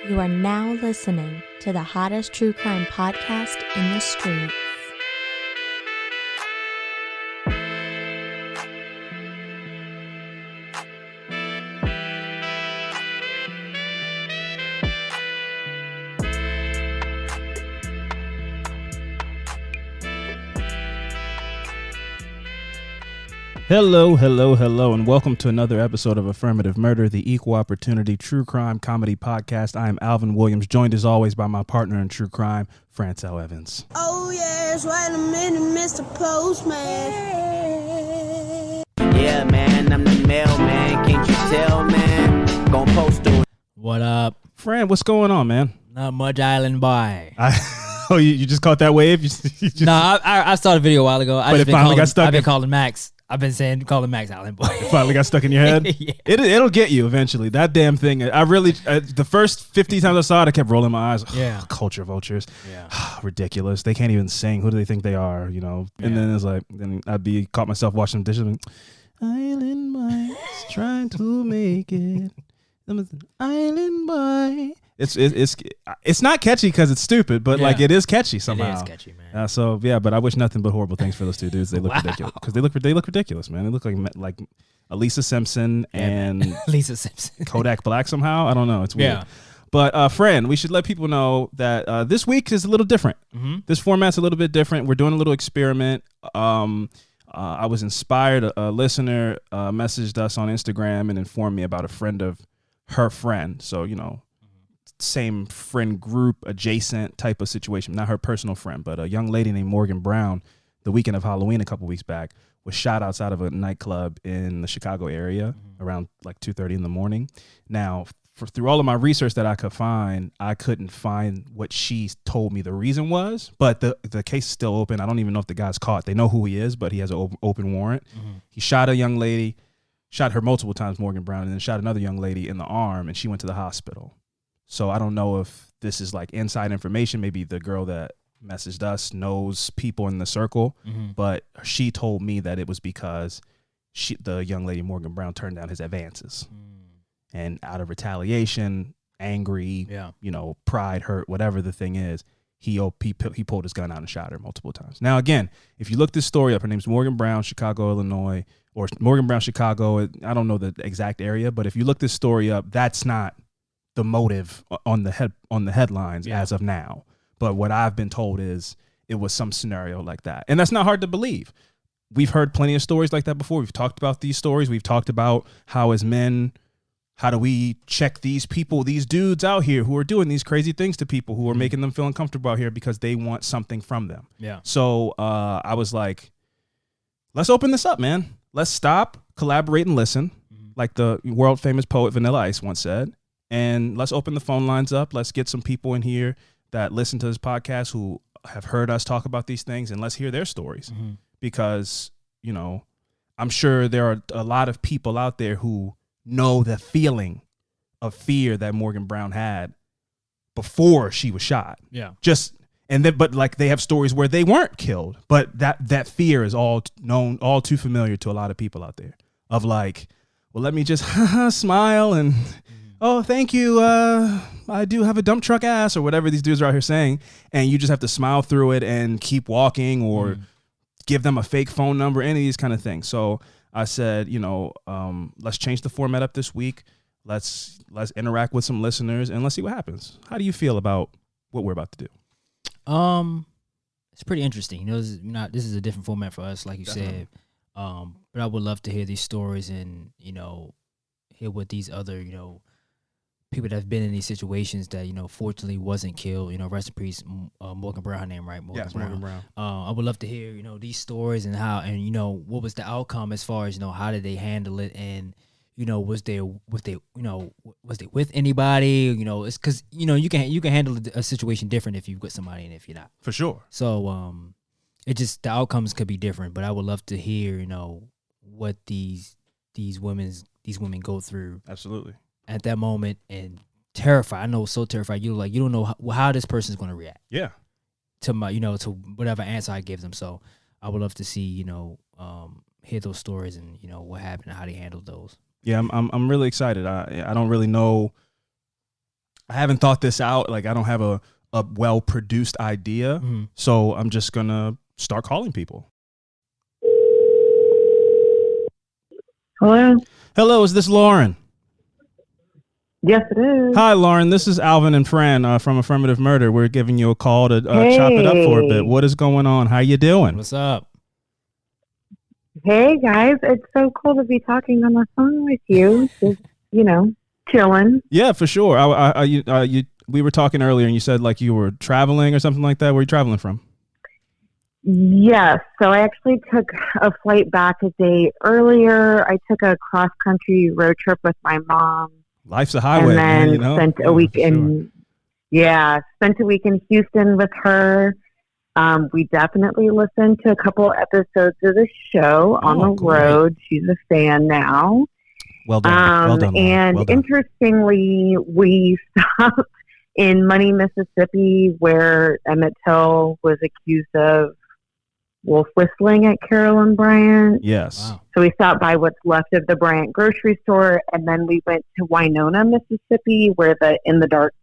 You are now listening to the hottest true crime podcast in the streets. Hello, and welcome to another episode of Affirmative Murder, the equal opportunity true crime comedy podcast. I am Alvin Williams, joined as always by my partner in true crime, Francel Evans. Oh yes, wait a minute, Mr. Postman. Yeah, man, I'm the mailman. Can't you tell, man? Gonna post to it. What up? Fran, what's going on, man? Not much, Island Boy. Oh, you just caught that wave? No, I started a video a while ago. But it finally got stuck. I've been calling Max. I've been saying calling Max Island Boy. It finally got stuck in your head? Yeah. It'll get you eventually. That damn thing. The first 50 times I saw it, I kept rolling my eyes. Yeah. Culture vultures. Yeah. Ridiculous. They can't even sing. Who do they think they are? You know? And then it's like, then I'd caught myself washing dishes. And, Island Boy trying to make it. Island Boy. It's not catchy because it's stupid, but like it is catchy somehow. It is catchy, man. So yeah, but I wish nothing but horrible things for those two dudes. They look ridiculous because they look ridiculous, man. They look like Elisa Simpson and Lisa Simpson, Kodak Black somehow. I don't know. It's weird. Yeah. But friend, we should let people know that this week is a little different. Mm-hmm. This format's a little bit different. We're doing a little experiment. I was inspired. A listener messaged us on Instagram and informed me about a friend of her friend. So same friend group, adjacent type of situation. Not her personal friend, but a young lady named Morgan Brown, the weekend of Halloween a couple weeks back, was shot outside of a nightclub in the Chicago area around like 2:30 in the morning. Now, through all of my research that I could find, I couldn't find what she told me the reason was, but the case is still open. I don't even know if the guy's caught. They know who he is, but he has an open warrant. Mm-hmm. He shot a young lady, shot her multiple times, Morgan Brown, and then shot another young lady in the arm, and she went to the hospital. So I don't know if this is like inside information. Maybe the girl that messaged us knows people in the circle, but she told me that it was because the young lady, Morgan Brown, turned down his advances. And out of retaliation, angry, pride, hurt, whatever the thing is, he pulled his gun out and shot her multiple times. Now, again, if you look this story up, her name's Morgan Brown, Chicago, Illinois, or Morgan Brown, Chicago. I don't know the exact area, but if you look this story up, that's not the motive on the headlines as of now. But what I've been told is it was some scenario like that. And that's not hard to believe. We've heard plenty of stories like that before. We've talked about these stories. We've talked about how as men, how do we check these people, these dudes out here who are doing these crazy things to people, who are making them feel uncomfortable out here because they want something from them. Yeah. So I was like, let's open this up, man. Let's stop, collaborate, and listen, like the world famous poet Vanilla Ice once said. And let's open the phone lines up. Let's get some people in here that listen to this podcast who have heard us talk about these things, and let's hear their stories. Because, I'm sure there are a lot of people out there who know the feeling of fear that Morgan Brown had before she was shot. Yeah. But they have stories where they weren't killed, but that fear is all known, all too familiar to a lot of people out there of like, well, let me just smile and oh, thank you. I do have a dump truck ass or whatever these dudes are out here saying. And you just have to smile through it and keep walking or give them a fake phone number, any of these kind of things. So I said, let's change the format up this week. Let's interact with some listeners and let's see what happens. How do you feel about what we're about to do? It's pretty interesting. This is a different format for us, like you said. But I would love to hear these stories and, hear what these other, people that have been in these situations that, fortunately wasn't killed, rest in peace, Morgan Brown, her name, right? Morgan Brown. I would love to hear, these stories and how, and, what was the outcome as far as, how did they handle it? And, was they with anybody? It's because, you can handle a situation different if you're with somebody and if you're not. For sure. So, the outcomes could be different, but I would love to hear, what these women go through. Absolutely. At that moment, and terrified. I know, so terrified. You don't know how this person's going to react. Yeah. To my, to whatever answer I give them. So I would love to see, hear those stories and what happened and how they handled those. Yeah, I'm really excited. I don't really know I haven't thought this out. Like, I don't have a well-produced idea. So I'm just going to start calling people. Hello? Hello, is this Lauren? Yes, it is. Hi, Lauren. This is Alvin and Fran from Affirmative Murder. We're giving you a call to chop it up for a bit. What is going on? How you doing? What's up? Hey, guys. It's so cool to be talking on the phone with you. Just, chilling. Yeah, for sure. We were talking earlier, and you said like you were traveling or something like that. Where are you traveling from? Yes. So I actually took a flight back a day earlier. I took a cross-country road trip with my mom. Life's a highway, and man, spent a week in Houston with her. We definitely listened to a couple episodes of the show on the road. She's a fan now. Well done. Well done, Lauren. And well done. interestingly, we stopped in Money, Mississippi, where Emmett Till was accused of wolf whistling at Carolyn Bryant. Yes. Wow. So we stopped by what's left of the Bryant grocery store, and then we went to Winona, Mississippi, where the In the Dark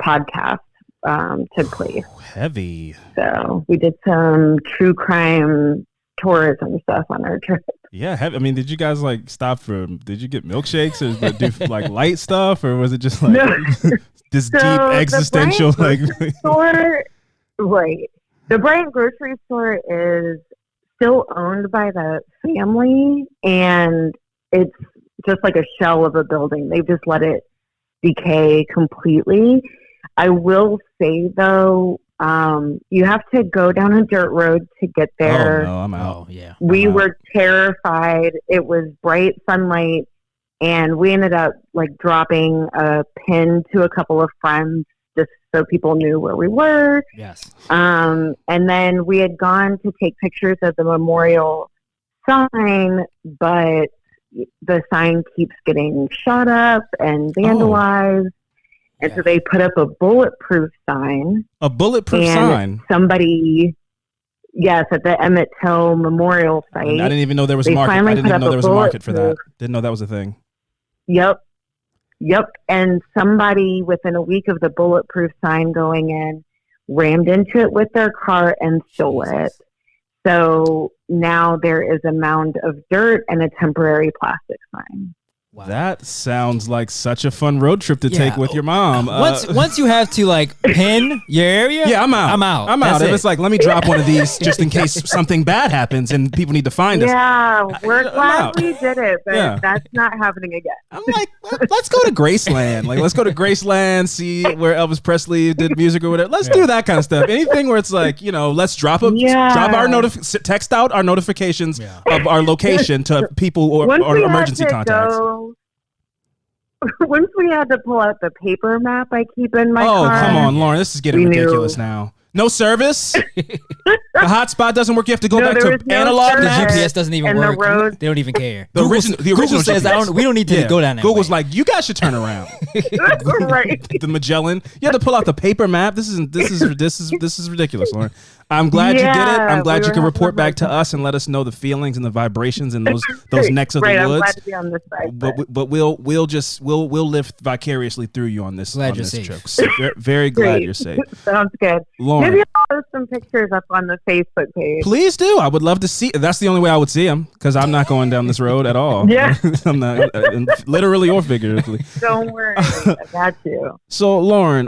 podcast took place. Heavy. So we did some true crime tourism stuff on our trip. Yeah, heavy. I mean, did you guys like stop for? Did you get milkshakes or do like light stuff, or was it just like this deep existential like? Store, right. The Bryant grocery store is still owned by the family, and it's just like a shell of a building. They've just let it decay completely. I will say, though, you have to go down a dirt road to get there. Oh, no, I'm out. Oh, yeah. We were terrified. It was bright sunlight, and we ended up like dropping a pin to a couple of friends just so people knew where we were. Yes. And then we had gone to take pictures of the memorial sign, but the sign keeps getting shot up and vandalized. And so they put up a bulletproof sign. A bulletproof sign? Somebody, yes, at the Emmett Till Memorial site. I didn't even know there was a market. I didn't even know there was a market for that. Didn't know that was a thing. Yep. And somebody within a week of the bulletproof sign going in rammed into it with their car and stole it. So now there is a mound of dirt and a temporary plastic sign. Wow. That sounds like such a fun road trip to take with your mom. Once you have to like pin your area, yeah, I'm out. That's If it. it's like, let me drop one of these just in case something bad happens and people need to find us. Yeah, we're glad we did it, but that's not happening again. I'm like, let's go to Graceland. Like, let's go to Graceland, see where Elvis Presley did music or whatever. Let's do that kind of stuff. Anything where it's like, let's drop our text out our notifications of our location to people or emergency contacts. Once we had to pull out the paper map I keep in my car. Oh, come on, Lauren. This is getting ridiculous now. No service. The hotspot doesn't work. You have to go back to analog. The GPS doesn't even work. The road. They don't even care. The original Google says we don't need to go down that Google's way. like, you guys should turn around. Right. The Magellan. You have to pull out the paper map. This is ridiculous, Lauren. I'm glad you did it. I'm glad you can report back to us and let us know the feelings and the vibrations and those necks of the woods. I'm glad to be on this side. But we'll live vicariously through you on this trip. So very glad you're safe. Sounds good. Lauren, maybe I'll post some pictures up on the Facebook page. Please do. I would love to see. That's the only way I would see them because I'm not going down this road at all. Yeah. I'm not literally or figuratively. Don't worry. I got you. So Lauren,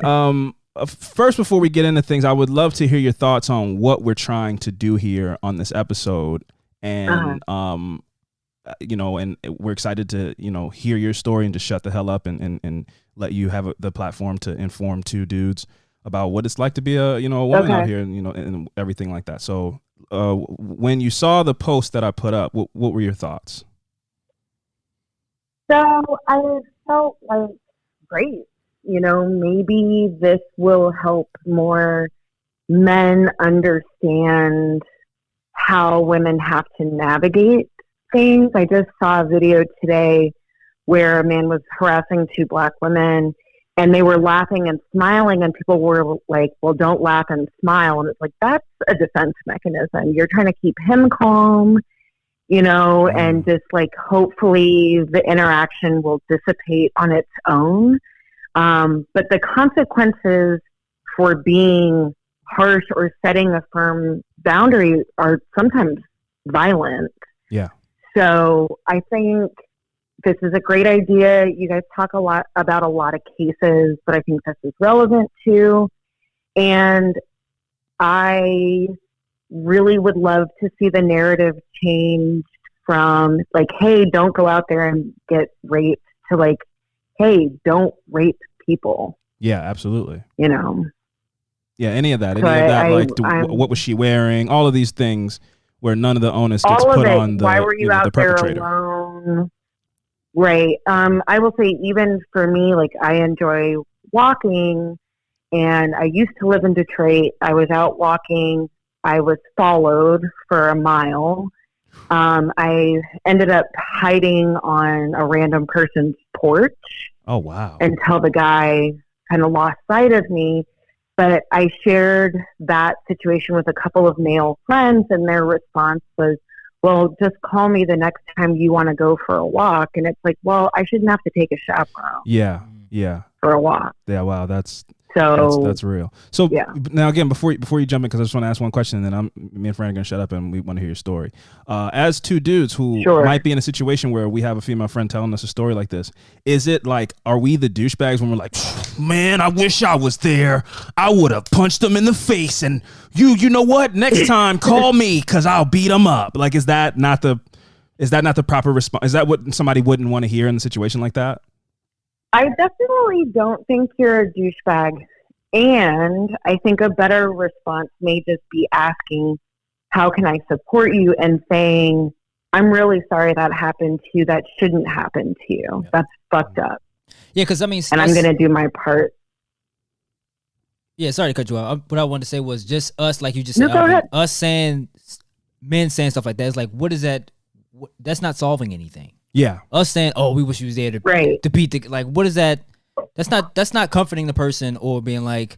first, before we get into things, I would love to hear your thoughts on what we're trying to do here on this episode. And, and we're excited to, hear your story and to shut the hell up and let you have the platform to inform two dudes about what it's like to be a woman out here and everything like that. So when you saw the post that I put up, what were your thoughts? So I felt like, great. Maybe this will help more men understand how women have to navigate things. I just saw a video today where a man was harassing two black women and they were laughing and smiling and people were like, well, don't laugh and smile. And it's like, that's a defense mechanism. You're trying to keep him calm, and just like, hopefully the interaction will dissipate on its own. But the consequences for being harsh or setting a firm boundary are sometimes violent. Yeah. So I think this is a great idea. You guys talk a lot about a lot of cases, but I think this is relevant too. And I really would love to see the narrative change from like, hey, don't go out there and get raped, to like, hey, don't rape people. Yeah, absolutely. You know? Yeah, any of that. So What was she wearing? All of these things where none of the onus gets all of put it. on the, Why were you out the there perpetrator. alone? Right. I will say, even for me, like, I enjoy walking, and I used to live in Detroit. I was out walking. I was followed for a mile. I ended up hiding on a random person's porch. Oh, wow. Until the guy kind of lost sight of me. But I shared that situation with a couple of male friends, and their response was, well, just call me the next time you want to go for a walk. And it's like, well, I shouldn't have to take a chaperone. Yeah. Yeah. For a walk. Yeah. Wow. That's real. So now again, before you jump in, because I just want to ask one question, and then me and Fran are gonna shut up, and we want to hear your story. As two dudes who might be in a situation where we have a female friend telling us a story like this, is it like, are we the douchebags when we're like, man, I wish I was there. I would have punched them in the face, and you know what? Next time, call me, because I'll beat them up. Like, is that not the proper response? Is that what somebody wouldn't want to hear in a situation like that? I definitely don't think you're a douchebag. And I think a better response may just be asking, how can I support you? And saying, I'm really sorry that happened to you. That shouldn't happen to you. Yeah. That's fucked up. Yeah, because I mean... And I'm going to do my part. Yeah, sorry to cut you off. What I wanted to say was just us, like you just said, go ahead. Us saying, men saying stuff like that. It's like, what is that? That's not solving anything. Yeah. Us saying, "Oh, we wish you was there to beat the," like, what is that? That's not comforting the person, or being like,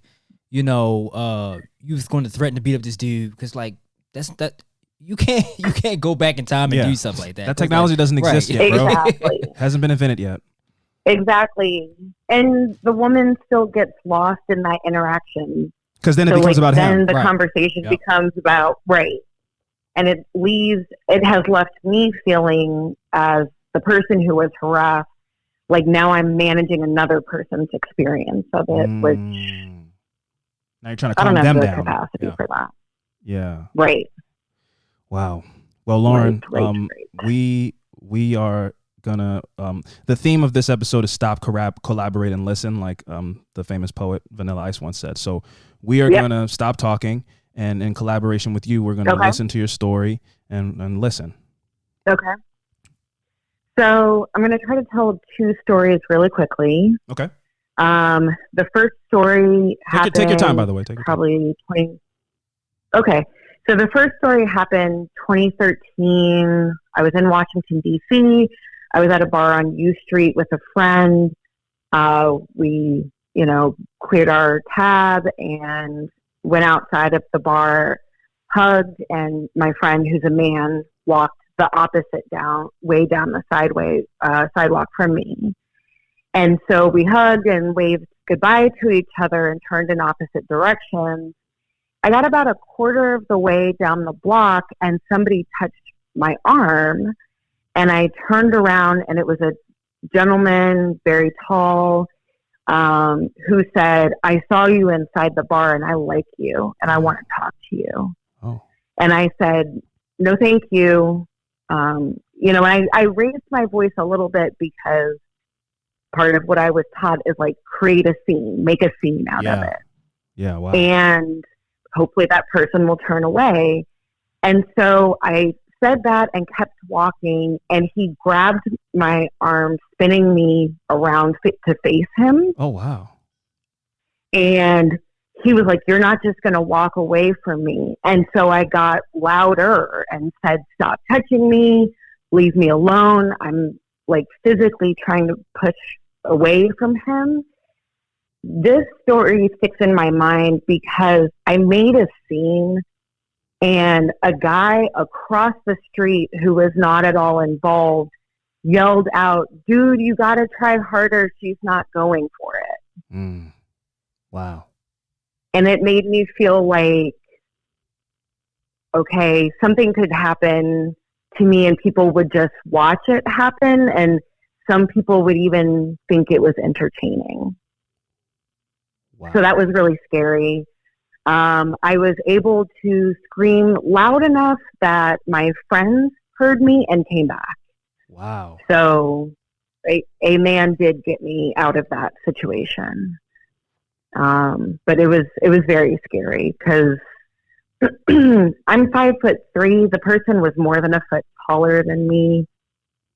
you was going to threaten to beat up this dude, because like that you can't go back in time and do stuff like that. That technology doesn't exist yet, bro. Exactly. Hasn't been invented yet. Exactly. And the woman still gets lost in that interaction. Because then it becomes about him. Then the conversation becomes about and it has left me feeling, as the person who was harassed, like now I'm managing another person's experience of it, which now you're trying to calm them down. I don't have the capacity for that. Yeah. Right. Wow. Well, Lauren, we are gonna the theme of this episode is stop, collaborate, and listen, like the famous poet Vanilla Ice once said. So we are gonna stop talking, and in collaboration with you, we're gonna listen to your story and listen. Okay. So I'm going to try to tell two stories really quickly. Okay. The first story happened... Take your time, by the way. Probably 20... Okay. So the first story happened 2013. I was in Washington, D.C. I was at a bar on U Street with a friend. We, cleared our tab and went outside of the bar, hugged, and my friend, who's a man, walked the opposite way down the sidewalk from me. And so we hugged and waved goodbye to each other and turned in opposite directions. I got about a quarter of the way down the block, and somebody touched my arm, and I turned around, and it was a gentleman, very tall, who said, I saw you inside the bar and I like you and I want to talk to you. Oh. And I said, no, thank you. I raised my voice a little bit because part of what I was taught is like create a scene, make a scene out of it. Yeah. Wow. And hopefully that person will turn away. And so I said that and kept walking, and he grabbed my arm, spinning me around to face him. Oh, wow. And he was like, you're not just going to walk away from me. And so I got louder and said, stop touching me, leave me alone. I'm like physically trying to push away from him. This story sticks in my mind because I made a scene, and a guy across the street who was not at all involved yelled out, dude, you got to try harder. She's not going for it. Wow. And it made me feel like, okay, something could happen to me and people would just watch it happen. And some people would even think it was entertaining. Wow. So that was really scary. I was able to scream loud enough that my friends heard me and came back. Wow. So a man did get me out of that situation. But it was very scary because I'm 5'3". The person was more than a foot taller than me.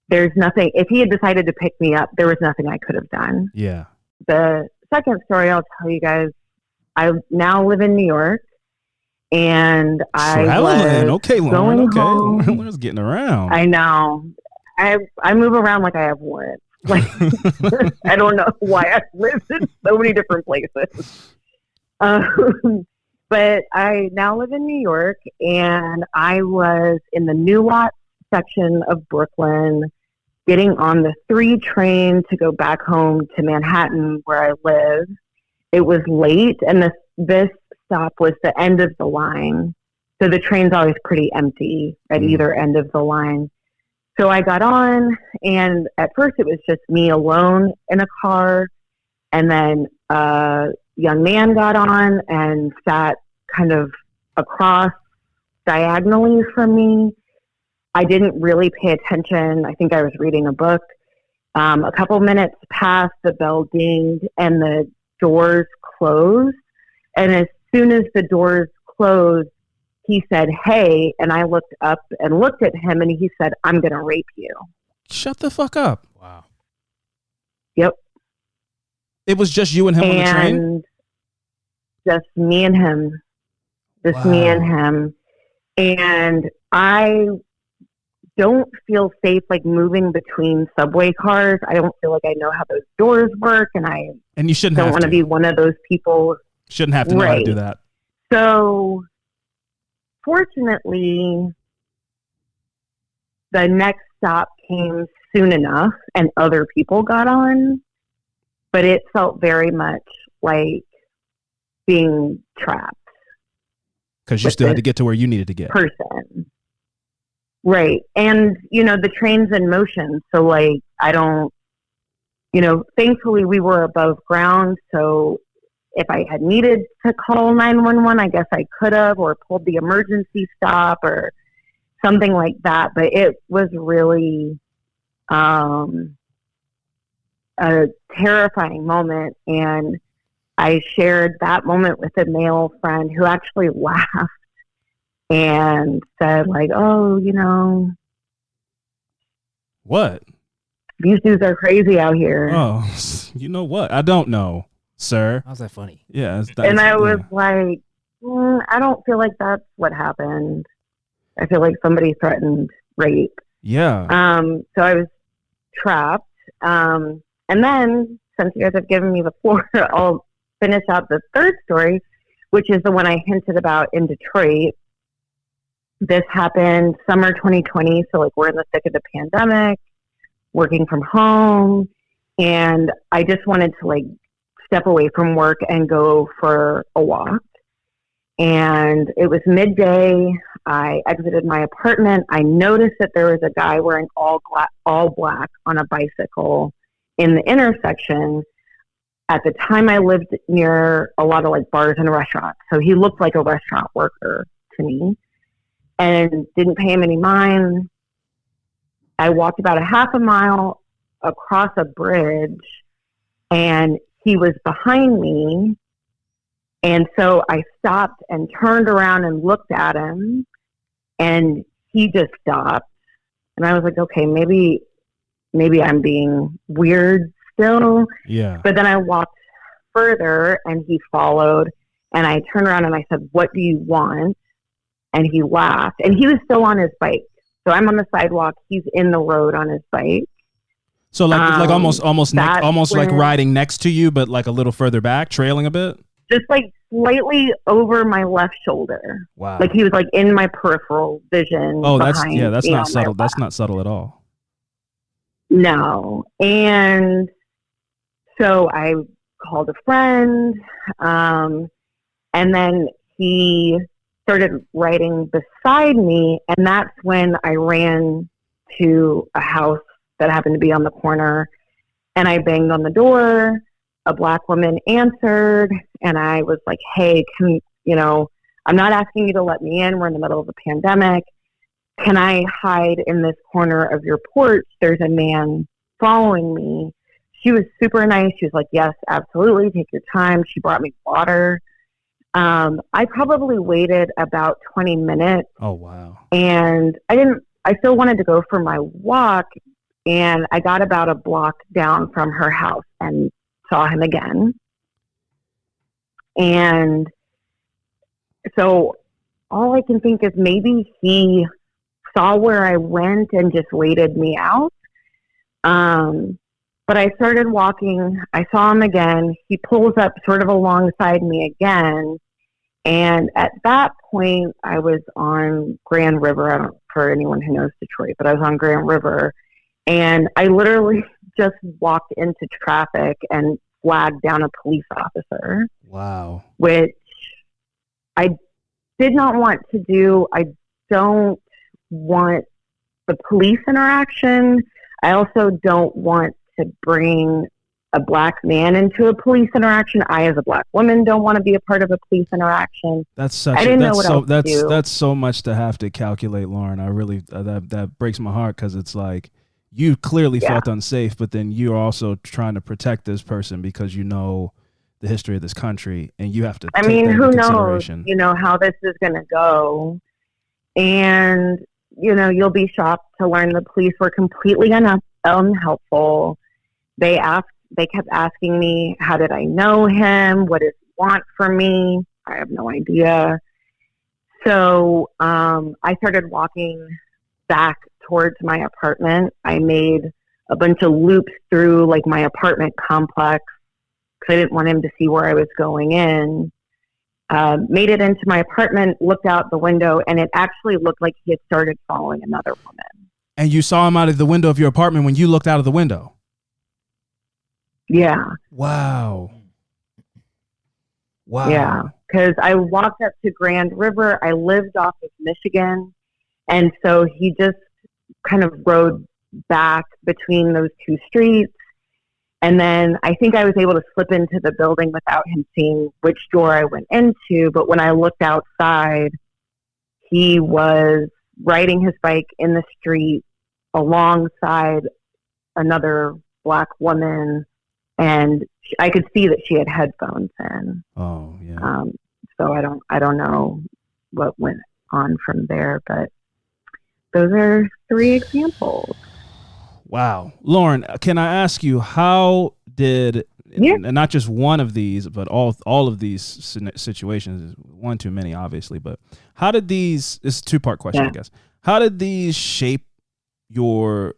There's nothing, if he had decided to pick me up, there was nothing I could have done. Yeah. The second story I'll tell you guys, I now live in New York, and I was Lauren. going home. Lauren's getting around. I know. I move around like I have warrants. Like, I don't know why I lived in so many different places. But I now live in New York, and I was in the New Lot section of Brooklyn, getting on the 3 train to go back home to Manhattan, where I live. It was late, and this stop was the end of the line. So the train's always pretty empty at either end of the line. So I got on, and at first it was just me alone in a car. And then a young man got on and sat kind of across diagonally from me. I didn't really pay attention. I think I was reading a book. A couple minutes passed, the bell dinged, and the doors closed. And as soon as the doors closed, he said, "Hey," and I looked up and looked at him, and he said, "I'm going to rape you." Shut the fuck up. Wow. Yep. It was just you and him on the train? Just me and him. Just me and him. And I don't feel safe like moving between subway cars. I don't feel like I know how those doors work, and you shouldn't don't want to be one of those people. Shouldn't have to know how to do that. So fortunately, the next stop came soon enough and other people got on, but it felt very much like being trapped. Because you still had to get to where you needed to get. Person. Right. And, the train's in motion. So, like, I don't, thankfully we were above ground. So if I had needed to call 911, I guess I could have, or pulled the emergency stop or something like that. But it was really a terrifying moment. And I shared that moment with a male friend who actually laughed and said, like, "Oh, what? These dudes are crazy out here." Oh, you know what? I don't know, sir. How's that funny? Yeah. And I was like, I don't feel like that's what happened. I feel like somebody threatened rape. Yeah. So I was trapped. And then, since you guys have given me the floor, I'll finish out the third story, which is the one I hinted about in Detroit. This happened summer 2020. So, like, we're in the thick of the pandemic, working from home. And I just wanted to, like, step away from work and go for a walk. And it was midday. I exited my apartment. I noticed that there was a guy wearing all black on a bicycle in the intersection. At the time, I lived near a lot of, like, bars and restaurants. So he looked like a restaurant worker to me, and didn't pay him any mind. I walked about a half a mile across a bridge, and he was behind me. And so I stopped and turned around and looked at him, and he just stopped. And I was like, okay, maybe I'm being weird still. Yeah. But then I walked further, and he followed, and I turned around and I said, "What do you want?" And he laughed, and he was still on his bike. So I'm on the sidewalk. He's in the road on his bike. So like almost like riding next to you, but like a little further back, trailing a bit. Just like slightly over my left shoulder. Wow. Like he was like in my peripheral vision. Oh, that's not subtle. That's not subtle at all. No. And so I called a friend. And then he started writing beside me. And that's when I ran to a house that happened to be on the corner. And I banged on the door. A Black woman answered. And I was like, hey, I'm not asking you to let me in. We're in the middle of a pandemic. Can I hide in this corner of your porch? There's a man following me. She was super nice. She was like, yes, absolutely. Take your time. She brought me water. I probably waited about 20 minutes. Oh, wow. And I still wanted to go for my walk. And I got about a block down from her house and saw him again. And so all I can think is maybe he saw where I went and just waited me out. But I started walking. I saw him again. He pulls up sort of alongside me again. And at that point, I was on Grand River. I don't for anyone who knows Detroit, but I was on Grand River. And I literally just walked into traffic and flagged down a police officer. Wow. Which I did not want to do. I don't want the police interaction. I also don't want to bring a Black man into a police interaction. I, as a Black woman, don't want to be a part of a police interaction. That's such. I didn't know what else to do. That's so much to have to calculate, Lauren. I really that breaks my heart because it's like you clearly felt unsafe, but then you're also trying to protect this person because you know the history of this country, and you have to. I mean, who knows? You know how this is going to go, and you'll be shocked to learn the police were completely unhelpful. They kept asking me, how did I know him? What does he want from me? I have no idea. So I started walking back towards my apartment. I made a bunch of loops through like my apartment complex because I didn't want him to see where I was going in. Made it into my apartment, looked out the window, and it actually looked like he had started following another woman. And you saw him out of the window of your apartment when you looked out of the window? Yeah. Wow. Yeah, because I walked up to Grand River. I lived off of Michigan. And so he just kind of rode back between those two streets. And then I think I was able to slip into the building without him seeing which door I went into. But when I looked outside, he was riding his bike in the street alongside another Black woman. And I could see that she had headphones in. Oh, yeah. So I don't know what went on from there, but those are 3 examples. Wow. Lauren, can I ask you, how did, and not just one of these, but all of these situations, one too many, obviously, but how did these, this is a 2-part question, I guess. How did these shape your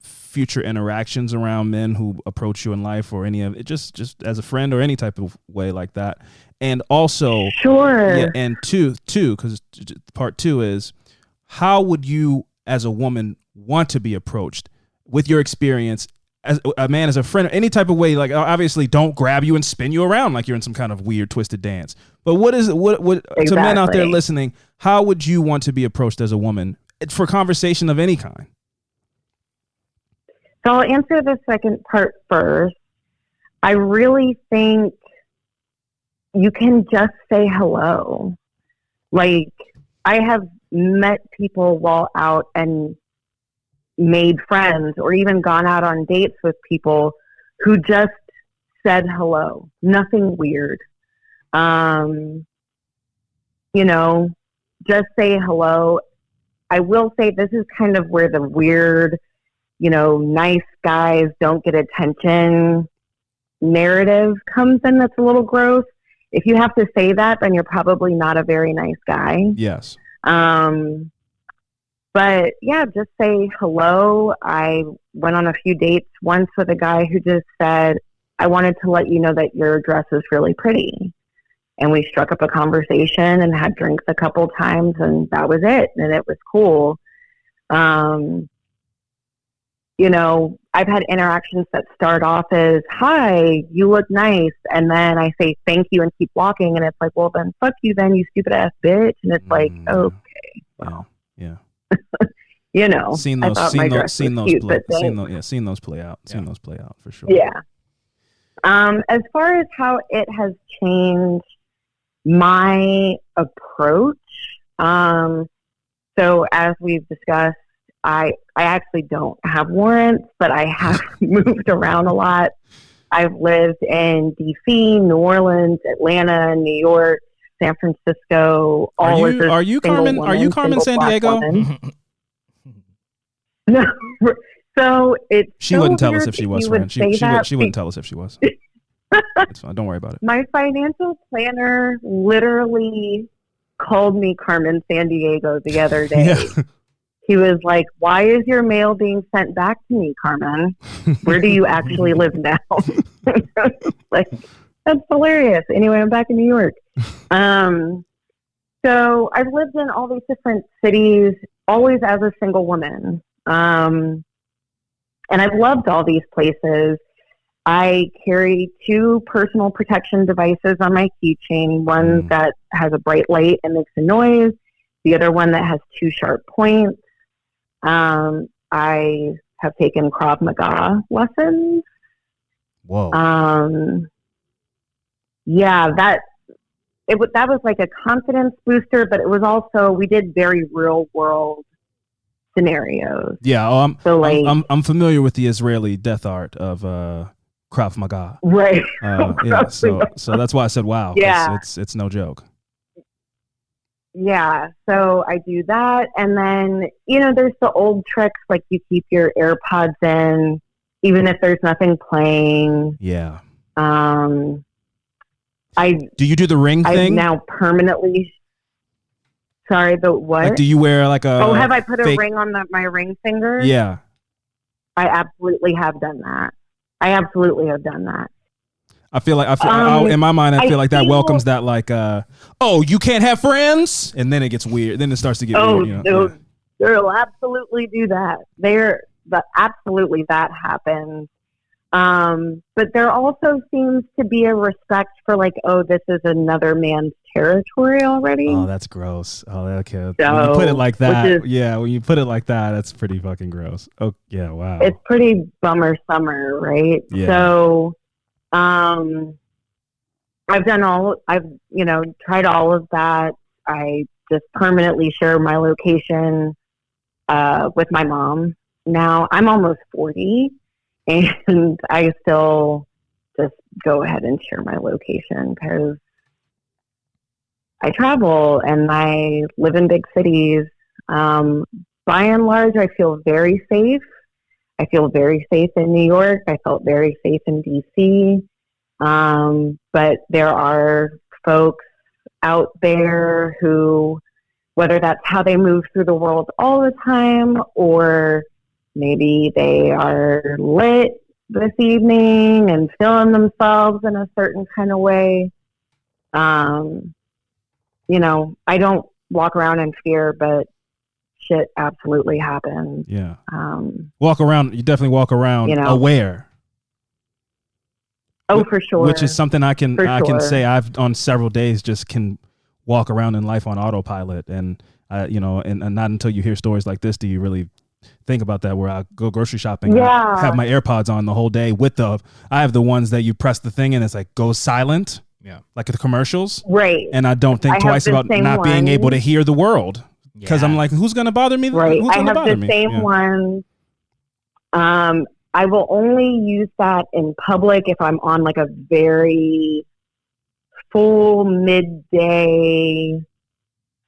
future interactions around men who approach you in life, or any of it, just as a friend or any type of way like that? And also, and two, because part 2 is, how would you as a woman want to be approached with your experience as a man, as a friend, any type of way? Like, obviously don't grab you and spin you around like you're in some kind of weird twisted dance, but what exactly. To men out there listening, how would you want to be approached as a woman for conversation of any kind? So I'll answer the second part first. I really think you can just say hello. Like, I have met people while out and made friends, or even gone out on dates with people who just said hello. Nothing weird. Just say hello. I will say this is kind of where the weird, nice guys don't get attention narrative comes in. That's a little gross. If you have to say that, then you're probably not a very nice guy. Yes. But yeah, just say hello. I went on a few dates once with a guy who just said, I wanted to let you know that your dress is really pretty. And we struck up a conversation and had drinks a couple times, and that was it. And it was cool. you know, I've had interactions that start off as, hi, you look nice. And then I say thank you and keep walking. And it's like, well, then fuck you then, you stupid ass bitch. And it's like, okay, well. Yeah. You know, seen those play out. Seen those play out for sure. Yeah. As far as how it has changed my approach, so as we've discussed, I actually don't have warrants, but I have moved around a lot. I've lived in DC, New Orleans, Atlanta, New York, San Francisco. Are you Carmen Sandiego? No. So it's she wouldn't tell us if she was, friend. She wouldn't tell us if she was. It's fine. Don't worry about it. My financial planner literally called me Carmen Sandiego the other day. Yeah. He was like, why is your mail being sent back to me, Carmen? Where do you actually live now? Like, that's hilarious. Anyway, I'm back in New York. So I've lived in all these different cities, always as a single woman. And I've loved all these places. I carry 2 personal protection devices on my keychain. One that has a bright light and makes a noise. The other one that has 2 sharp points. I have taken Krav Maga lessons. Whoa. Yeah, that was like a confidence booster, but it was also, we did very real world scenarios. Yeah, I'm familiar with the Israeli death art of Krav Maga. Right. Yeah, so that's why I said wow. Yeah. It's no joke. Yeah, so I do that, and then, you know, there's the old tricks, like you keep your AirPods in, even if there's nothing playing. Yeah. Do you do the ring thing? I've now permanently. Sorry, the what? Like, do you wear like a? Oh, have I put a ring on my ring finger? Yeah. I absolutely have done that. I feel in my mind, I feel like that welcomes that, like, oh, you can't have friends, and then it gets weird. Then it starts to get weird. You know? They'll absolutely do that. Absolutely that happens. But there also seems to be a respect for, like, oh, this is another man's territory already. Oh, that's gross. Oh, okay. So, when you put it like that, when you put it like that, that's pretty fucking gross. Oh, yeah, wow. It's pretty bummer summer, right? Yeah. So, I've tried all of that. I just permanently share my location with my mom. Now I'm almost 40, and I still just go ahead and share my location because I travel and I live in big cities. By and large, I feel very safe. I feel very safe in New York. I felt very safe in DC. But there are folks out there who, whether that's how they move through the world all the time, or maybe they are lit this evening and feeling themselves in a certain kind of way. You know, I don't walk around in fear, but shit absolutely happens. Yeah. You definitely walk around, you know, aware. Oh, for sure. Which is something I can say I've on several days just can walk around in life on autopilot, and and not until you hear stories like this do you really think about that. Where I go grocery shopping, I have my AirPods on the whole day I have the ones that you press the thing and it's like goes silent. Yeah, like the commercials. Right. And I don't think twice about not being able to hear the world because I'm like, who's gonna bother me? Right. Who's gonna bother me? I have the same ones. I will only use that in public if I'm on like a very full midday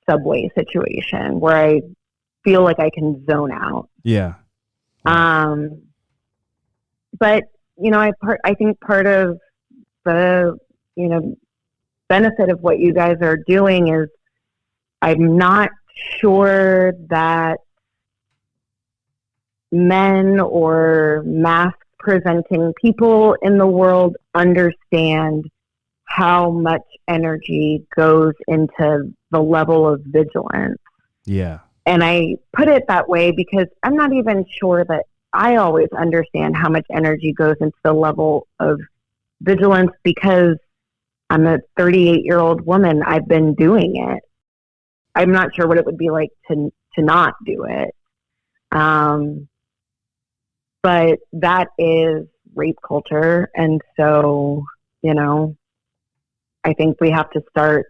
subway situation where I feel like I can zone out. Yeah. But I think part of the benefit of what you guys are doing is I'm not sure that men or mask presenting people in the world understand how much energy goes into the level of vigilance. Yeah. And I put it that way because I'm not even sure that I always understand how much energy goes into the level of vigilance because I'm a 38-year-old woman. I've been doing it. I'm not sure what it would be like to not do it. But that is rape culture. And so, I think we have to start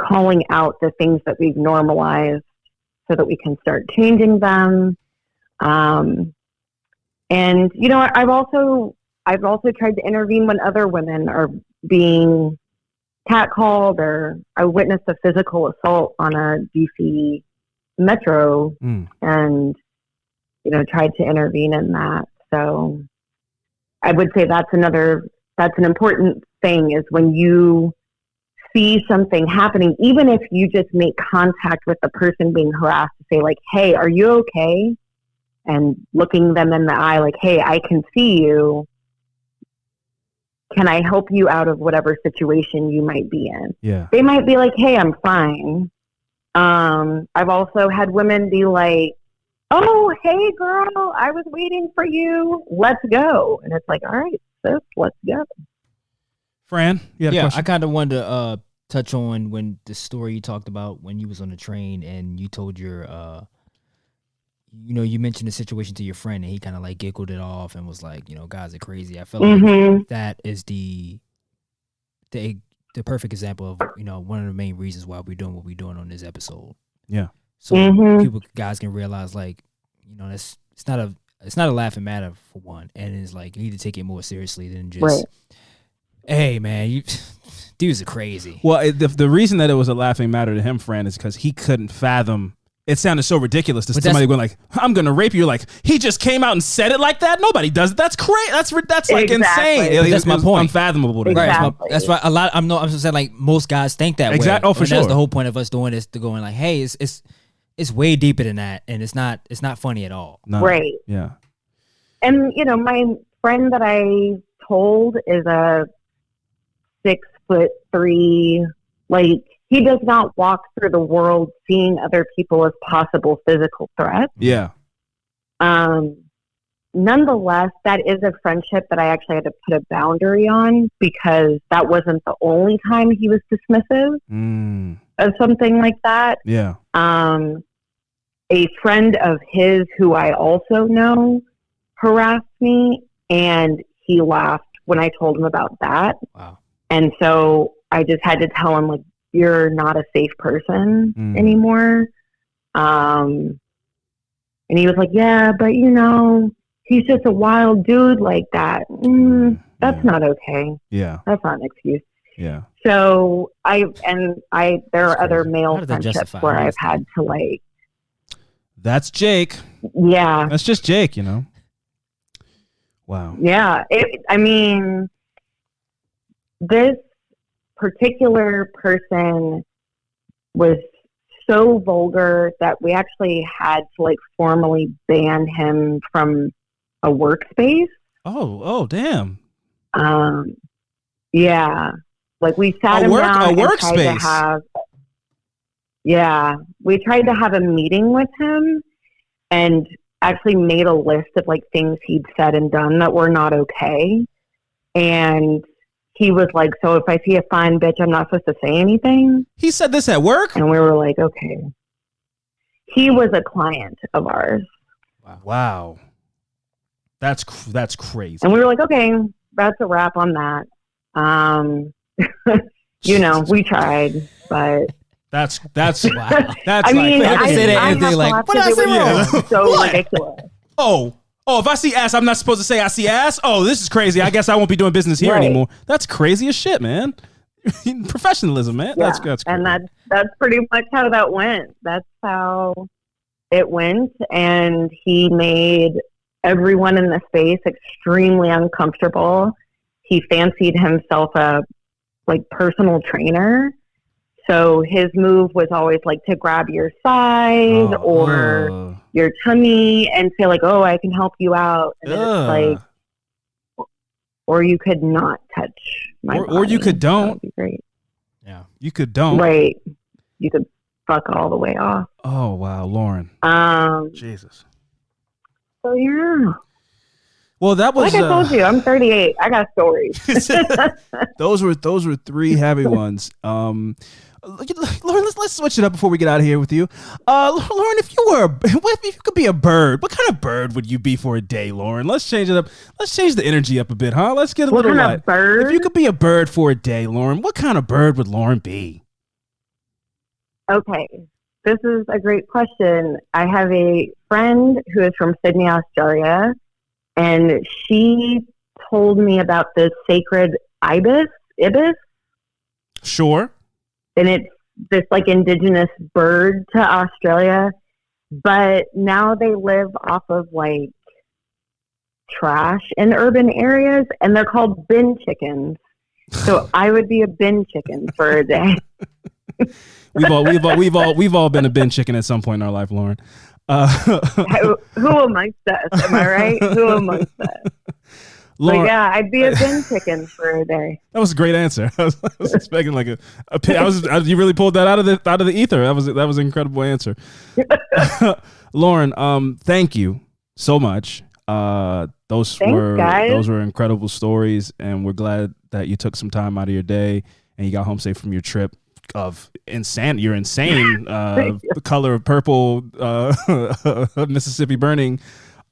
calling out the things that we've normalized so that we can start changing them. And, I've also tried to intervene when other women are being catcalled, or I witnessed a physical assault on a DC metro and, tried to intervene in that. So I would say that's an important thing, is when you see something happening, even if you just make contact with the person being harassed, to say like, hey, are you okay? And looking them in the eye like, hey, I can see you. Can I help you out of whatever situation you might be in? Yeah. They might be like, hey, I'm fine. I've also had women be like, oh, hey, girl, I was waiting for you. Let's go. And it's like, all right, sis, let's go. Fran, you had a question? I kind of wanted to touch on when the story you talked about when you was on the train and you told your, you mentioned the situation to your friend and he kind of like giggled it off and was like, guys are crazy. I felt like that is the perfect example of, one of the main reasons why we're doing what we're doing on this episode. Yeah. So guys can realize like, it's not a laughing matter for one. And it's like, you need to take it more seriously than just, hey man, you dudes are crazy. Well, the reason that it was a laughing matter to him, Fran, is because he couldn't fathom. It sounded so ridiculous to somebody going like, I'm going to rape you. You're like, he just came out and said it like that? Nobody does it. That's crazy. That's like insane. That's my point. Unfathomable to me. Exactly. That's why I'm just saying like most guys think that way. Oh, for sure. That's the whole point of us doing this, to going like, hey, it's way deeper than that. And it's not funny at all. No. Right. Yeah. And, my friend that I told is a 6'3", like, he does not walk through the world seeing other people as possible physical threats. Yeah. Nonetheless, that is a friendship that I actually had to put a boundary on, because that wasn't the only time he was dismissive of something like that. Yeah. A friend of his who I also know harassed me, and he laughed when I told him about that. Wow. And so I just had to tell him, like, you're not a safe person anymore. And he was like, yeah, but he's just a wild dude like that. That's not okay. Yeah. That's not an excuse. Yeah. So there are other male friendships where I've had to like. That's Jake. Yeah. That's just Jake, Wow. Yeah. This particular person was so vulgar that we actually had to like formally ban him from a workspace. Oh, damn. Yeah. Like we sat him down and workspace. We tried to have a meeting with him and actually made a list of like things he'd said and done that were not okay. And he was like, so if I see a fine bitch, I'm not supposed to say anything? He said this at work? And we were like, okay. He was a client of ours. Wow. That's crazy. And we were like, okay, that's a wrap on that. We tried, but... That's wow. That's I mean, I say that and they're like, what did I say wrong? So ridiculous. Oh, if I see ass, I'm not supposed to say I see ass? Oh, this is crazy. I guess I won't be doing business here anymore. That's crazy as shit, man. Professionalism, man. Yeah. That's crazy. And that's pretty much how that went. That's how it went. And he made everyone in the space extremely uncomfortable. He fancied himself a personal trainer. So his move was always like to grab your side or your tummy and say like, oh, I can help you out. And it's like, or you could not touch my body. Or you could don't. That would be great. Yeah. You could don't. Right. You could fuck all the way off. Oh, wow. Lauren. Jesus. So yeah. Well, that was like I told you, I'm 38. I got stories. those were 3 heavy ones. Lauren, let's switch it up before we get out of here with you. Lauren, if you could be a bird, what kind of bird would you be for a day, Lauren? Let's change it up. Let's change the energy up a bit, huh? Let's get a little light. What kind of bird? If you could be a bird for a day, Lauren, what kind of bird would Lauren be? Okay, this is a great question. I have a friend who is from Sydney, Australia, and she told me about this sacred ibis. Sure. And it's this like indigenous bird to Australia, but now they live off of like trash in urban areas, and they're called bin chickens. So I would be a bin chicken for a day. We've all been a bin chicken at some point in our life, Lauren. Who amongst us? Am I right? Who amongst us? Lauren, but yeah, I'd be a bin chicken for a day. That was a great answer. I was expecting like you really pulled that out of the ether. That was an incredible answer. Lauren, thank you so much. Those were incredible stories, and we're glad that you took some time out of your day and you got home safe from your trip of insane the color of purple Mississippi burning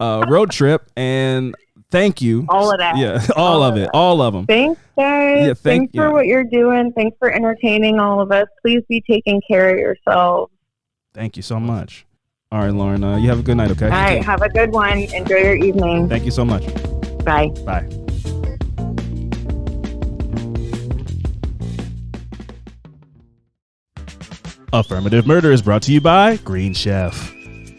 road trip. And thank you. All of that. Yeah, all of it. All of them. Thanks, guys. Yeah, thanks for what you're doing. Thanks for entertaining all of us. Please be taking care of yourselves. Thank you so much. All right, Lauren, you have a good night, okay? All right, have a good one. Enjoy your evening. Thank you so much. Bye. Bye. Affirmative Murder is brought to you by Green Chef.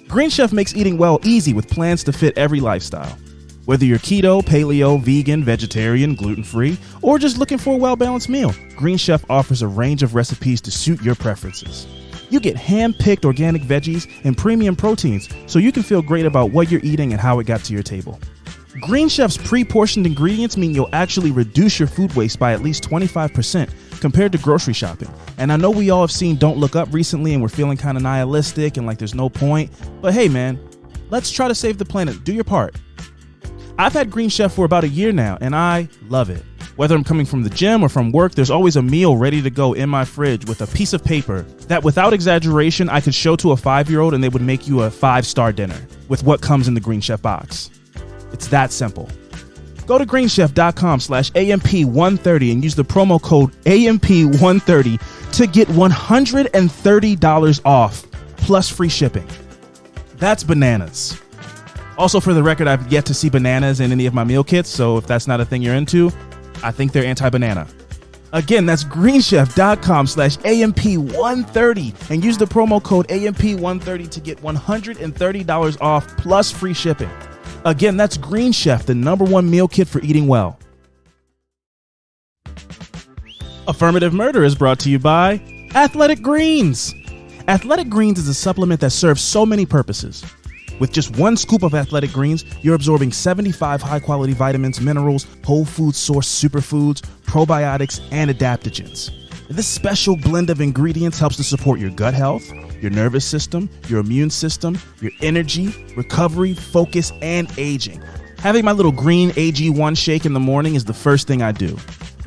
Green Chef makes eating well easy with plans to fit every lifestyle. Whether you're keto, paleo, vegan, vegetarian, gluten-free, or just looking for a well-balanced meal, Green Chef offers a range of recipes to suit your preferences. You get hand-picked organic veggies and premium proteins so you can feel great about what you're eating and how it got to your table. Green Chef's pre-portioned ingredients mean you'll actually reduce your food waste by at least 25% compared to grocery shopping. And I know we all have seen Don't Look Up recently and we're feeling kind of nihilistic and like there's no point. But hey man, let's try to save the planet. Do your part. I've had Green Chef for about a year now and I love it. Whether I'm coming from the gym or from work, there's always a meal ready to go in my fridge with a piece of paper that without exaggeration, I could show to a 5-year-old and they would make you a 5-star dinner with what comes in the Green Chef box. It's that simple. Go to greenchef.com/AMP130 and use the promo code AMP130 to get $130 off plus free shipping. That's bananas. Also, for the record, I've yet to see bananas in any of my meal kits, so if that's not a thing you're into, I think they're anti-banana. Again, that's greenchef.com/AMP130 and use the promo code AMP130 to get $130 off plus free shipping. Again, that's Green Chef, the #1 meal kit for eating well. Affirmative Murder is brought to you by Athletic Greens. Athletic Greens is a supplement that serves so many purposes. With just 1 scoop of Athletic Greens, you're absorbing 75 high-quality vitamins, minerals, whole food source superfoods, probiotics, and adaptogens. This special blend of ingredients helps to support your gut health, your nervous system, your immune system, your energy, recovery, focus, and aging. Having my little green AG1 shake in the morning is the first thing I do.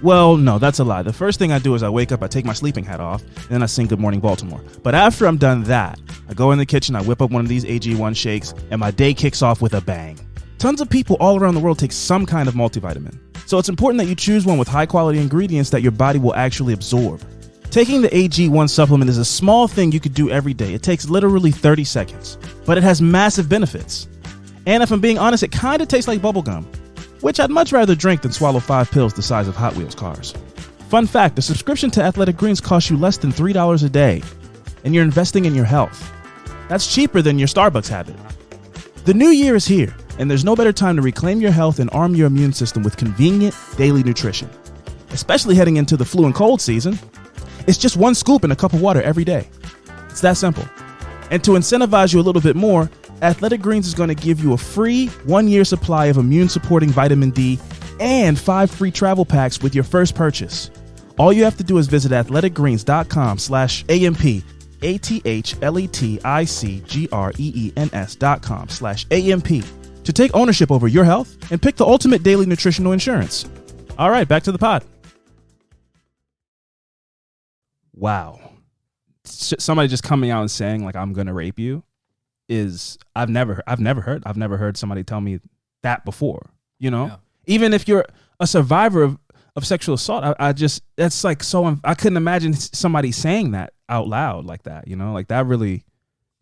Well, no, that's a lie. The first thing I do is I wake up, I take my sleeping hat off, and then I sing Good Morning Baltimore. But after I'm done that, I go in the kitchen, I whip up one of these AG1 shakes, and my day kicks off with a bang. Tons of people all around the world take some kind of multivitamin. So it's important that you choose one with high-quality ingredients that your body will actually absorb. Taking the AG1 supplement is a small thing you could do every day. It takes literally 30 seconds, but it has massive benefits. And if I'm being honest, it kind of tastes like bubblegum, which I'd much rather drink than swallow 5 pills the size of Hot Wheels cars. Fun fact, a subscription to Athletic Greens costs you less than $3 a day, and you're investing in your health. That's cheaper than your Starbucks habit. The new year is here, and there's no better time to reclaim your health and arm your immune system with convenient daily nutrition, especially heading into the flu and cold season. It's just 1 scoop in a cup of water every day. It's that simple. And to incentivize you a little bit more, Athletic Greens is going to give you a free 1-year supply of immune-supporting vitamin D and 5 free travel packs with your first purchase. All you have to do is visit athleticgreens.com/AMP, athleticgreens.com/AMP to take ownership over your health and pick the ultimate daily nutritional insurance. All right, back to the pod. Wow. Somebody just coming out and saying like, I'm going to rape you is I've never heard somebody tell me that before, you know, even if you're a survivor of sexual assault, I just, that's like, so I couldn't imagine somebody saying that out loud like that, you know, like that really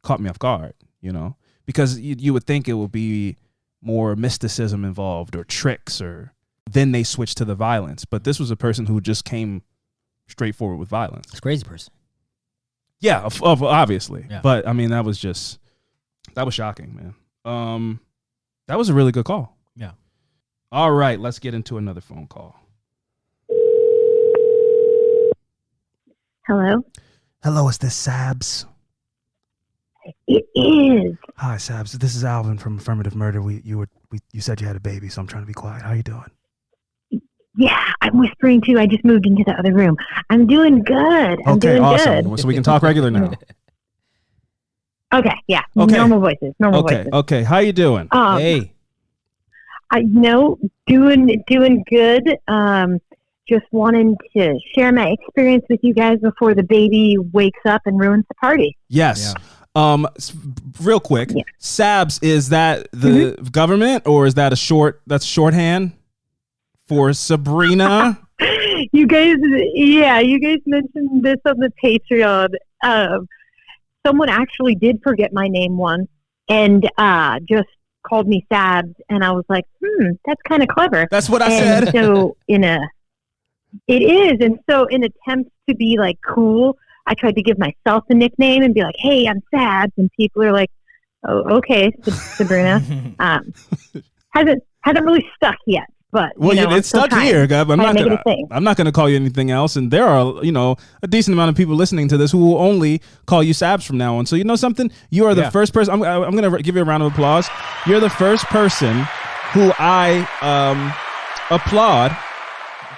caught me off guard, you know, because you would think it would be more mysticism involved or tricks, or then they switch to the violence. But this was a person who just came straight forward with violence. It's a crazy person. Yeah, obviously. Yeah. But I mean, that was shocking, man. That was a really good call. Yeah. All right, let's get into another phone call. Hello? Hello, is this Sabs? It is. Hi, Sabs. This is Alvin from Affirmative Murder. You said you had a baby, so I'm trying to be quiet. How you doing? Yeah, I'm whispering too. I just moved into the other room. I'm doing good. I'm Okay, doing awesome. good. So we can talk regular now. Okay, yeah. Okay. Normal voices. Okay. How you doing? Hey. Doing good. Just wanting to share my experience with you guys before the baby wakes up and ruins the party. Yes. Yeah. Real quick, Yeah. Sabs, is that the government, or is that that's shorthand for Sabrina? You guys mentioned this on the Patreon. Someone actually did forget my name once and just called me Sabs, and I was like, that's kind of clever. That's what I and said. So it is, and so in attempts to be like cool, I tried to give myself a nickname and be like, hey, I'm Sabs, and people are like, oh, okay, Sabrina. Hasn't really stuck yet. But it's stuck here, Gov. I'm not going to call you anything else. And there are, a decent amount of people listening to this who will only call you Sabs from now on. So you know something? You are the first person. I'm going to give you a round of applause. You're the first person who I applaud,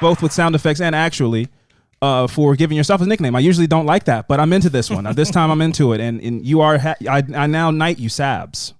both with sound effects and actually, for giving yourself a nickname. I usually don't like that, but I'm into this one. This time I'm into it. And you are, I now knight you Sabs.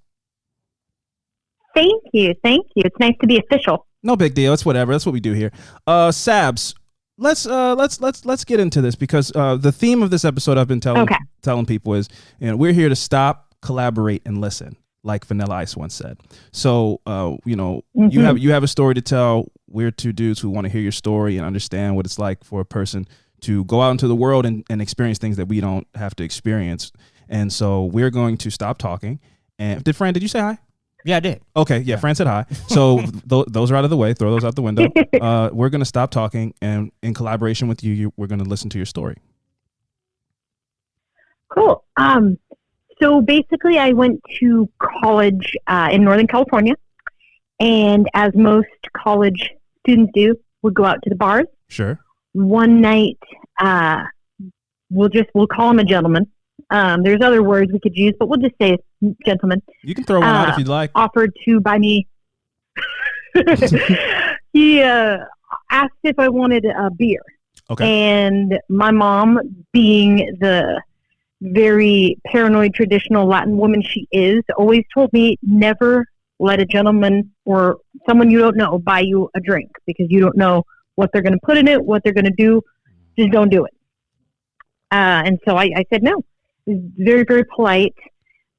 Thank you. It's nice to be official. No big deal. It's whatever. That's what we do here. Sabs, let's get into this, because the theme of this episode I've been telling people is, we're here to stop, collaborate, and listen, like Vanilla Ice once said. So, you have a story to tell. We're two dudes who want to hear your story and understand what it's like for a person to go out into the world and experience things that we don't have to experience. And so we're going to stop talking. And did you say hi? Yeah, I did. Okay, yeah, Fran said hi. So those are out of the way. Throw those out the window. We're going to stop talking, and in collaboration with you, we're going to listen to your story. Cool. So basically, I went to college in Northern California, and as most college students do, would go out to the bars. Sure. One night, we'll call him a gentleman. There's other words we could use, but we'll just say gentleman. You can throw one out if you'd like. Offered to buy me. He asked if I wanted a beer. Okay. And my mom, being the very paranoid, traditional Latin woman she is, always told me never let a gentleman or someone you don't know buy you a drink, because you don't know what they're going to put in it, what they're going to do. Just don't do it. And so I said no. Very, very polite.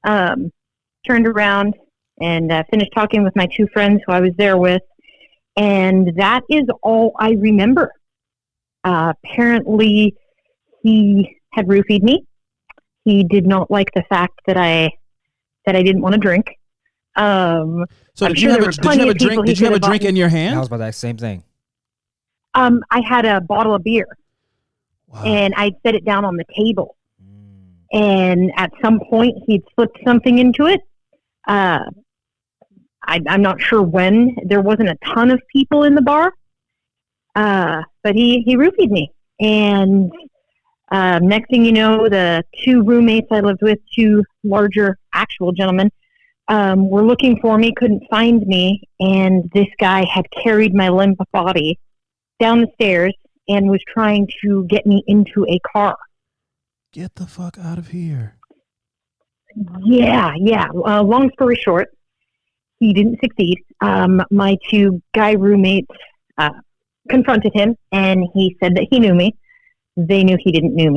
Turned around and finished talking with my two friends who I was there with. And that is all I remember. Apparently, he had roofied me. He did not like the fact that I didn't want to drink. So did you have a drink in your hand? I was about that same thing. I had a bottle of beer. Wow. And I set it down on the table. And at some point, he'd slipped something into it. I'm not sure when. There wasn't a ton of people in the bar. But he roofied me. And next thing you know, the two roommates I lived with, two larger actual gentlemen, were looking for me, couldn't find me. And this guy had carried my limp body down the stairs and was trying to get me into a car. Get the fuck out of here. Yeah. Long story short, he didn't succeed. My two guy roommates confronted him, and he said that he knew me. They knew he didn't know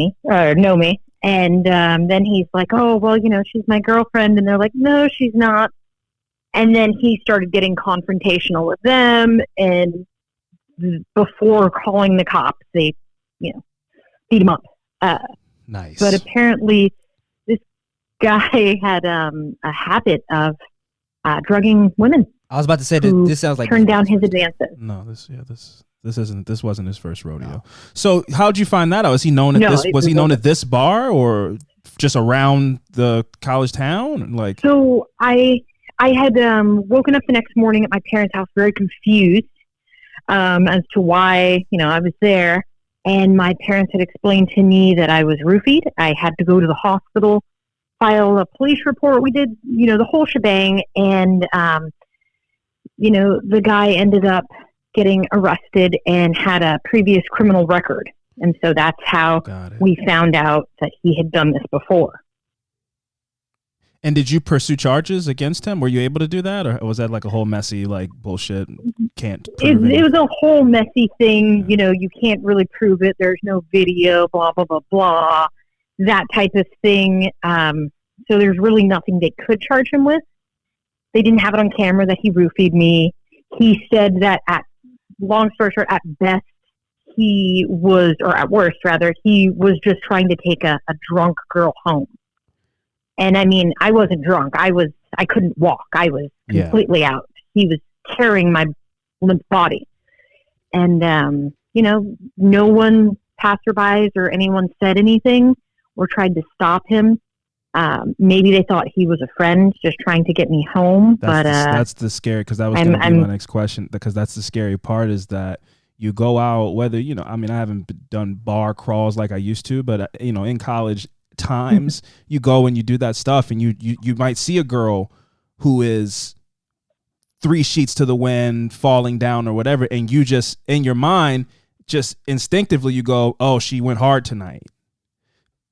me. And then he's like, oh, well, she's my girlfriend. And they're like, no, she's not. And then he started getting confrontational with them. And before calling the cops, they, beat him up. Nice. But apparently this guy had a habit of drugging women. I was about to say this sounds like turned down his advances. No, this wasn't his first rodeo. No. So how'd you find that out? Was he known at this bar or just around the college town? Like, so I had woken up the next morning at my parents' house very confused as to why I was there, and my parents had explained to me that I was roofied. I had to go to the hospital, file a police report. We did the whole shebang, and the guy ended up getting arrested and had a previous criminal record. And so that's how we found out that he had done this before. And did you pursue charges against him? Were you able to do that? Or was that like a whole messy, like, bullshit? It was a whole messy thing. Yeah. You can't really prove it. There's no video, blah, blah, blah, blah, that type of thing. So there's really nothing they could charge him with. They didn't have it on camera that he roofied me. He said that long story short, at best, or at worst rather, he was just trying to take a drunk girl home. And I mean, I wasn't drunk. I couldn't walk. I was completely out. He was carrying my limp body. And, no one, passerbys or anyone said anything or tried to stop him. Maybe they thought he was a friend just trying to get me home. That's the scary, because that was going to be my next question, because that's the scary part, is that you go out, whether, I haven't done bar crawls like I used to, but, in college times, you go and you do that stuff, and you might see a girl who is 3 sheets to the wind, falling down or whatever, and you just, in your mind, just instinctively you go, oh, she went hard tonight.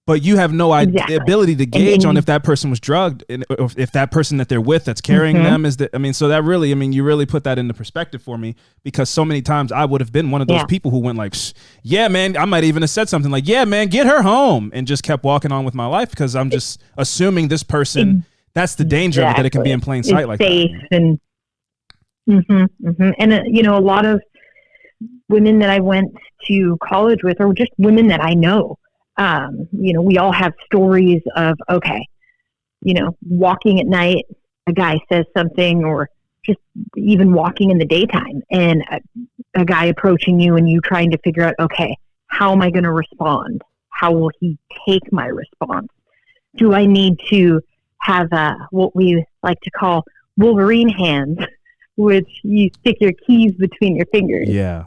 But you have no ability to gauge on if that person was drugged, and if that person that they're with that's carrying them is that. So that really, you really put that into perspective for me, because so many times I would have been one of those people who went like, yeah, man, I might even have said something like, yeah, man, get her home, and just kept walking on with my life, because I'm just assuming this person, that's the danger of it, that it can be in plain sight like safe that. And, a lot of women that I went to college with, or just women that I know, we all have stories of, walking at night, a guy says something, or just even walking in the daytime, and a guy approaching you and you trying to figure out, okay, how am I going to respond? How will he take my response? Do I need to have what we like to call Wolverine hands, which you stick your keys between your fingers? Yeah.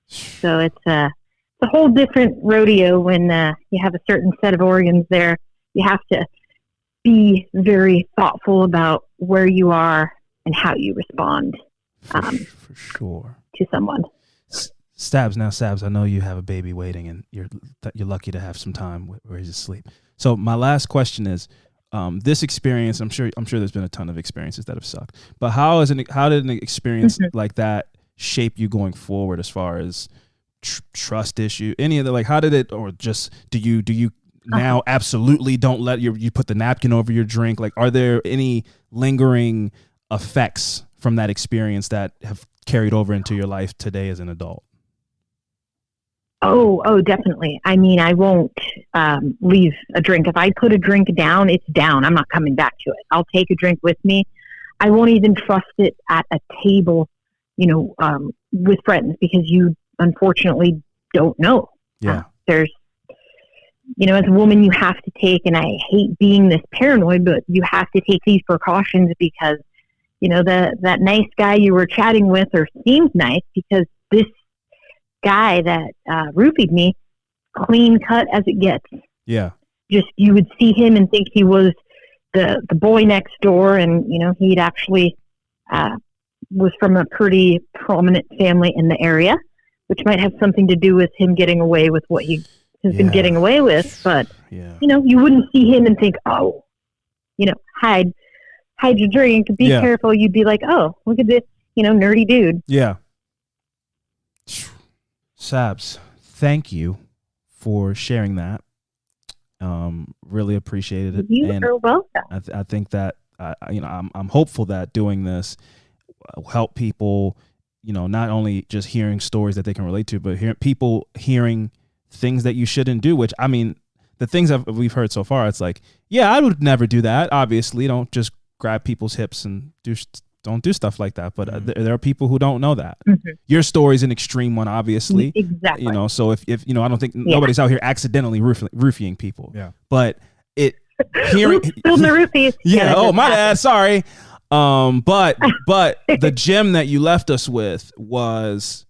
So it's a whole different rodeo when you have a certain set of organs there. You have to be very thoughtful about where you are and how you respond for sure to someone. Stabs, I know you have a baby waiting, and you're lucky to have some time where he's asleep. So my last question is, this experience, I'm sure there's been a ton of experiences that have sucked, but how did an experience like that shape you going forward, as far as trust issue, any of the, like, how did it, or just do you now absolutely don't let you put the napkin over your drink? Like, are there any lingering effects from that experience that have carried over into your life today as an adult? Oh, definitely. I won't leave a drink. If I put a drink down, it's down. I'm not coming back to it. I'll take a drink with me. I won't even trust it at a table, with friends, because you unfortunately don't know. Yeah. There's, as a woman, you have to take, and I hate being this paranoid, but you have to take these precautions, because, that nice guy you were chatting with, or seems nice, because this guy that roofied me, clean cut as it gets. Yeah. Just, you would see him and think he was the boy next door, and, he'd actually was from a pretty prominent family in the area, which might have something to do with him getting away with what he has been getting away with. But, you wouldn't see him and think, oh, I'd hide your drink, be careful, you'd be like, oh, look at this, nerdy dude. Yeah. Sabs, thank you for sharing that. Really appreciated it. You are welcome. I think that I'm hopeful that doing this will help people, not only just hearing stories that they can relate to, but people hearing things that you shouldn't do. Which, I mean, the things that we've heard so far, it's like, yeah, I would never do that. Obviously, don't just grab people's hips and don't do stuff like that. But there are people who don't know that. Mm-hmm. Your story's an extreme one, obviously. Exactly. So if I don't think nobody's out here accidentally roofing people. Yeah. But hearing spilled the roofies. Yeah. Oh, my bad. Sorry. But the gem that you left us with was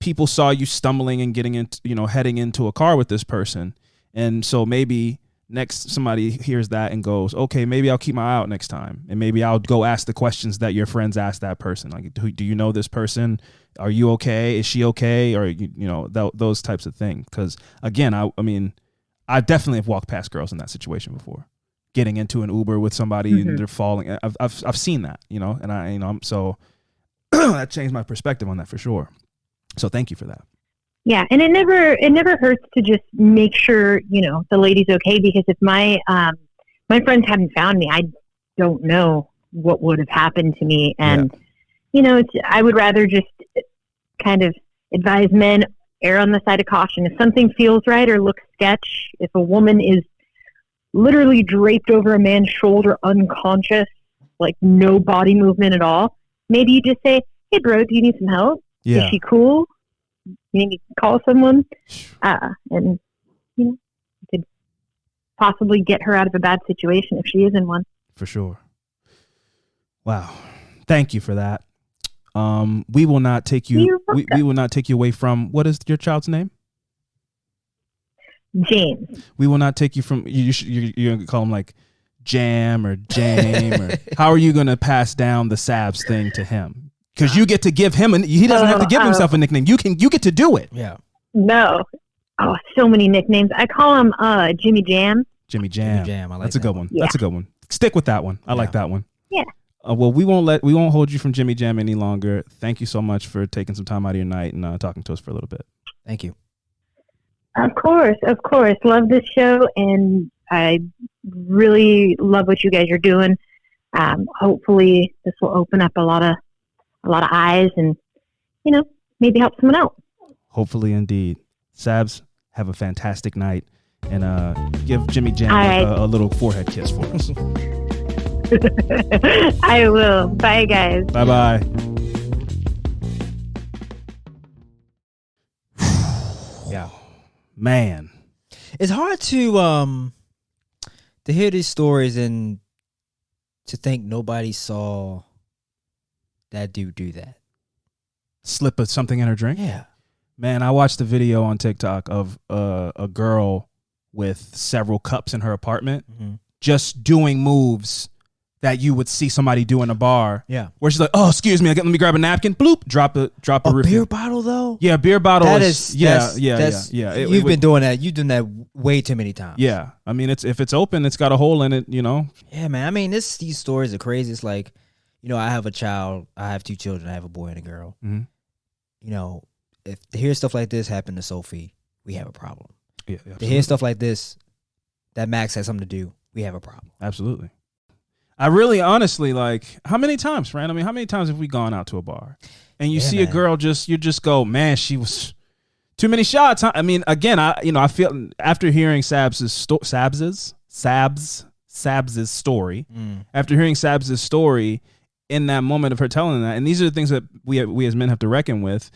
people saw you stumbling and getting into, heading into a car with this person. And so maybe next somebody hears that and goes, okay, maybe I'll keep my eye out next time. And maybe I'll go ask the questions that your friends asked that person. Like, do you know this person? Are you okay? Is she okay? Or, those types of things. Because again, I definitely have walked past girls in that situation before, getting into an Uber with somebody and they're falling. I've seen that, and I'm so that changed my perspective on that for sure. So thank you for that. Yeah, and it never hurts to just make sure the lady's okay, because if my friends hadn't found me, I don't know what would have happened to me. And I would rather just kind of advise men, err on the side of caution. If something feels right or looks sketch, if a woman is literally draped over a man's shoulder, unconscious, like no body movement at all, maybe you just say, "Hey, bro, do you need some help? Yeah. Is she cool? You need to call someone," and you could possibly get her out of a bad situation if she is in one. For sure. Wow, thank you for that. We will not take you. We will not take you away from. What is your child's name? James. We will not take you from. You're gonna call him like Jam or Jame or how are you gonna pass down the Sabs thing to him? Because you get to give him, and he doesn't have to give himself a nickname. You get to do it. Yeah. No. Oh, so many nicknames. I call him Jimmy Jam. Jimmy Jam. I like That's a good one. Yeah. That's a good one. Stick with that one. I like that one. Yeah. Well, we won't hold you from Jimmy Jam any longer. Thank you so much for taking some time out of your night and talking to us for a little bit. Thank you. Of course. Love this show, and I really love what you guys are doing. Hopefully, this will open up a lot of eyes and, maybe help someone out. Hopefully, indeed. Sabs, have a fantastic night, and give Jimmy Jam a little forehead kiss for us. I will. Bye, guys. Bye-bye. Yeah. Man. It's hard to hear these stories and to think nobody saw that dude do that. Slip something in her drink? Yeah. Man, I watched a video on TikTok of a girl with several cups in her apartment just doing moves that you would see somebody do in a bar. Yeah. Where she's like, "Oh, excuse me, let me grab a napkin." Bloop, drop a beer bottle though? Yeah, beer bottle yeah. You've been doing that. You've done that way too many times. Yeah. I mean, if it's open, it's got a hole in it, Yeah, man. I mean, these stories are crazy. It's like, I have a child. I have 2 children. I have a boy and a girl. Mm-hmm. If to hear stuff like this happen to Sophie, we have a problem. Yeah, to hear stuff like this, that Max has something to do, we have a problem. Absolutely. I really honestly, like, how many times, Fran? I mean, how many times have we gone out to a bar and you see a girl you just go, man, she was too many shots. I mean, again, I feel after hearing Sabs' story, after hearing Sabs' story in that moment of her telling that, and these are the things that we as men have to reckon with,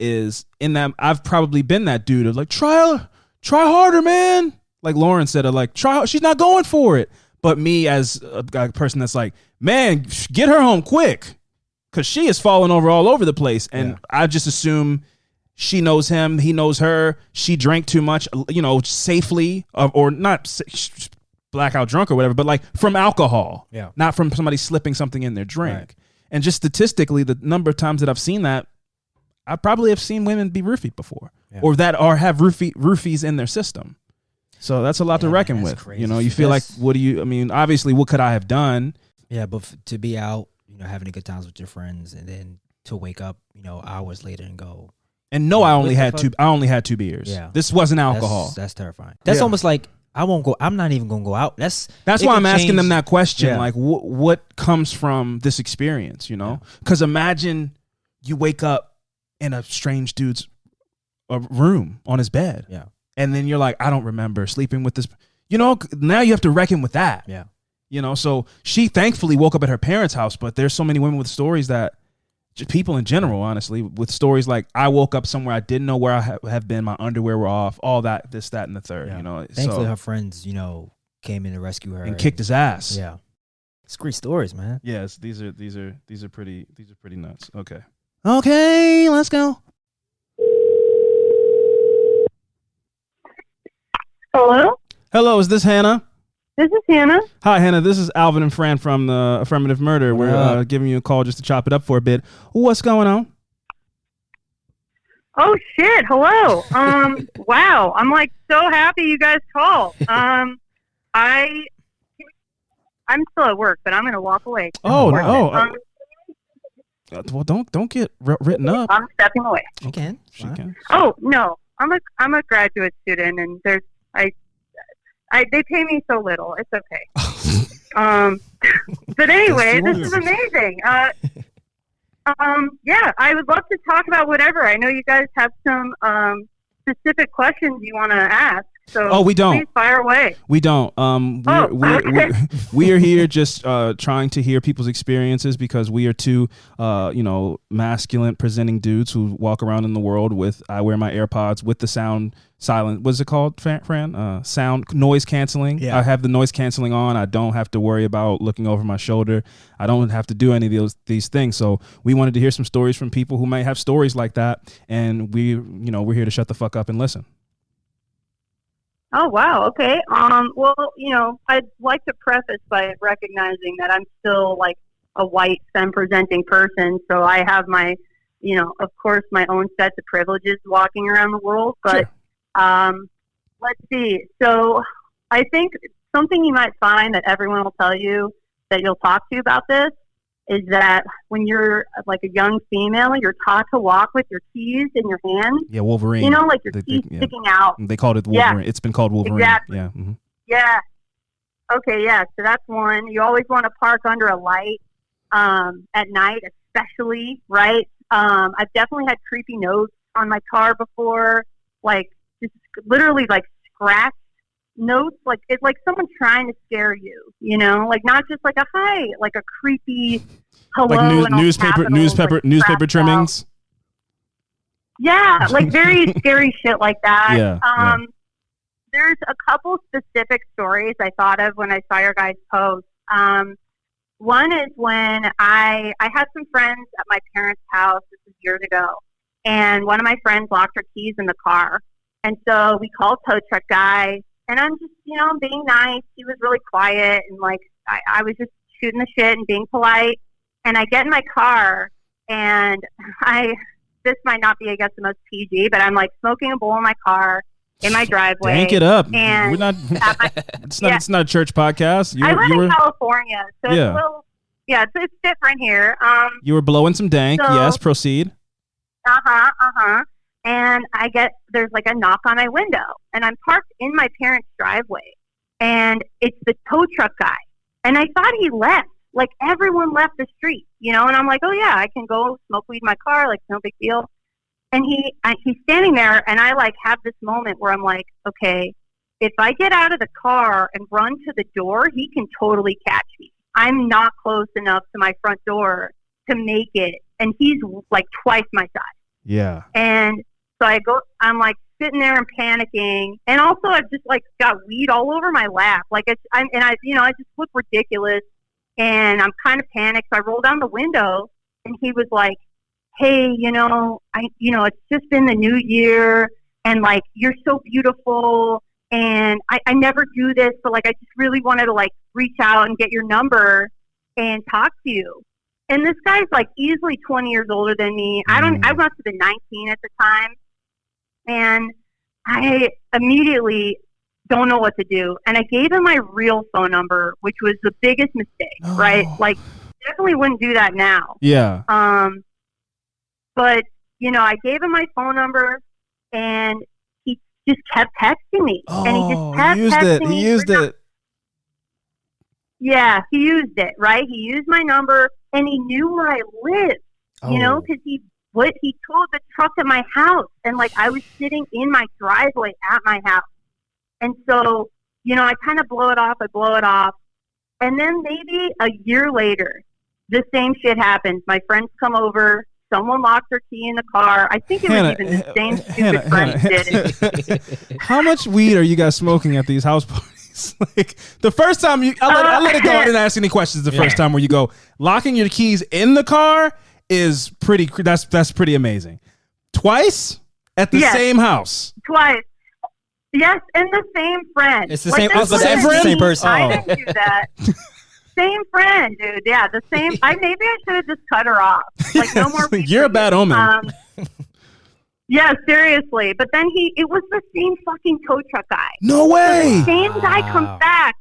is in that I've probably been that dude of like, try harder, man. Like Lauren said, like, try, she's not going for it. But me as a person that's like, man, get her home quick, because she is falling over all over the place. And I just assume she knows him, he knows her. She drank too much, safely, or not blackout drunk or whatever, but like from alcohol, not from somebody slipping something in their drink. Right. And just statistically, the number of times that I've seen that, I probably have seen women be roofied before, or that have roofies in their system. So that's a lot to reckon with. Crazy. You feel like, obviously, what could I have done? Yeah, but to be out, having a good times with your friends, and then to wake up, hours later and go. And no, I only had two beers. Yeah, this wasn't alcohol. That's terrifying. That's almost like I won't go. I'm not even gonna go out. That's why I'm asking them that question. Yeah. Like, what comes from this experience? Because imagine you wake up in a strange dude's room on his bed. Yeah. And then you're like, I don't remember sleeping with this. Now you have to reckon with that. Yeah. So she thankfully woke up at her parents' house, but there's so many women with stories that, people in general, honestly, with stories like, I woke up somewhere I didn't know where I have been, my underwear were off, all that, this, that, and the third. Yeah. Thankfully, her friends, came in to rescue her and kicked his ass. Yeah. It's great stories, man. Yes, these are pretty nuts. Okay, let's go. Hello, is this Hannah? This is Hannah. Hi, Hannah. This is Alvin and Fran from the Affirmative Murder. We're giving you a call just to chop it up for a bit. What's going on? Oh shit! Hello. Wow. I'm like so happy you guys called. I'm still at work, but I'm gonna walk away. Oh no. Well, don't get written up. I'm stepping away. She can. Oh no. I'm a graduate student, and they pay me so little. It's okay. But anyway, this is amazing. Yeah, I would love to talk about whatever. I know you guys have some specific questions you want to ask. So we don't. Please fire away. We don't. We are here just trying to hear people's experiences because we are two, masculine presenting dudes who walk around in the world with. I wear my AirPods with the sound silent. What's it called, Fran? Sound noise canceling. Yeah. I have the noise canceling on. I don't have to worry about looking over my shoulder. I don't have to do any of these things. So we wanted to hear some stories from people who might have stories like that, and we're here to shut the fuck up and listen. Oh, wow. Okay. Well, I'd like to preface by recognizing that I'm still like a white femme presenting person. So I have my, of course, my own sets of privileges walking around the world. But let's see. So I think something you might find that everyone will tell you that you'll talk to you about this is that when you're like a young female, you're taught to walk with your keys in your hand. Yeah, Wolverine. Like your keys sticking out. They called it Wolverine. Yeah, it's been called Wolverine. Exactly. Yeah. Mm-hmm. Yeah. Okay, yeah. So that's one. You always want to park under a light at night, especially, right? I've definitely had creepy notes on my car before, like just literally like scratch notes, like it's like someone trying to scare you, like not just like a hi, like a creepy hello, like newspaper trimmings. Yeah, like very scary shit like that. Yeah. There's a couple specific stories I thought of when I saw your guys' post. One is when I had some friends at my parents' house. This was years ago, and one of my friends locked her keys in the car, and so we called tow truck guy. And I'm just, being nice. He was really quiet. And, like, I was just shooting the shit and being polite. And I get in my car, and this might not be, I guess, the most PG, but I'm, like, smoking a bowl in my car in my driveway. Yank it up. And we're not, it's not a church podcast. I live in California, so it's a little, it's different here. You were blowing some dank. So, yes, proceed. And there's like a knock on my window, and I'm parked in my parents' driveway, and it's the tow truck guy. And I thought he left, like everyone left the street, and I'm like, oh yeah, I can go smoke weed in my car, like no big deal. And he's standing there, and I like have this moment where I'm like, okay, if I get out of the car and run to the door, he can totally catch me. I'm not close enough to my front door to make it, and he's like twice my size. Yeah. And so I'm like sitting there and panicking. And also I've just like got weed all over my lap. Like I just look ridiculous, and I'm kind of panicked. So I roll down the window, and he was like, hey, it's just been the new year, and like, you're so beautiful. And I never do this, but like, I just really wanted to like reach out and get your number and talk to you. And this guy's like easily 20 years older than me. I must have been 19 at the time. And I immediately don't know what to do. And I gave him my real phone number, which was the biggest mistake, right? Like, definitely wouldn't do that now. Yeah. But, you know, I gave him my phone number, and he just kept texting me. And he just kept texting me. He used it. Yeah, he used it, right? He used my number, and he knew where I lived, you know, because he towed the truck at my house, and, like, I was sitting in my driveway at my house. And so, you know, I kind of blow it off. And then maybe a year later, the same shit happens. My friends come over. Someone locked their key in the car. I think it was even the same stupid friend who did it. How much weed are you guys smoking at these house parties? Like, the first time I let it go. I didn't ask any questions the first time where you go, locking your keys in the car is that's pretty amazing. Twice at the same house. Twice. Yes, and the same friend. It's the same. It's the same person. I didn't do that. Same friend, dude. Yeah, the same. Maybe I should have just cut her off. Like, no more. You're a bad omen. Yeah, seriously. But then it was the same fucking tow truck guy. No way. So the same guy comes back,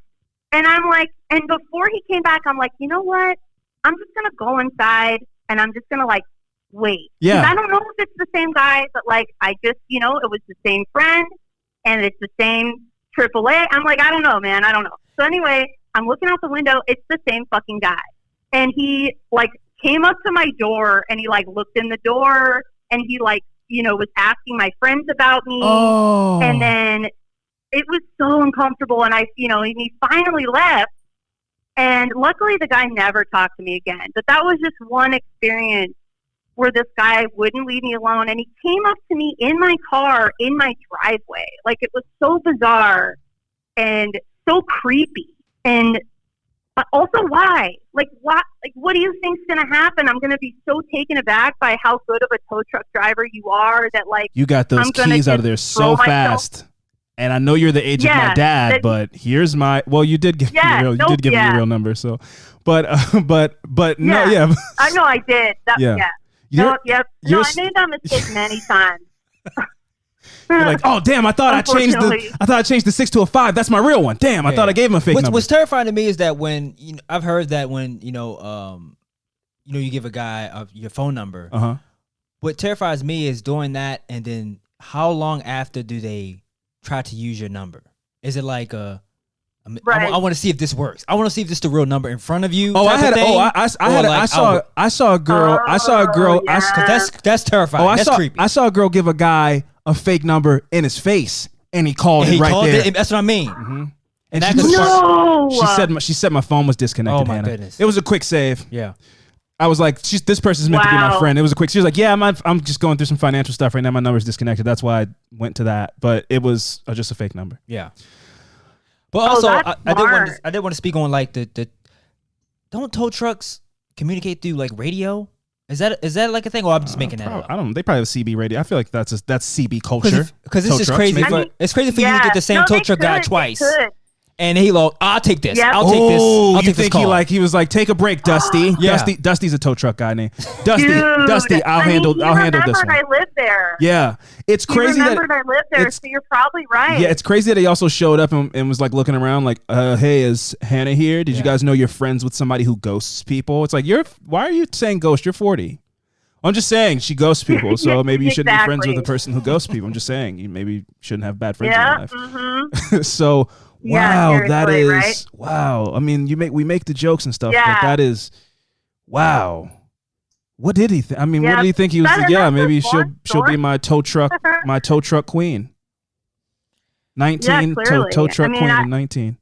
and I'm like, and before he came back, I'm like, you know what? I'm just gonna go inside, and I'm just gonna, like, wait. Yeah. 'Cause I don't know if it's the same guy, but, like, I just, you know, it was the same friend. And it's the same AAA. I'm like, I don't know, man. I don't know. So anyway, I'm looking out the window. It's the same fucking guy. And he, like, came up to my door, and he, like, looked in the door, and he, like, you know, was asking my friends about me. Oh. And then it was so uncomfortable. And he finally left. And luckily the guy never talked to me again. But that was just one experience where this guy wouldn't leave me alone, and he came up to me in my car, in my driveway. Like, it was so bizarre and so creepy. And also, why? Like, what do you think's going to happen? I'm going to be so taken aback by how good of a tow truck driver you are that, like, you got those keys out of there so fast. And I know you're the age of my dad, but here's my. Well, you did give me your real number, so. But no, yeah. I know I did. I made that mistake many times. You're like, oh damn! I thought I changed the 6 to a 5. That's my real one. Damn! I thought I gave him a fake number. What's terrifying to me is that when I've heard that when you give a guy your phone number. What terrifies me is doing that, and then how long after do they try to use your number? Is it like right. I want to see if this works. I want to see if this is the real number in front of you. Oh, I saw a girl. That's terrifying. That's creepy. I saw a girl give a guy a fake number in his face, and he called it right there. That's what I mean. Mm-hmm. And she said my phone was disconnected. Oh my Hannah. goodness! It was a quick save. Yeah. I was like, this person's meant to be my friend. It was a quick. She was like, yeah, I'm just going through some financial stuff right now. My number's disconnected. That's why I went to that. But it was just a fake number. Yeah. But also, I did want to speak on, like, the don't tow trucks communicate through, like, radio? Is that like a thing, or I'm just making that up? I don't know. They probably have CB radio. I feel like that's CB culture. Because it's just crazy. It's crazy for you to get the same tow truck guy twice. And he I'll take this. Yep. I'll take this. I'll take this call. He was like, take a break, Dusty. Yeah. Dusty's a tow truck guy named Dusty. Dude, Dusty, I'll handle this one. I lived there. Yeah, it's crazy I lived there, so you're probably right. Yeah, it's crazy that he also showed up and was like looking around, like, hey, is Hannah here? Did you guys know you're friends with somebody who ghosts people? It's like, why are you saying ghost? You're 40. I'm just saying she ghosts people, so maybe you shouldn't be friends with a person who ghosts people. I'm just saying you maybe shouldn't have bad friends in your life. Mm-hmm. So. Wow, that is right? wow. I mean, we make the jokes and stuff, but that is wow. What did he think? I mean, what did he think he was? Maybe she'll be my tow truck queen. 19 tow truck queen in 19.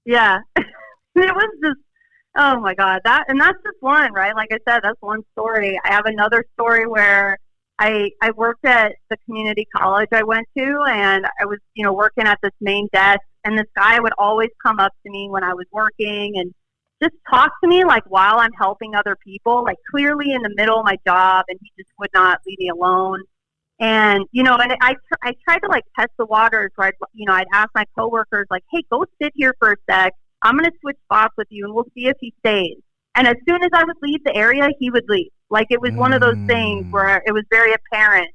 Yeah, it was just oh my god, that's just one, right? Like I said, that's one story. I have another story where I worked at the community college I went to, and I was, working at this main desk, and this guy would always come up to me when I was working and just talk to me, like, while I'm helping other people, like, clearly in the middle of my job, and he just would not leave me alone. And, and I tried to, like, test the waters where I'd ask my coworkers, like, hey, go sit here for a sec. I'm going to switch spots with you, and we'll see if he stays. And as soon as I would leave the area, he would leave. Like, it was one of those things where it was very apparent.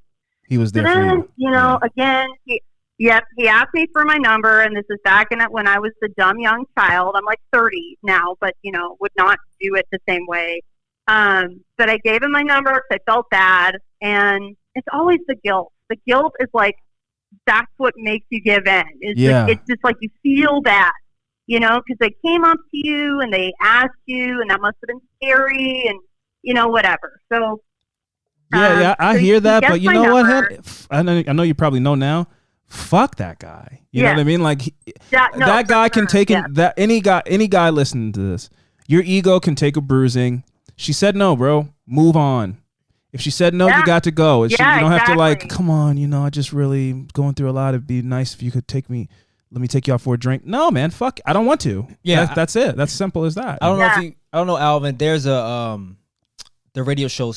He was there so then, for you. Again, Yep, he asked me for my number, and this is back when I was the dumb young child. I'm like 30 now, but would not do it the same way. But I gave him my number because I felt bad, and it's always the guilt. The guilt is like that's what makes you give in. It's just like you feel bad, because they came up to you and they asked you, and that must have been scary, and whatever. So I hear that, but you know what? I know you probably know now. Fuck that guy. You know what I mean? Like that guy can take it. That any guy listening to this, your ego can take a bruising. She said no, bro. Move on. If she said no, you got to go. You don't have to like, come on. I just really going through a lot. It'd be nice if you could let me take you out for a drink. No, man. Fuck. I don't want to. Yeah, that's it. That's simple as that. I don't know, Alvin. There's a the radio show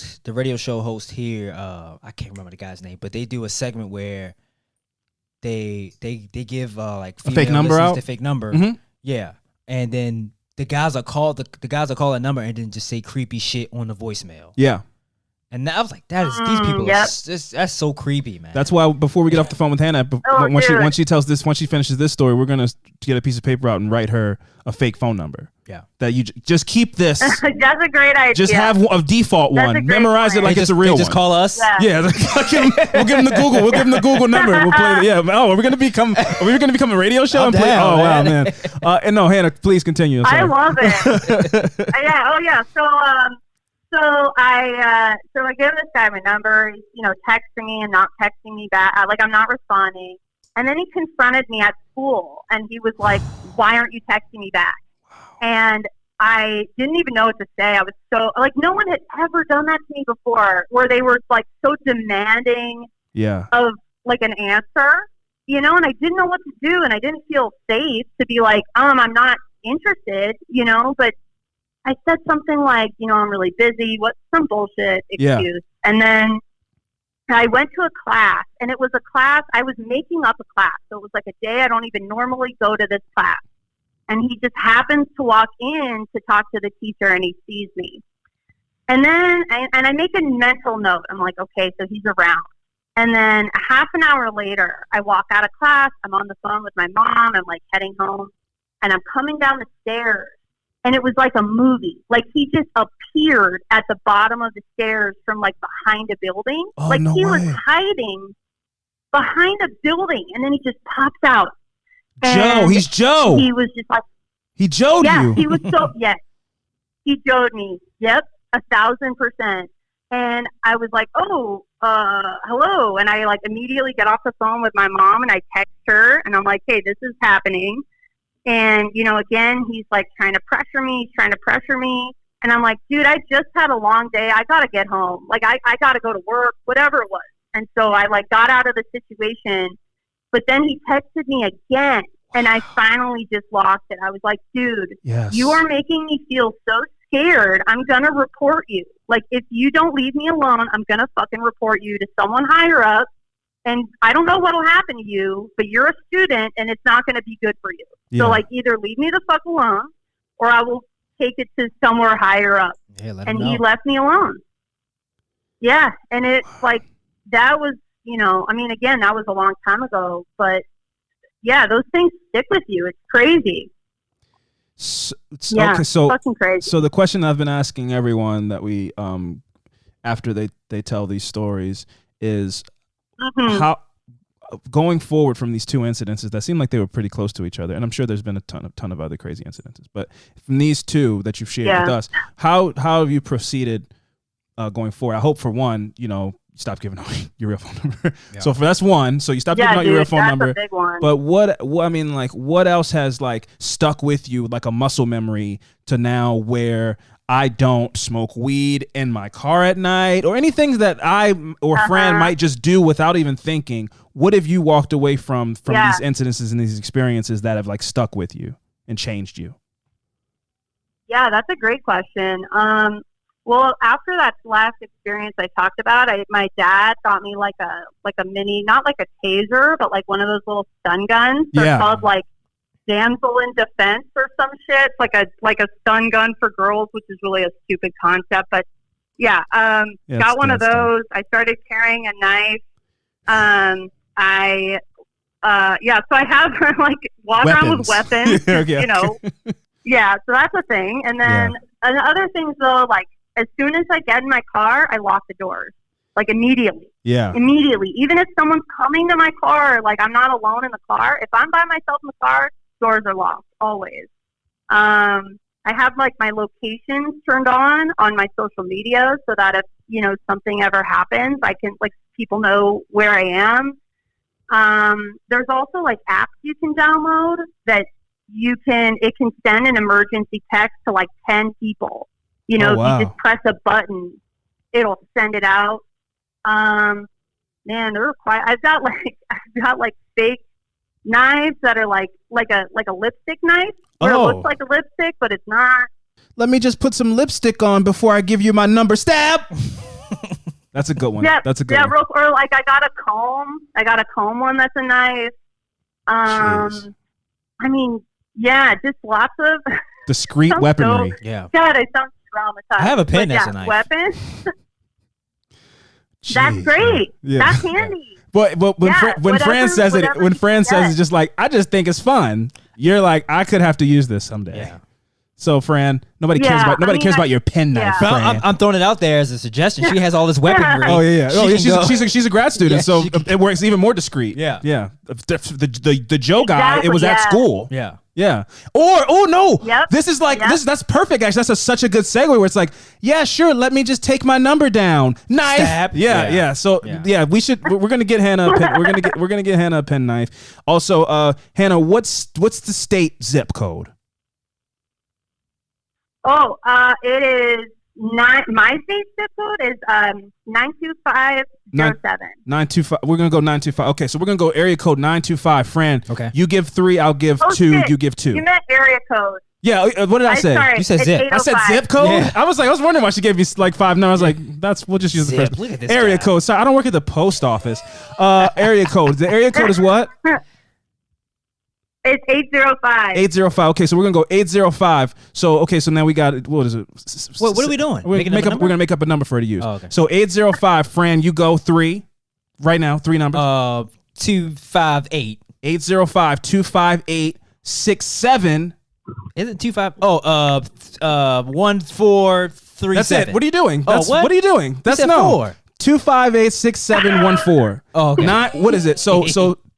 host here. I can't remember the guy's name, but they do a segment where they give like a fake number out. A fake number. Mm-hmm. Yeah, and then the guys will call a number and then just say creepy shit on the voicemail. Yeah. And I was like, these people, that's so creepy, man. That's why before we get off the phone with Hannah, once she finishes this story, we're gonna get a piece of paper out and write her a fake phone number. Yeah, that you just keep this. That's a great idea. Just have a default one. Memorize it like it's a real one. Just call us. Yeah, we'll give them the Google. We'll give them the Google number. We'll play it. Yeah. Oh, are we gonna become a radio show? I'm down, oh wow, man. And no, Hannah, please continue. I love it. Yeah. Oh yeah. So I give this guy my number. He's texting me and not texting me back. I'm not responding. And then he confronted me at school, and he was like, "Why aren't you texting me back?" And I didn't even know what to say. I was so no one had ever done that to me before, where they were like so demanding of like an answer, and I didn't know what to do, and I didn't feel safe to be like, I'm not interested, but I said something like, I'm really busy, some bullshit excuse. Yeah. And then I went to a class, and it was a class, I was making up a class. So it was like a day I don't even normally go to this class. And he just happens to walk in to talk to the teacher, and he sees me. And then I make a mental note. I'm like, okay, so he's around. And then half an hour later, I walk out of class. I'm on the phone with my mom. I'm like heading home, and I'm coming down the stairs. And it was like a movie. Like he just appeared at the bottom of the stairs from like behind a building. Oh, no he way. was hiding behind a building, and then he just pops out. Joe, he's Joe. He was just like, he Joe'd you. Yeah, he was so, yes. He Joe'd me. Yep, 1,000%. And I was like, hello. And I like immediately get off the phone with my mom, and I text her, and I'm like, hey, this is happening. And, again, he's like trying to pressure me. And I'm like, dude, I just had a long day. I got to get home. Like, I got to go to work, whatever it was. And so I like got out of the situation. But then he texted me again, and I finally just lost it. I was like, dude, you are making me feel so scared. I'm going to report you. Like, if you don't leave me alone, I'm going to fucking report you to someone higher up. And I don't know what will happen to you, but you're a student, and it's not going to be good for you. Yeah. So, like, either leave me the fuck alone, or I will take it to somewhere higher up. And he left me alone. Yeah, and it's like, that was, again, that was a long time ago, but yeah, those things stick with you. It's crazy. Okay, so fucking crazy. So the question I've been asking everyone that we, after they tell these stories is, how going forward from these two incidences that seem like they were pretty close to each other, and I'm sure there's been a ton of other crazy incidences, but from these two that you've shared with us, how have you proceeded going forward? I hope for one, you stop giving out your real phone number. Yeah. So that's one. So you stop giving out your real phone number. A big one. But what else has like stuck with you, like a muscle memory to now where I don't smoke weed in my car at night, or anything that I or a friend might just do without even thinking? What have you walked away from these incidences and these experiences that have like stuck with you and changed you? Yeah, that's a great question. Well, after that last experience I talked about, my dad got me like a mini, not like a taser, but like one of those little stun guns. They're called like damsel in defense or some shit. It's like a stun gun for girls, which is really a stupid concept. But got one of those. I started carrying a knife. I yeah, so I have her like walk around with weapons, Okay. you know. Yeah, so that's a thing. And then other things though, like as soon as I get in my car, I lock the doors. Like immediately. Yeah. Immediately. Even if someone's coming to my car, like I'm not alone in the car. If I'm by myself in the car, doors are locked always. I have like my locations turned on my social media so that if, you know, something ever happens, I can like people know where I am. There's also like apps you can download that it can send an emergency text to like 10 people. You know, wow. If you just press a button, it'll send it out. Man, they're quite. I've got like fake knives that are like a lipstick knife where it looks like a lipstick, but it's not. Let me just put some lipstick on before I give you my number. Stab. That's a good one. Yeah, that's a good one. Or like I got a comb one that's a knife. Jeez. I mean, yeah, just lots of discreet weaponry. Yeah. God, I sound traumatized. I have a pen but that's a knife. Weapons. That's great. Yeah. That's handy. But when Fran says it, it's just like, I just think it's fun. You're like, I could have to use this someday. Yeah. So Fran, nobody cares about your pen knife. Fran. I'm throwing it out there as a suggestion. She has all this weaponry. Oh yeah. She's a grad student, so it works even more discreet. Yeah. Yeah. The Joe guy, it was at school. Yeah. Yeah. Or no. Yep. This is like that's perfect. Actually, that's such a good segue where it's like, yeah, sure. Let me just take my number down. Knife. Stab. Yeah. So we should. We're gonna get Hannah a pen. We're gonna get Hannah a pen knife. Also, Hannah, what's the state zip code? Oh, it is my state zip code is 92507. 925. We're gonna go 925. Okay, so we're gonna go area code 925. Fran, okay. You give 3, I'll give 2. Shit. You give 2. You meant area code. Yeah. What did I say? Sorry, you said zip. I said zip code. Yeah. I was wondering why she gave me like 5 numbers. I was like, we'll just use the first. Look at this Area guy. code. Sorry, I don't work at the post office. Area code. The area code is what? It's 805. 805. Okay, so we're gonna go 805. So so now we got what is it? What are we doing? We're gonna make up a number for her to use. Oh, okay. So 805. Fran, you go 3 right now. 3 numbers. 258. 805 258 67. Is it 25? Oh, 1437. That's it. What are you doing? What? What are you doing? That's no. 4. 258 6714. Oh, okay. What is it? So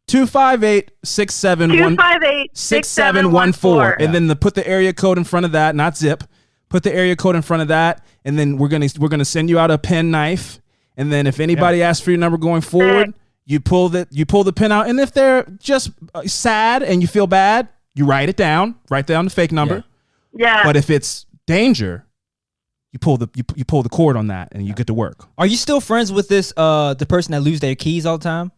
258 6714. And then put the area code in front of that, not zip. Put the area code in front of that, and then we're gonna send you out a pen knife. And then if anybody asks for your number going forward, you pull the pen out. And if they're just sad and you feel bad, you write it down. Write down the fake number. Yeah. But if it's danger, you pull the cord on that, and you get to work. Are you still friends with this the person that lose their keys all the time?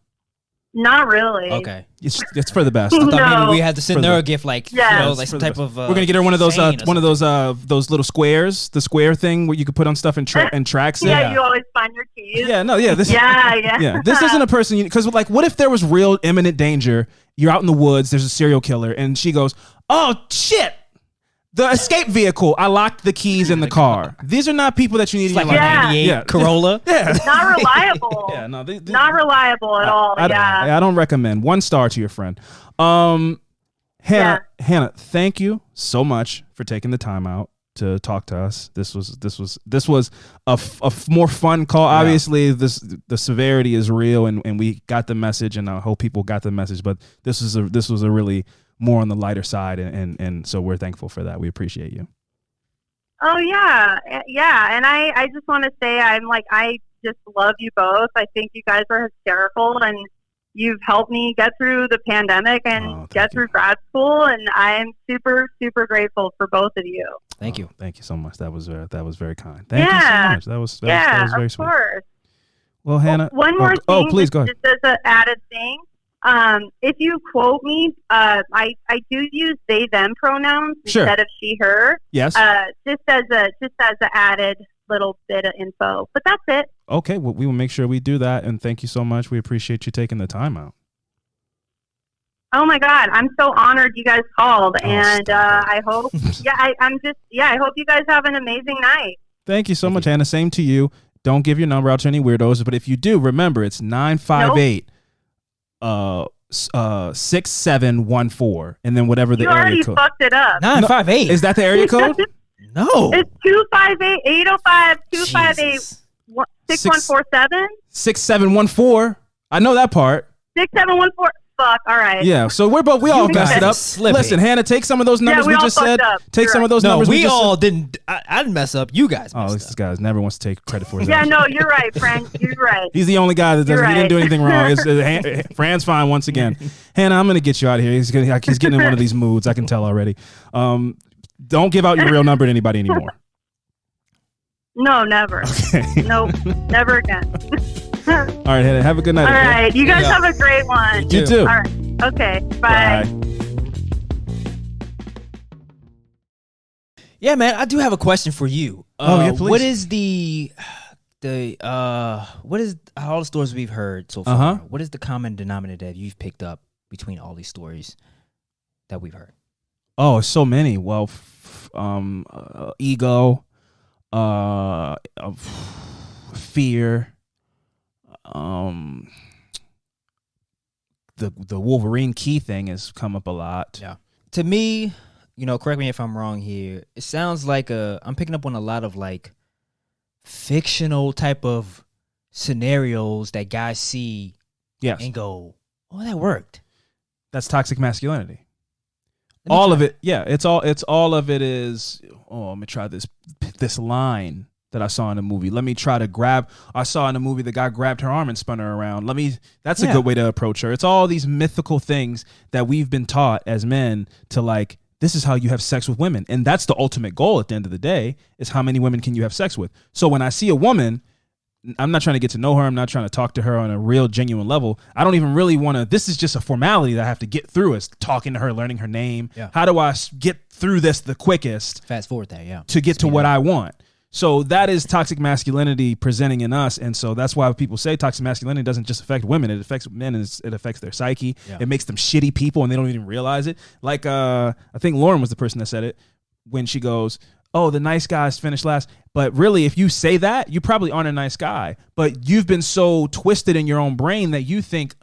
Not really. Okay. It's for the best. I thought No. maybe we had to send her a gift, like Yes. like some type of. We're gonna get her one of those chain or those little squares, the square thing where you could put on stuff and tracks it. Yeah, you always find your keys. Yeah, no, yeah, this. Yeah. This isn't a person because like, what if there was real imminent danger? You're out in the woods. There's a serial killer, and she goes, "Oh shit." The escape vehicle. I locked the keys in the car. These are not people that you need in your like life. a 98 Corolla. Yeah. Not reliable. Yeah, no, Not reliable at all. I don't recommend. 1 star to your friend. Hannah, thank you so much for taking the time out to talk to us. This was a more fun call. Yeah. Obviously, the severity is real, and we got the message, and I hope people got the message. But this was a really more on the lighter side, and so we're thankful for that. We appreciate you. Oh yeah. And I just want to say I just love you both. I think you guys are hysterical, and you've helped me get through the pandemic and get through grad school, and I am super, super grateful for both of you. Thank you. Thank you so much. That was very kind. Thank you so much. That was very sweet. Of course. Well, Hannah. One more thing. Oh, please go ahead. Just as an added thing. If you quote me, I do use they them pronouns instead of she her. Yes. Just as a added little bit of info, but that's it. Okay, well, we will make sure we do that, and thank you so much. We appreciate you taking the time out. Oh my God, I'm so honored you guys called, and I hope I hope you guys have an amazing night. Thank you so much, Hannah. Same to you. Don't give your number out to any weirdos, but if you do, remember it's 958 6714, and then whatever the You area already code. fucked it up. 958. Is that the area code? No. It's 258-805-258-6147. 6714. I know that part. 6714. Fuck. All right. Yeah, so we all guys messed it up. slipping. Listen, Hannah, take some of those numbers we we all just said. fucked up. Take You're some right. of those No, numbers we just all said. didn't. I didn't mess up. You guys Oh, messed this up. guy never wants to take credit for his Yeah, actions. no, you're right, Frank. You're right. He's the only guy that doesn't. You're He didn't do right. anything wrong. Fran's fine once again. Hannah, I'm gonna get you out of here. He's getting in one of these moods. I can tell already. Don't give out your real number to anybody anymore. No, never. Okay. Nope, never again. All right, Hannah. Have a good night. All okay? right, you guys Yeah. have a great one. You too. All right. Okay. Bye. Yeah, man. I do have a question for you. Yeah, please. What is what is all the stories we've heard so far? Uh-huh. What is the common denominator that you've picked up between all these stories that we've heard? Oh, so many. Well, ego, fear, the Wolverine key thing has come up a lot. Yeah. To me, correct me if I'm wrong here. It sounds like I'm picking up on a lot of like fictional type of scenarios that guys see Yes, and go, "Oh, that worked." that's toxic masculinity. All of it, yeah. It's all of it is. Oh, let me try this line that I saw in a movie. Let me try to grab. I saw in a movie the guy grabbed her arm and spun her around. That's a good way to approach her. It's all these mythical things that we've been taught as men to like. This is how you have sex with women, and that's the ultimate goal at the end of the day. Is how many women can you have sex with? So when I see a woman, I'm not trying to get to know her. I'm not trying to talk to her on a real, genuine level. I don't even really want to. This is just a formality that I have to get through. Is talking to her, learning her name. Yeah. How do I get through this the quickest? Fast forward that, yeah. To get to what I want. So that is toxic masculinity presenting in us. And so that's why people say toxic masculinity doesn't just affect women. It affects men and it affects their psyche. Yeah. It makes them shitty people and they don't even realize it. Like, I think Lauren was the person that said it when she goes, oh, the nice guys finish last. But really, if you say that, you probably aren't a nice guy. But you've been so twisted in your own brain that you think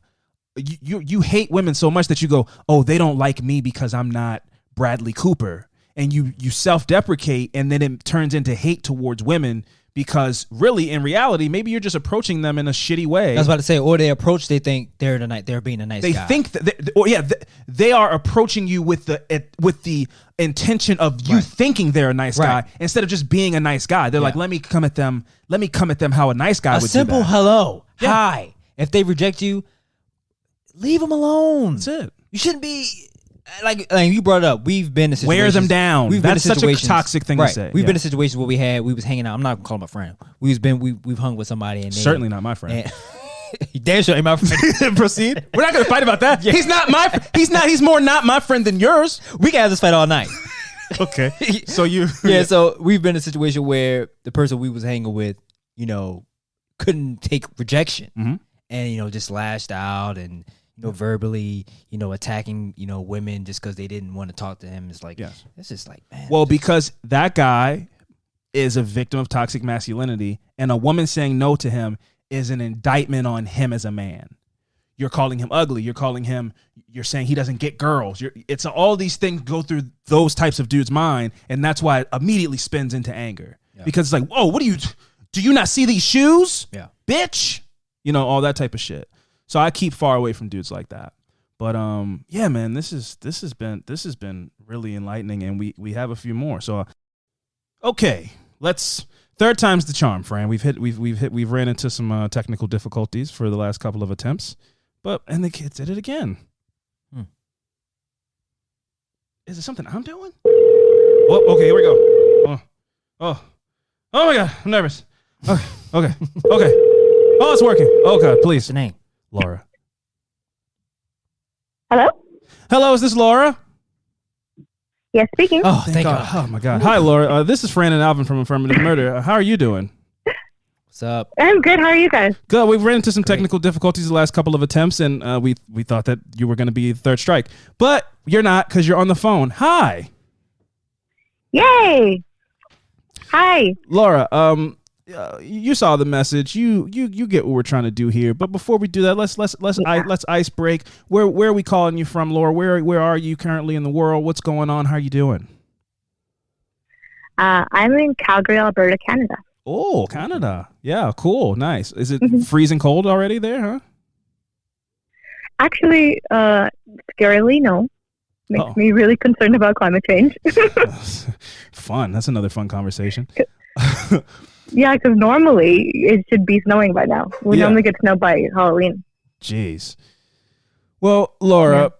you hate women so much that you go, oh, they don't like me because I'm not Bradley Cooper. And you self-deprecate, and then it turns into hate towards women because really, in reality, maybe you're just approaching them in a shitty way. I was about to say, or they think they're being a nice guy. They think that, they are approaching you with the intention of you thinking they're a nice guy instead of just being a nice guy. They're like, let me come at them how a nice guy would do that. A simple hello, hi. If they reject you, leave them alone. That's it. You shouldn't be. Like you brought it up, we've been in situations. Wear them down. That's such a toxic thing to say. We've been in situations where we was hanging out. I'm not gonna call him a friend. We've hung with somebody and certainly not my friend. He damn sure ain't my friend. Proceed. We're not gonna fight about that. Yeah. He's not my. He's more not my friend than yours. We can have this fight all night. Okay. So you. Yeah. So we've been in a situation where the person we was hanging with, couldn't take rejection, and just lashed out and. Verbally, attacking, women just because they didn't want to talk to him. It's like, it's just like, man. Well, because that guy is a victim of toxic masculinity, and a woman saying no to him is an indictment on him as a man. You're calling him ugly. You're saying he doesn't get girls. It's all these things go through those types of dudes' mind, and that's why it immediately spins into anger. Yeah. Because it's like, whoa, do you not see these shoes? Yeah. Bitch. All that type of shit. So I keep far away from dudes like that. But yeah, man, this has been really enlightening, and we have a few more. So okay, third time's the charm, Fran. We've ran into some technical difficulties for the last couple of attempts, and the kids did it again. Is it something I'm doing? Oh, okay, here we go. Oh my God, I'm nervous. Okay. Oh, it's working. Oh God, please. What's the name? Laura. Hello, is this Laura? Yes, speaking. Oh, thank God. Oh my God. Hi, Laura. This is Fran and Alvin from Affirmative Murder. How are you doing? What's up? I'm good. How are you guys? Good. We've ran into some technical difficulties the last couple of attempts, and we thought that you were going to be third strike, but you're not because you're on the phone. Hi. Yay. Hi. Laura. you saw the message. You get what we're trying to do here. But before we do that, let's ice break. Where are we calling you from, Laura? Where are you currently in the world? What's going on? How are you doing? I'm in Calgary, Alberta, Canada. Oh, Canada. Yeah, cool. Nice. Is it freezing cold already there, huh? Actually, scarily, no. Makes me really concerned about climate change. Fun. That's another fun conversation. Yeah, because normally it should be snowing by now. We normally get snow by Halloween. Jeez. Well, Laura,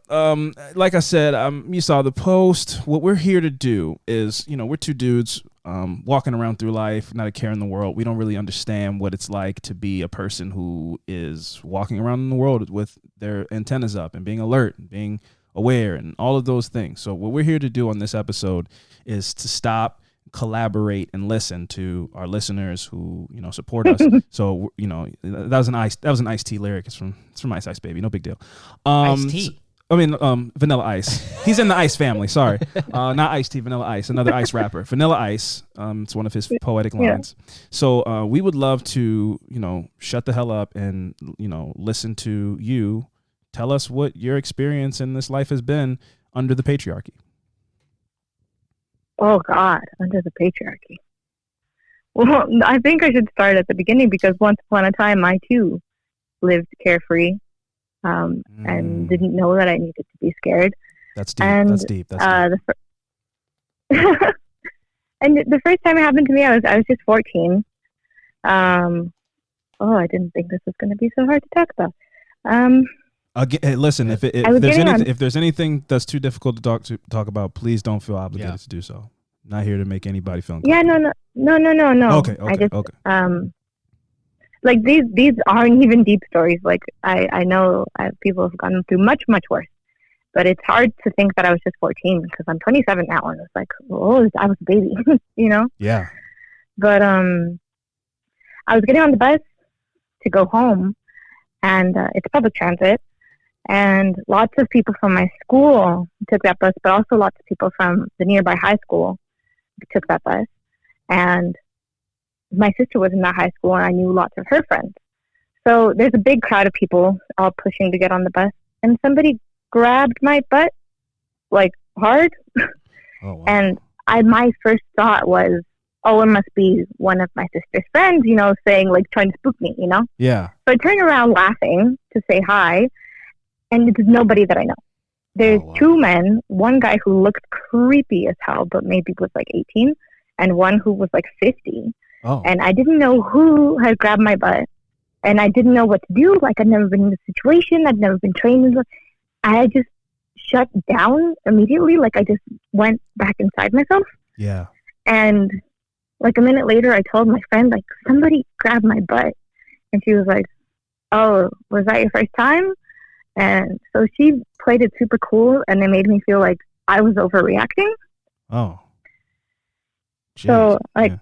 like I said, you saw the post. What we're here to do is, we're two dudes walking around through life, not a care in the world. We don't really understand what it's like to be a person who is walking around in the world with their antennas up and being alert and being aware and all of those things. So what we're here to do on this episode is to stop, collaborate, and listen to our listeners who support us. So that was an Ice T lyric. It's from Ice Ice Baby. No big deal. Ice T. I mean, Vanilla Ice. He's in the Ice family. Sorry, not Ice T. Vanilla Ice, another Ice rapper. Vanilla Ice. It's one of his poetic lines. So we would love to shut the hell up and listen to you. Tell us what your experience in this life has been under the patriarchy. Oh, God, under the patriarchy. Well, I think I should start at the beginning because once upon a time, I too lived carefree and didn't know that I needed to be scared. That's deep. And, that's deep. And the first time it happened to me, I was just 14. I didn't think this was going to be so hard to talk about. Hey, listen, if there's anything that's too difficult to talk about, please don't feel obligated to do so. Not here to make anybody feel uncomfortable. No. Okay. Like these aren't even deep stories. Like I know people have gone through much worse, but it's hard to think that I was just 14 because I'm 27 now, and it's like, I was a baby, Yeah. But I was getting on the bus to go home, and it's public transit. And lots of people from my school took that bus, but also lots of people from the nearby high school took that bus. And my sister was in that high school, and I knew lots of her friends. So there's a big crowd of people all pushing to get on the bus. And somebody grabbed my butt, like, hard. Oh, wow. And my first thought was, it must be one of my sister's friends, saying, like, trying to spook me, Yeah. So I turned around laughing to say hi. And it's nobody that I know. There's two men, one guy who looked creepy as hell, but maybe was like 18, and one who was like 50. Oh. And I didn't know who had grabbed my butt, and I didn't know what to do. Like, I'd never been in this situation. I'd never been trained. I just shut down immediately. Like, I just went back inside myself. Yeah. And like a minute later, I told my friend, like, somebody grabbed my butt. And she was like, oh, was that your first time? And so she played it super cool, and it made me feel like I was overreacting. Oh. Jeez. So, like,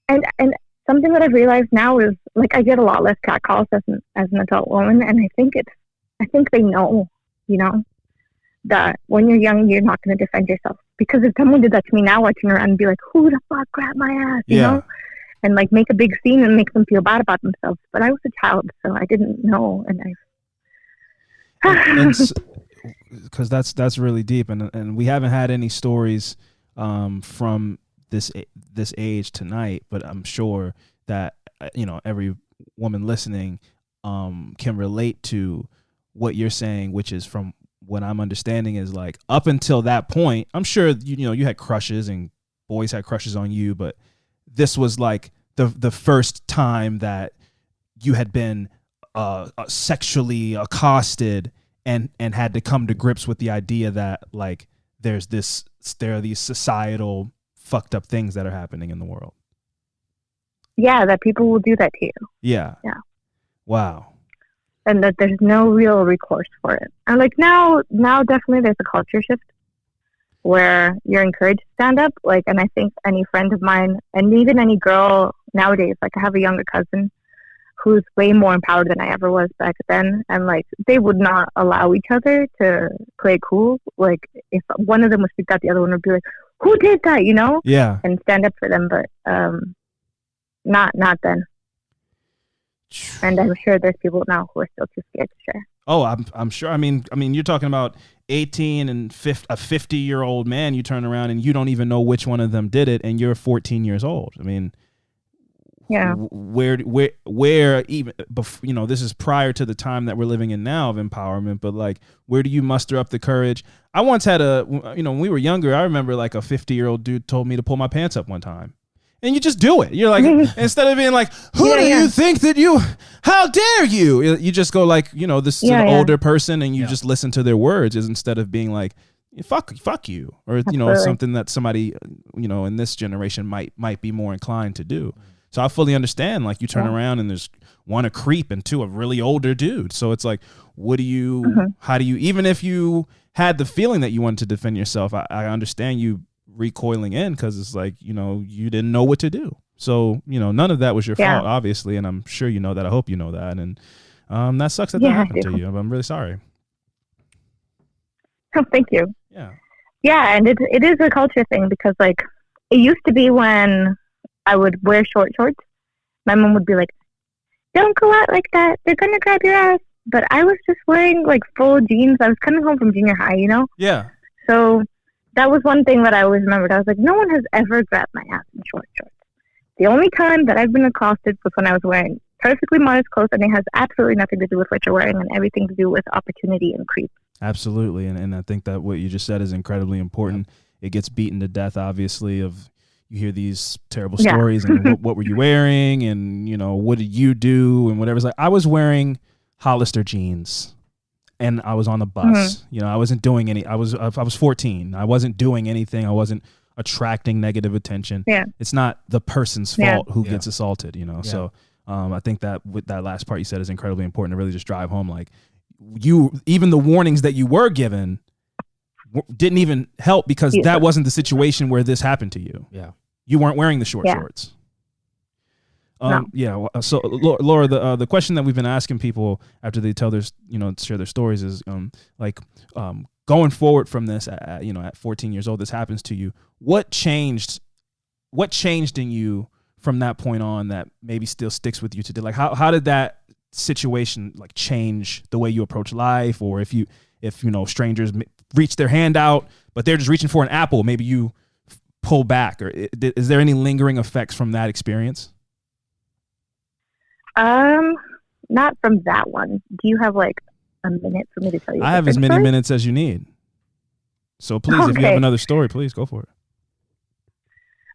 and something that I've realized now is, like, I get a lot less cat calls as an adult woman, and I think they know, that when you're young, you're not going to defend yourself. Because if someone did that to me now, I turn around and be like, who the fuck grabbed my ass, you know? And like make a big scene and make them feel bad about themselves. But I was a child, so I didn't know, and because that's really deep, and we haven't had any stories from this age tonight, but I'm sure that every woman listening can relate to what you're saying, which is, from what I'm understanding, is like up until that point, I'm sure you had crushes and boys had crushes on you, but this was like the first time that you had been sexually accosted and had to come to grips with the idea that, like, there are these societal fucked up things that are happening in the world. Yeah, that people will do that to you. Yeah. Yeah. Wow. And that there's no real recourse for it. And like now definitely there's a culture shift where you're encouraged to stand up. Like, and I think any friend of mine, and even any girl nowadays, like I have a younger cousin who's way more empowered than I ever was back then. And like, they would not allow each other to play it cool. Like, if one of them was freaked out, the other one would be like, who did that, Yeah. and stand up for them. But not then. And I'm sure there's people now who are still too scared to share. Oh, I'm sure. I mean, you're talking about 18 and a 50-year-old man. You turn around and you don't even know which one of them did it, and you're 14 years old. I mean, yeah. Where even this is prior to the time that we're living in now of empowerment. But like, where do you muster up the courage? I once had when we were younger, I remember like a 50-year-old dude told me to pull my pants up one time. And you just do it. You're like, instead of being like, who do you think that how dare you? You just go like, this is an older person, and you just listen to their words instead of being like, fuck you. Or, something that somebody, in this generation might be more inclined to do. So I fully understand, like, you turn around and there's one, a creep, and two, a really older dude. So it's like, how do you, even if you had the feeling that you wanted to defend yourself, I understand you recoiling in, because it's like, you didn't know what to do. So, none of that was your fault, obviously. And I'm sure you know that. I hope you know that. And that sucks that happened to you. I'm really sorry. Oh, thank you. Yeah. Yeah. And it is a culture thing, because like it used to be when I would wear short shorts, my mom would be like, don't go out like that. They're going to grab your ass. But I was just wearing like full jeans. I was coming home from junior high, Yeah. So that was one thing that I always remembered. I was like, no one has ever grabbed my ass in short shorts. The only time that I've been accosted was when I was wearing perfectly modest clothes, and it has absolutely nothing to do with what you're wearing and everything to do with opportunity and creep. Absolutely. And I think that what you just said is incredibly important. It gets beaten to death, obviously, you hear these terrible stories and what were you wearing, and, what did you do, and whatever. It's like, I was wearing Hollister jeans. And I was on the bus. I wasn't doing I was 14. I wasn't doing anything. I wasn't attracting negative attention. Yeah. It's not the person's fault who gets assaulted, So I think that with that last part you said is incredibly important to really just drive home. Like, even the warnings that you were given didn't even help, because that wasn't the situation where this happened to you. Yeah. You weren't wearing the short shorts. No. Yeah. So Laura, the question that we've been asking people after they tell their, share their stories is, going forward from this, at 14 years old, this happens to you. What changed in you from that point on that maybe still sticks with you today? Like, how did that situation like change the way you approach life? Or if strangers reach their hand out, but they're just reaching for an apple, maybe you pull back, or is there any lingering effects from that experience? Not from that one. Do you have like a minute for me to tell you? I have as many minutes as you need. So please, if you have another story, please go for it.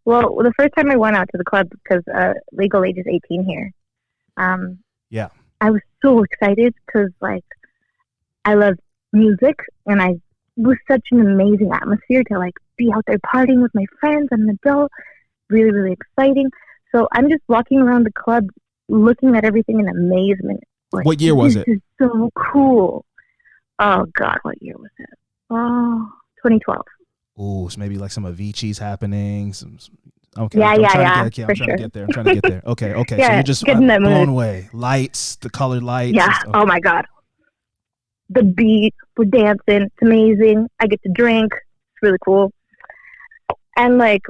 Well, the first time I went out to the club, because legal age is 18 here. I was so excited because like I love music, and it was such an amazing atmosphere to like be out there partying with my friends and an adult. Really, really exciting. So I'm just walking around the club, looking at everything in amazement. Like, what year was it? This is so cool. Oh God, what year was it? Oh, 2012. Ooh, so maybe like some Avicii's happening. Okay. Yeah. I'm trying to get there. Okay. Yeah, so you're just blown away. Lights, the colored lights. Yeah. Oh my God. The beat, we're dancing. It's amazing. I get to drink. It's really cool. And like,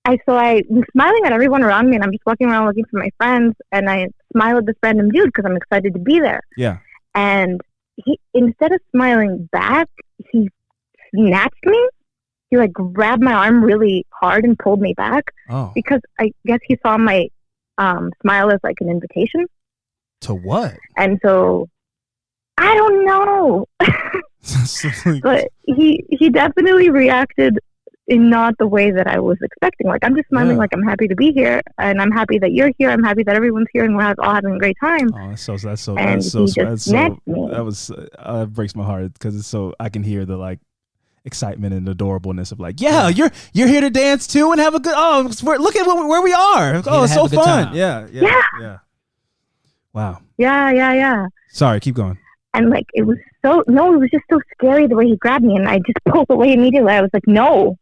I'm smiling at everyone around me, and I'm just walking around looking for my friends, and I smile at this random dude because I'm excited to be there. Yeah. And he, instead of smiling back, he snatched me. He like grabbed my arm really hard and pulled me back. Oh. Because I guess he saw my smile as like an invitation. To what? And so I don't know. But he definitely reacted in not the way that I was expecting. Like, I'm just smiling, like I'm happy to be here, and I'm happy that you're here. I'm happy that everyone's here, and we're all having a great time. Oh, that's so snatched me. That was breaks my heart, because it's so I can hear the like excitement and adorableness of like, you're here to dance too and have a good. Oh, look at where we are. Oh, it's so fun. Yeah. Wow. Yeah. Sorry, keep going. And like it was just so scary the way he grabbed me, and I just pulled away immediately. I was like, no.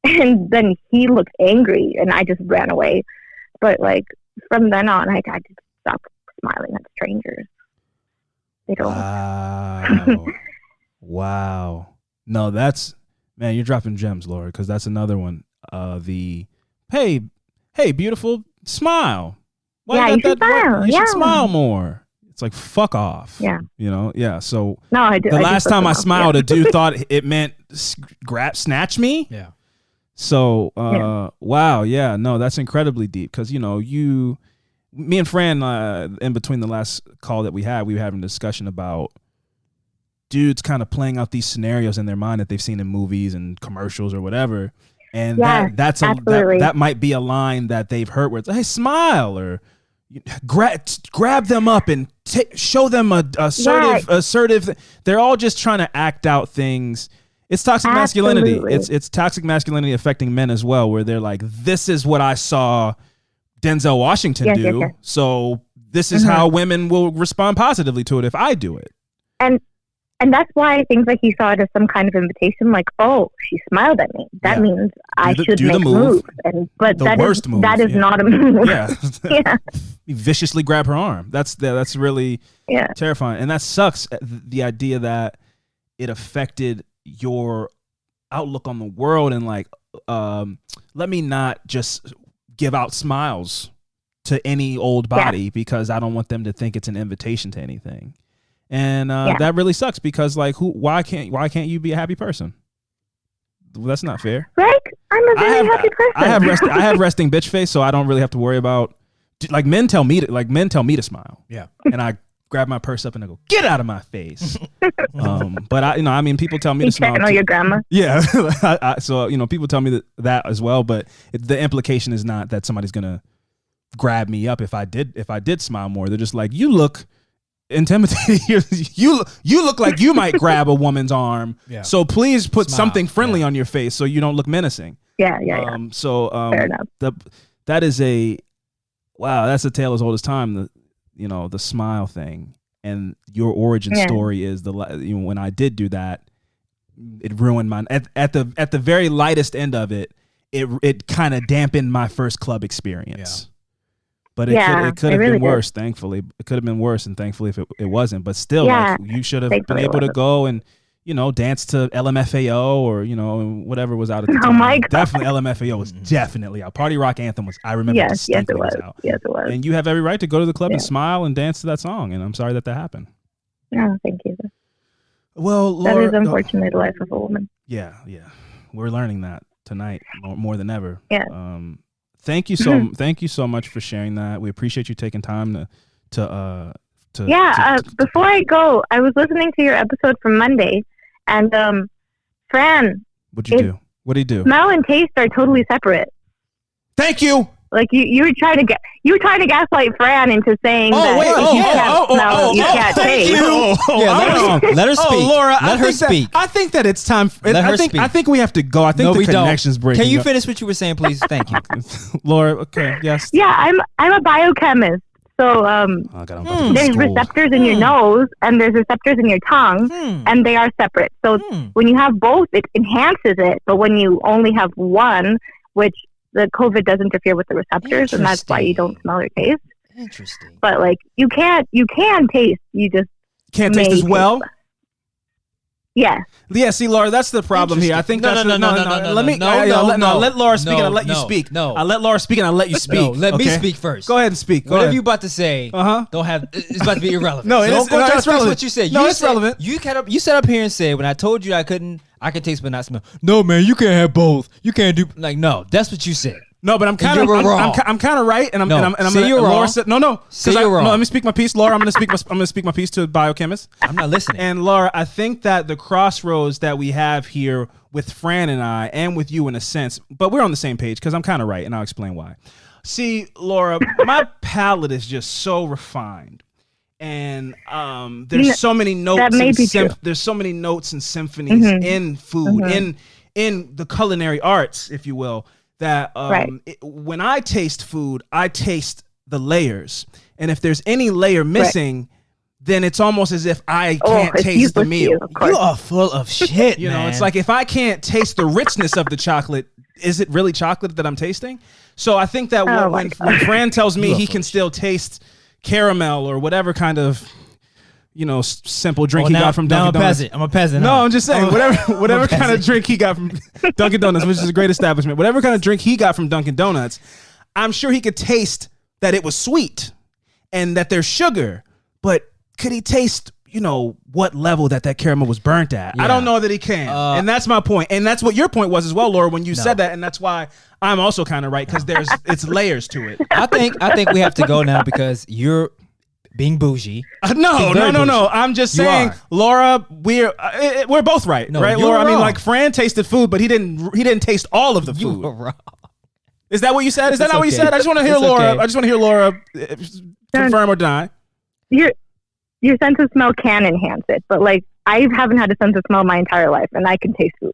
And then he looked angry, and I just ran away. But like from then on, I just stopped smiling at strangers. They don't. Wow. Wow. No, man, you're dropping gems, Laura, because that's another one. Hey, beautiful, Smile. Yeah, you should smile. You Yeah. should smile more. It's like, fuck off. Yeah. You know? Yeah. So No, I do. the last time I smile. smiled, a dude thought it meant snatch me. Yeah. So, wow. Yeah. No, that's incredibly deep. Cause me and Fran, in between the last call that we were having a discussion about dudes kind of playing out these scenarios in their mind that they've seen in movies and commercials or whatever. And that might be a line that they've heard where it's, hey, smile, or grab them up and show them assertive. They're all just trying to act out things. It's toxic masculinity. It's toxic masculinity affecting men as well, where they're like, this is what I saw Denzel Washington do. Yeah. So this is how women will respond positively to it if I do it. And that's why things like he saw it as some kind of invitation, like, oh, she smiled at me. That means I should make moves. But that is not a move. Yeah. Yeah. You viciously grab her arm. That's really terrifying. And that sucks, the idea that it affected your outlook on the world, and like, let me not just give out smiles to any old body because I don't want them to think it's an invitation to anything. And that really sucks, because like, why can't you be a happy person? Well, that's not fair. Right? I'm a very happy person. I have resting bitch face, so I don't really have to worry about, like, men tell me to smile. Yeah. And I grab my purse up and I go, get out of my face. But people tell me to smile. You know your grandma. Yeah. So people tell me that as well, but the implication is not that somebody's gonna grab me up if I did smile more. They're just like, you look intimidating. you look like you might grab a woman's arm. Yeah. So please put something friendly on your face so you don't look menacing. Yeah. Fair enough. That's a tale as old as time. The smile thing, and your origin story is when I did do that, it ruined mine. At the very lightest end of it, it kind of dampened my first club experience. Yeah. But it could have been worse. Thankfully, it could have been worse, and thankfully, if it wasn't. But still, like, you should have been able to go and dance to LMFAO or whatever was out at the time. Oh my God. Definitely LMFAO was definitely out. Party Rock Anthem was. I remember distinctly was out. Yes, it was. And you have every right to go to the club and smile and dance to that song. And I'm sorry that happened. No, thank you. Well, that Laura, is unfortunately the life of a woman. Yeah, we're learning that tonight more than ever. Yeah. Thank you so much for sharing that. We appreciate you taking time to before I go, I was listening to your episode from Monday, and Fran, what'd you do? What did he do? Smell and taste are totally separate. Thank you. Like you were trying to gaslight Fran into saying you can't taste. Let her speak. Oh, Laura, let her speak. I think that it's time. I think we have to go. I think the connection's breaking. Can you finish what you were saying, please? Thank you, Laura. Okay. Yes. Yeah, I'm a biochemist. So there's receptors in your nose and there's receptors in your tongue, and they are separate. So when you have both, it enhances it. But when you only have one, which the COVID does interfere with the receptors, and that's why you don't smell or taste. Interesting. But like you can taste. You just can't taste as well. Yeah. Yeah. See, Laura, that's the problem here. I think no. Let Laura speak and I'll let you speak. No. I'll let Laura speak and I'll let you speak. No, let me speak first. Go ahead and speak. Whatever you about to say, don't have. It's about to be irrelevant. No, it's relevant. What you said. It's relevant. You sat up here and said, when I told you I could taste but not smell. No, man, you can't have both. You can't do no. That's what you said. No, but I'm kind of right, and I'm say you're wrong. Laura said, no, say you're wrong. No, let me speak my piece, Laura. I'm going to speak my piece to a biochemist. I'm not listening. And Laura, I think that the crossroads that we have here with Fran and I, and with you in a sense, but we're on the same page because I'm kind of right, and I'll explain why. See, Laura, my palate is just so refined. And there's so many notes. There's so many notes and symphonies in food, in the culinary arts, if you will. That when I taste food, I taste the layers, and if there's any layer missing, then it's almost as if I can't taste the meal. You are full of shit. You know, it's like if I can't taste the richness of the chocolate, is it really chocolate that I'm tasting? So I think that when Fran tells me he can still taste caramel or whatever kind of simple drink he got from Dunkin' Donuts. I'm a peasant. No, I'm just saying, whatever kind of drink he got from Dunkin' Donuts, which is a great establishment, whatever kind of drink he got from Dunkin' Donuts, I'm sure he could taste that it was sweet and that there's sugar, but could he taste, what level that caramel was burnt at? I don't know that he can. And that's my point. And that's what your point was as well, Laura, when you said that. And that's why I'm also kind of right, because it's layers to it. I think we have to go now because you're being bougie. No. I'm just saying, Laura, we're both right, right, Laura? Wrong. I mean, like, Fran tasted food, but he didn't taste all of the food. You were wrong. Is that what you said? Is that not what you said? I just want to hear Laura. Okay. I just want to hear Laura confirm or deny. Your sense of smell can enhance it, but like I haven't had a sense of smell my entire life, and I can taste food.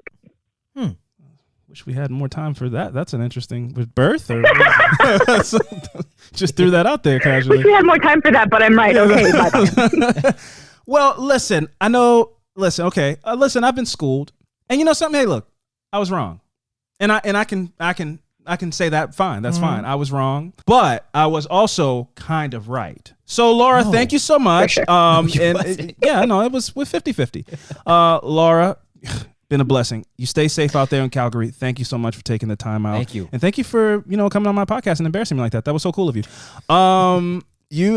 Wish we had more time for that. That's an interesting with birth, or just threw that out there casually. Wish we had more time for that, but I'm right. Okay. Well, listen. I know. Listen. Okay. Listen. I've been schooled, and you know something. Hey, look, I was wrong, and I can say that. Fine. That's fine. I was wrong, but I was also kind of right. So, Laura, thank you so much. It was with 50-50. Laura, been a blessing. You stay safe out there in Calgary. Thank you so much for taking the time out. Thank you. And thank you for, coming on my podcast and embarrassing me like that. That was so cool of you.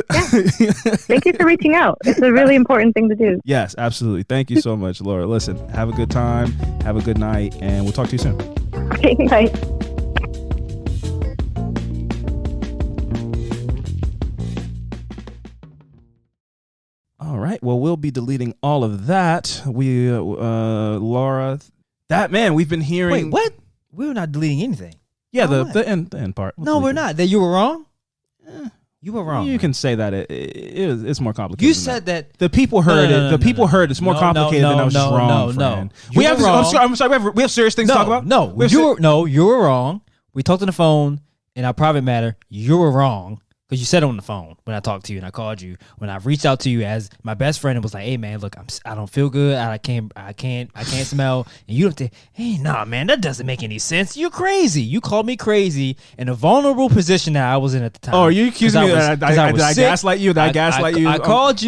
Thank you for reaching out. It's a really important thing to do. Yes, absolutely. Thank you so much, Laura. Listen, have a good time. Have a good night. And we'll talk to you soon. Okay, bye. All right. Well, we'll be deleting all of that. Laura, we've been hearing. Wait, what? We're not deleting anything. Yeah, the end part. No, we're not. That you were wrong. You were wrong. You can say that it's more complicated. You said that the people heard it. The people heard it's more complicated than I was just wrong. No. I'm sorry. We have serious things to talk about. You were wrong. We talked on the phone in our private matter. You were wrong. Because you said it on the phone when I talked to you and I called you, when I reached out to you as my best friend and was like, hey man, look, I don't feel good. I can't smell. And you don't think, hey, nah, man, that doesn't make any sense. You're crazy. You called me crazy in a vulnerable position that I was in at the time. Oh, are you accusing me that I gaslight you? I gaslight you? I called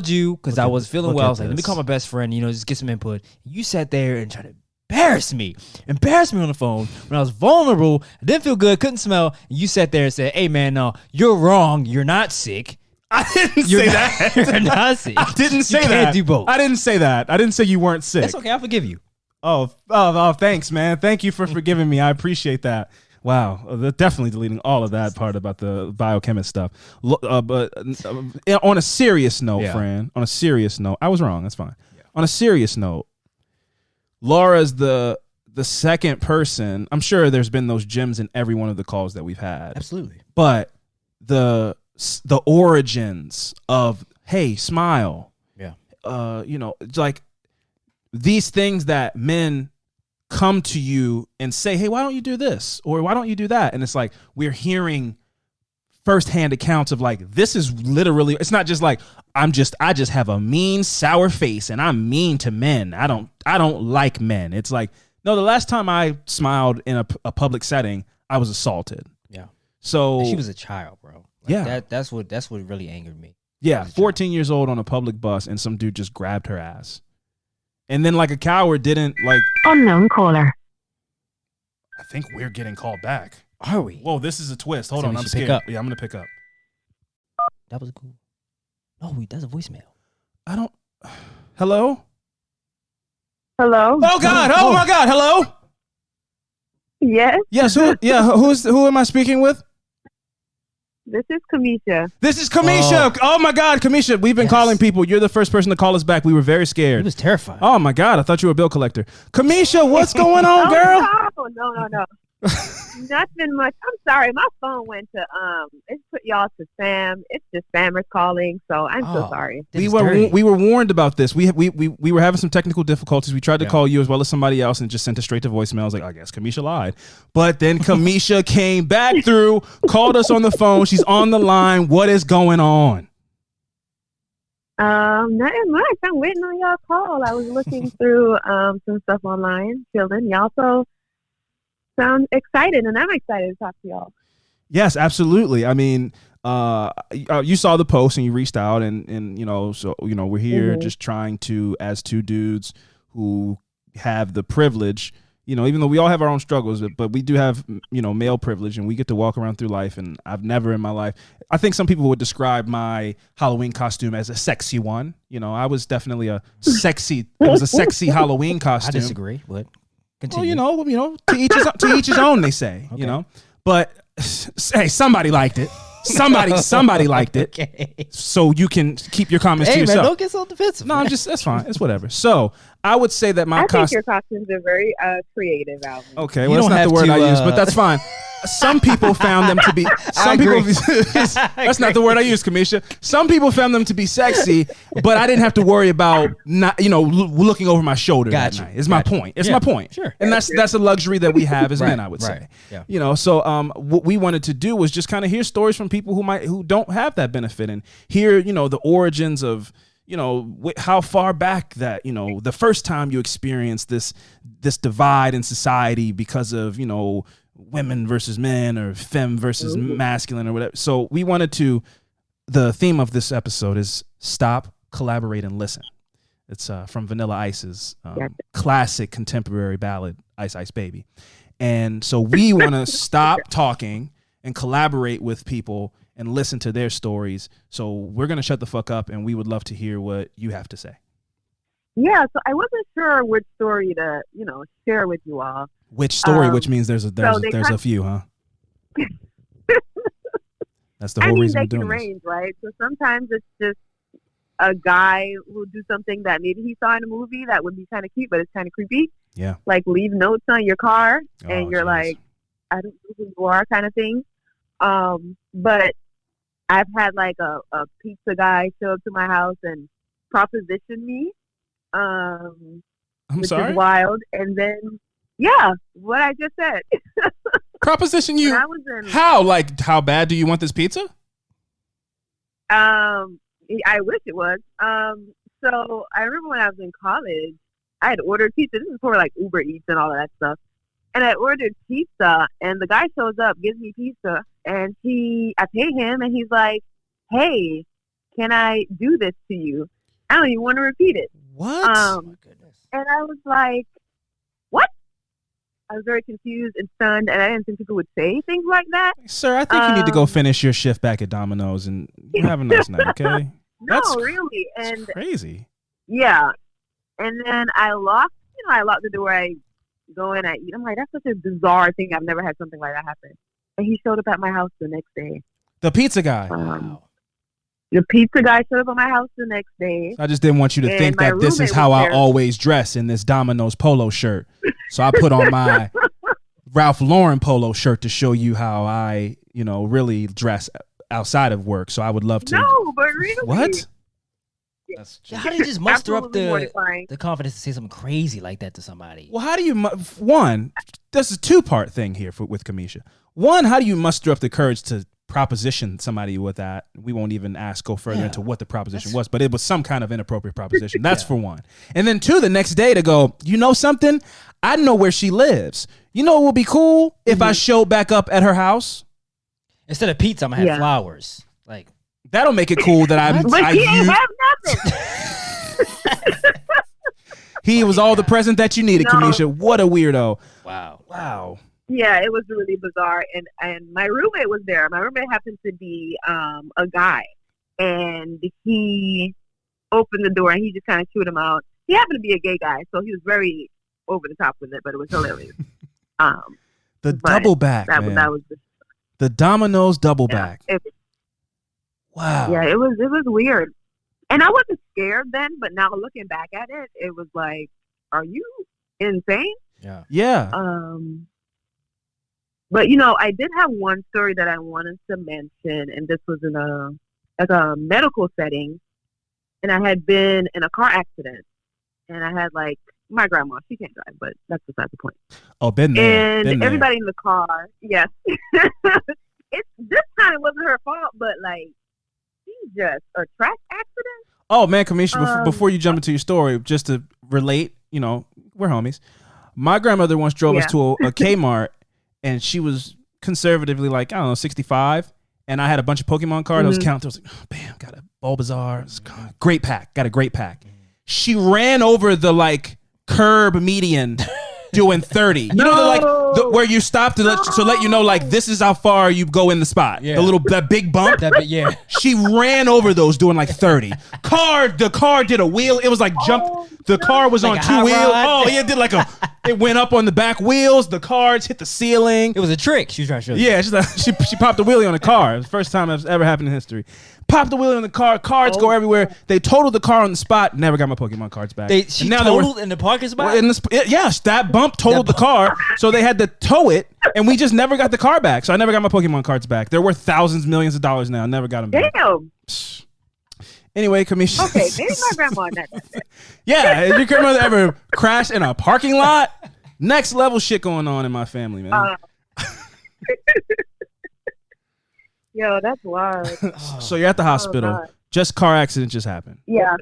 you because I was feeling well. I was like, let me call my best friend, just get some input. You sat there and tried to embarrass me on the phone when I was vulnerable. I didn't feel good, couldn't smell. And you sat there and said, hey man, no, you're wrong. You're not sick. I didn't say that. You're not sick. I didn't say that. You can't do both. I didn't say that. I didn't say you weren't sick. That's okay. I forgive you. Oh, thanks, man. Thank you for forgiving me. I appreciate that. Wow. They're definitely deleting all of that part about the biochemist stuff. But on a serious note, Fran, on a serious note, I was wrong. That's fine. Yeah. On a serious note, Laura's the second person. I'm sure there's been those gems in every one of the calls that we've had. Absolutely. But the origins of, hey, smile. Yeah. Like these things that men come to you and say, hey, why don't you do this? Or why don't you do that? And it's like, we're hearing firsthand accounts of like, this is literally, it's not just like, I just have a mean, sour face and I'm mean to men. I don't like men. It's like, no, the last time I smiled in a public setting, I was assaulted. Yeah. So and she was a child, bro. That's what really angered me. Yeah. 14 years old on a public bus and some dude just grabbed her ass. And then like a coward didn't like. Unknown caller. I think we're getting called back. Are we? Whoa, this is a twist. Hold on, I'm scared. Yeah, I'm going to pick up. That was cool. Oh, that's a voicemail. I don't. Hello? Hello? Oh, God. Oh, my God. Hello? Yes? Yes. Who am I speaking with? This is Kamisha. This is Kamisha. Oh, my God. Kamisha, we've been calling people. You're the first person to call us back. We were very scared. He was terrified. Oh, my God. I thought you were a bill collector. Kamisha, what's going on, girl? No. Nothing much. I'm sorry. My phone went to it put y'all to spam. It's just spammers calling, so I'm so sorry. We were warned about this. We were having some technical difficulties. We tried to call you as well as somebody else and just sent it straight to voicemail. I was like, I guess Kamisha lied. But then Kamisha came back through, called us on the phone. She's on the line. What is going on? Nothing much. I'm waiting on y'all call. I was looking through some stuff online, chilling. Y'all so sound excited, and I'm excited to talk to y'all. Yes, absolutely. I mean, you saw the post and you reached out, and so we're here just trying to, as two dudes who have the privilege, even though we all have our own struggles, but we do have, male privilege, and we get to walk around through life. And I've never in my life, I think some people would describe my Halloween costume as a sexy one. I was definitely it was a sexy Halloween costume. I disagree, but continue. Well, to each his own, they say, Okay. But hey, somebody liked it. Somebody liked it. Okay. So you can keep your comments to yourself. Man, don't get so defensive. No, that's fine. It's whatever. So I would say that my I think your costumes are very creative, Alvin. Okay, well, that's not the word I use, but that's fine. Some people found them to be. That's not the word I use, Kamisha. Some people found them to be sexy, but I didn't have to worry about not, looking over my shoulder that night. Is my point. It's my point. Sure. And that's a luxury that we have as men, I would say. Yeah. So what we wanted to do was just kind of hear stories from people who don't have that benefit, and hear the origins of how far back that the first time you experienced this divide in society because of women versus men, or femme versus masculine, or whatever. So we wanted to, the theme of this episode is stop, collaborate, and listen. It's from Vanilla Ice's classic contemporary ballad, Ice Ice Baby. And so we want to stop talking and collaborate with people and listen to their stories. So we're going to shut the fuck up, and we would love to hear what you have to say. Yeah, so I wasn't sure which story to, share with you all. Which story? Which means there's a few, huh? That's the whole reason we're doing this. They can range, right? So sometimes it's just a guy who do something that maybe he saw in a movie that would be kind of cute, but it's kind of creepy. Yeah. Like leave notes on your car, and you're like, I don't know who you are, kind of thing. But I've had like a pizza guy show up to my house and proposition me. Which is wild. And then, what I just said. Proposition you? How? Like, how bad do you want this pizza? I wish it was. So I remember when I was in college, I had ordered pizza. This is before like Uber Eats and all of that stuff. And I ordered pizza, and the guy shows up, gives me pizza, and I pay him, and he's like, "Hey, can I do this to you? I don't even want to repeat it." What? Oh my goodness. And I was like, "What?" I was very confused and stunned, and I didn't think people would say things like that. Sir, I think you need to go finish your shift back at Domino's, and have a nice night, okay? No, really. And crazy. Yeah. And then I locked the door. I go in, I eat. I'm like, that's such a bizarre thing. I've never had something like that happen. And he showed up at my house the next day. The pizza guy. Wow. The pizza guy showed up at my house the next day. I just didn't want you to think that this is how I always dress, in this Domino's polo shirt. So I put on my Ralph Lauren polo shirt to show you how I, really dress outside of work. So I would love to. No, but really. What? How did you just muster up the confidence to say something crazy like that to somebody? Well, how do you, one, this is a two-part thing here with Kamisha. One, how do you muster up the courage to proposition somebody with that? We won't even go further into what the proposition was, but it was some kind of inappropriate proposition. That's for one. And then two, the next day to go, you know something? I know where she lives. You know what would be cool if I showed back up at her house? Instead of pizza, I'm going to have flowers. Like, that'll make it cool that he ain't have nothing. He was all the present that you needed, Kamisha. What a weirdo. Wow. Yeah, it was really bizarre. And my roommate was there. My roommate happened to be a guy. And he opened the door and he just kind of chewed him out. He happened to be a gay guy, so he was very over the top with it, but it was hilarious. The double back, man. That was the Domino's double back. Wow. Yeah, it was weird. And I wasn't scared then, but now looking back at it, it was like, are you insane? Yeah. But I did have one story that I wanted to mention, and this was in a medical setting, and I had been in a car accident, and I had my grandma. She can't drive, but that's beside the point. Oh, been there. And everybody in the car, yes. This time it wasn't her fault, but just a track accident. Oh man, Kamisha, before you jump into your story, just to relate, we're homies. My grandmother once drove us to a Kmart, and she was conservatively 65, and I had a bunch of Pokemon cards. I was counting. I was like, oh, bam, got a Bulbasaur, great pack, got a great pack. She ran over the curb median doing 30. You know, where you stop to let you know, like, this is how far you go in the spot. Yeah. That big bump. Yeah. She ran over those doing like 30. The car did a wheel. It was like jump. The car was like on 2 wheels. Rod. Oh, yeah, it did like it went up on the back wheels. The cars hit the ceiling. It was a trick she was trying to show you. Yeah, she popped a wheelie on the car. It was the first time that's ever happened in history. Popped the wheelie on the car. Cards go everywhere. They totaled the car on the spot. Never got my Pokemon cards back. She totaled in the parking spot? Yes, that bump totaled the car. So they had to tow it, and we just never got the car back. So I never got my Pokemon cards back. They're worth thousands, millions of dollars now. Never got them back. Damn. Anyway, Kamisha. Okay, maybe my grandma not that. Yeah, if your grandmother ever crashed in a parking lot, next level shit going on in my family, man. Yo, that's wild. So you're at the hospital. Just car accident just happened. Yeah.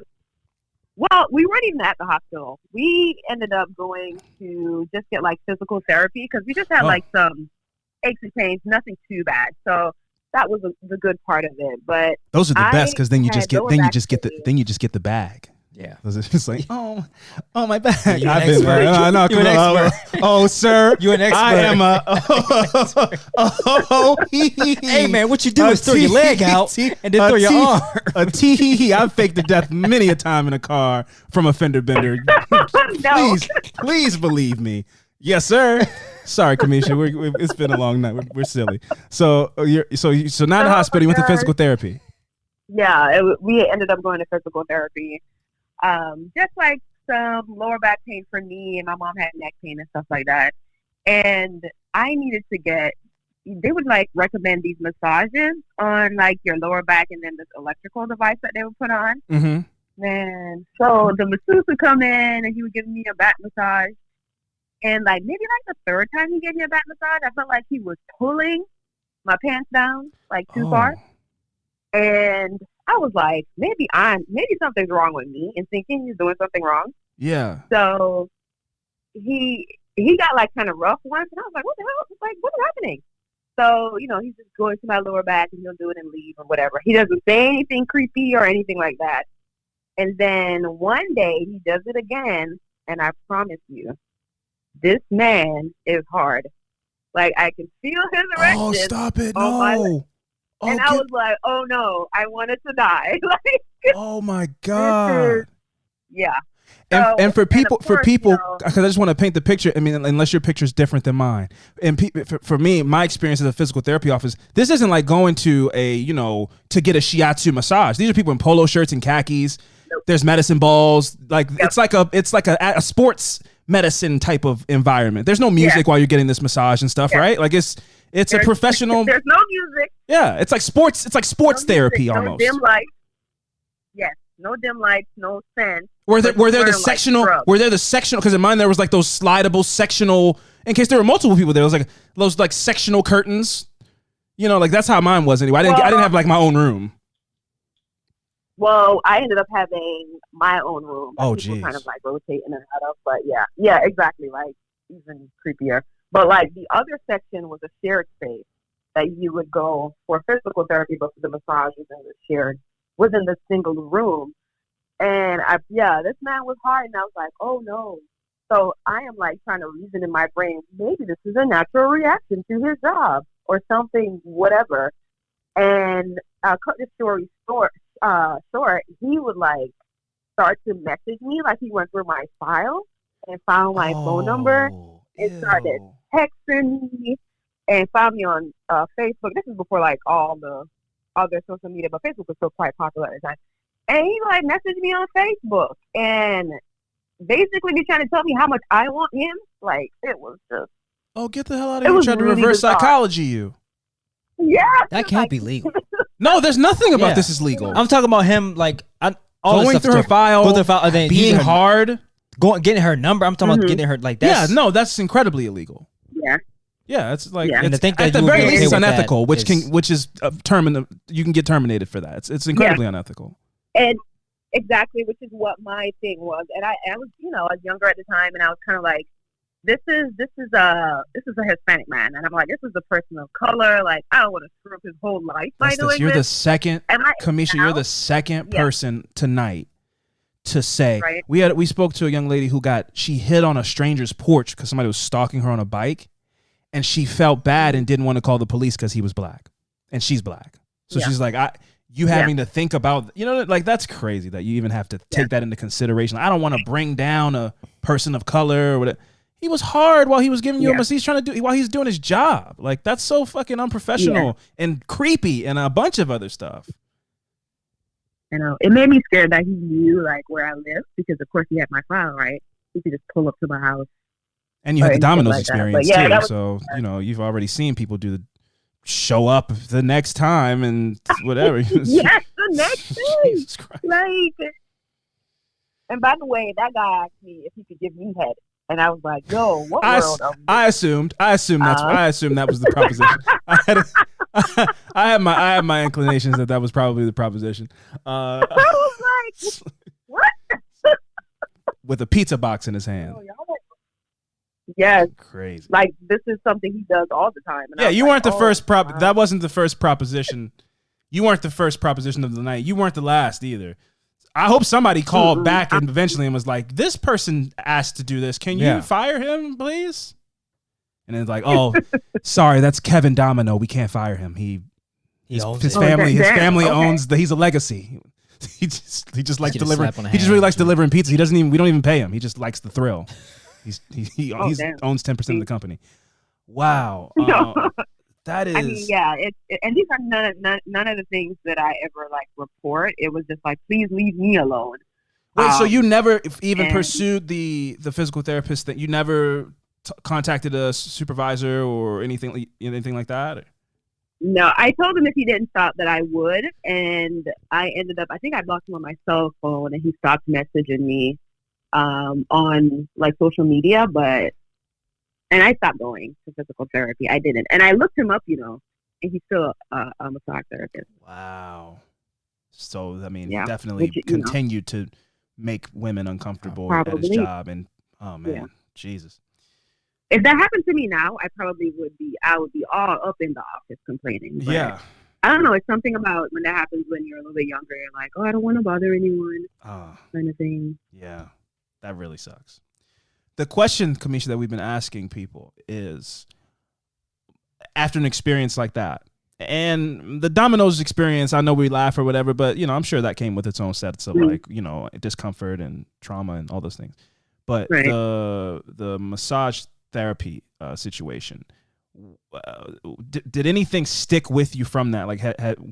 Well, we weren't even at the hospital. We ended up going to just get like physical therapy because we just had like some aches and pains, nothing too bad. So that was the good part of it. But those are the best because then you just get the bag. Yeah, it's just like oh my bag. You're an expert. You're an expert. Oh, sir, you're an expert. I am hey man, what you do is throw your leg out and then throw your arm. A tee. I've faked to death many a time in a car from a fender bender. Please believe me. Yes, sir. Sorry, Kamisha. It's been a long night. We're silly. So now in the hospital, you went to physical therapy. Yeah, we ended up going to physical therapy. Just like some lower back pain for me, and my mom had neck pain and stuff like that. And I needed to they would like recommend these massages on like your lower back and then this electrical device that they would put on. Mm-hmm. And so the masseuse would come in and he would give me a back massage. And like maybe like the third time he gave me a back massage, I felt like he was pulling my pants down like too far. And I was like, maybe something's wrong with me, and thinking he's doing something wrong. Yeah. So he got like kind of rough once, and I was like, what the hell? Like, what's happening? So, he's just going to my lower back and he'll do it and leave or whatever. He doesn't say anything creepy or anything like that. And then one day he does it again, and I promise you, this man is hard. Like, I can feel his erection. Oh, stop it. No. And I was like, oh no, I wanted to die. Like, oh my God. Yeah. And for people, because I just want to paint the picture. I mean, unless your picture is different than mine. And for me, my experience as a physical therapy office, this isn't like going to to get a shiatsu massage. These are people in polo shirts and khakis. Nope. There's medicine balls. Like it's like a sports medicine type of environment. There's no music while you're getting this massage and stuff, right? Like it's a professional. There's no music. Yeah, it's like sports. It's like sports therapy almost. No dim lights. Yes, no dim lights, no scent. Were there the sectional? Were there the sectional? Because in mine there was like those slidable sectional. In case there were multiple people, there was like those like sectional curtains. Like that's how mine was anyway. I didn't have like my own room. Well, I ended up having my own room. Oh, geez. Kind of like rotating and out of, but yeah, exactly. Like even creepier. But like the other section was a shared space that you would go for physical therapy, but for the massages and the shared within the single room. And this man was hard, and I was like, oh no. So I am like trying to reason in my brain, maybe this is a natural reaction to his job or something, whatever. And cut the story short, he would like start to message me, like he went through my file and found my phone number and started texting me and found me on Facebook. This is before like all the other social media, but Facebook was still quite popular at the time. And he like messaged me on Facebook and basically be trying to tell me how much I want him. Like it was just get the hell out of here! Trying to reverse psychology you. Yeah, that can't be legal. No, there's nothing about this is legal. I'm talking about him like going through her file, being hard, getting her number. I'm talking about getting her like that. Yeah, no, that's incredibly illegal. Yeah, it's like and to think that at the very least it's unethical, which is you can get terminated for that. It's incredibly unethical. And exactly, which is what my thing was. And I was I was younger at the time, and I was kind of like, this is a Hispanic man, and I'm like, this is a person of color. Like I don't want to screw up his whole life by doing You're this. the second, Kamisha. You're the second person tonight to say. Right. We spoke to a young lady who she hid on a stranger's porch because somebody was stalking her on a bike, and she felt bad and didn't want to call the police because he was black and she's black. So she's like, having to think about, like, that's crazy that you even have to take that into consideration. I don't want to bring down a person of color or whatever. He was hard while he was giving you a massage. He's trying to while he's doing his job. Like, that's so fucking unprofessional and creepy and a bunch of other stuff. You know, it made me scared that he knew like where I lived because of course he had my file, right? He could just pull up to my house. And you had the Domino's like experience too. So, you've already seen people show up the next time and whatever. Yes, the next day. Jesus Christ. Like, and by the way, that guy asked me if he could give me head. And I was like, yo, what world are we in? I assumed that was the proposition. I had my inclinations that was probably the proposition. I was like, what? With a pizza box in his hand. Yes. Crazy. Like, this is something he does all the time. And you weren't the first that wasn't the first proposition. You weren't the first proposition of the night. You weren't the last either. I hope somebody called back and eventually and was like, this person asked to do this. Can you fire him, please? And it's like, oh, sorry, that's Kevin Domino. We can't fire him. His family owns he's a legacy. He just likes delivering. He just really likes delivering pizza. We don't even pay him. He just likes the thrill. He owns 10% of the company. Wow. That is. I mean, and these are none of the things that I ever like report. It was just like, please leave me alone. Wait, so you never even pursued the physical therapist? That you never contacted a supervisor or anything like that? Or? No, I told him if he didn't stop that I would, and I ended up. I think I blocked him on my cell phone, and he stopped messaging me on like social media, and I stopped going to physical therapy. I didn't. And I looked him up, and he's still a massage therapist. Wow. So, I mean, yeah. definitely continued to make women uncomfortable at his job. And, oh, man, Jesus. If that happened to me now, I would be all up in the office complaining. But yeah. I don't know. It's something about when that happens when you're a little bit younger. You're like, oh, I don't want to bother anyone. Kind of thing. Yeah. That really sucks. The question, Kamisha, that we've been asking people is, after an experience like that, and the Domino's experience, I know we laugh or whatever, but, I'm sure that came with its own sets of like, discomfort and trauma and all those things. But the massage therapy situation, did anything stick with you from that? Like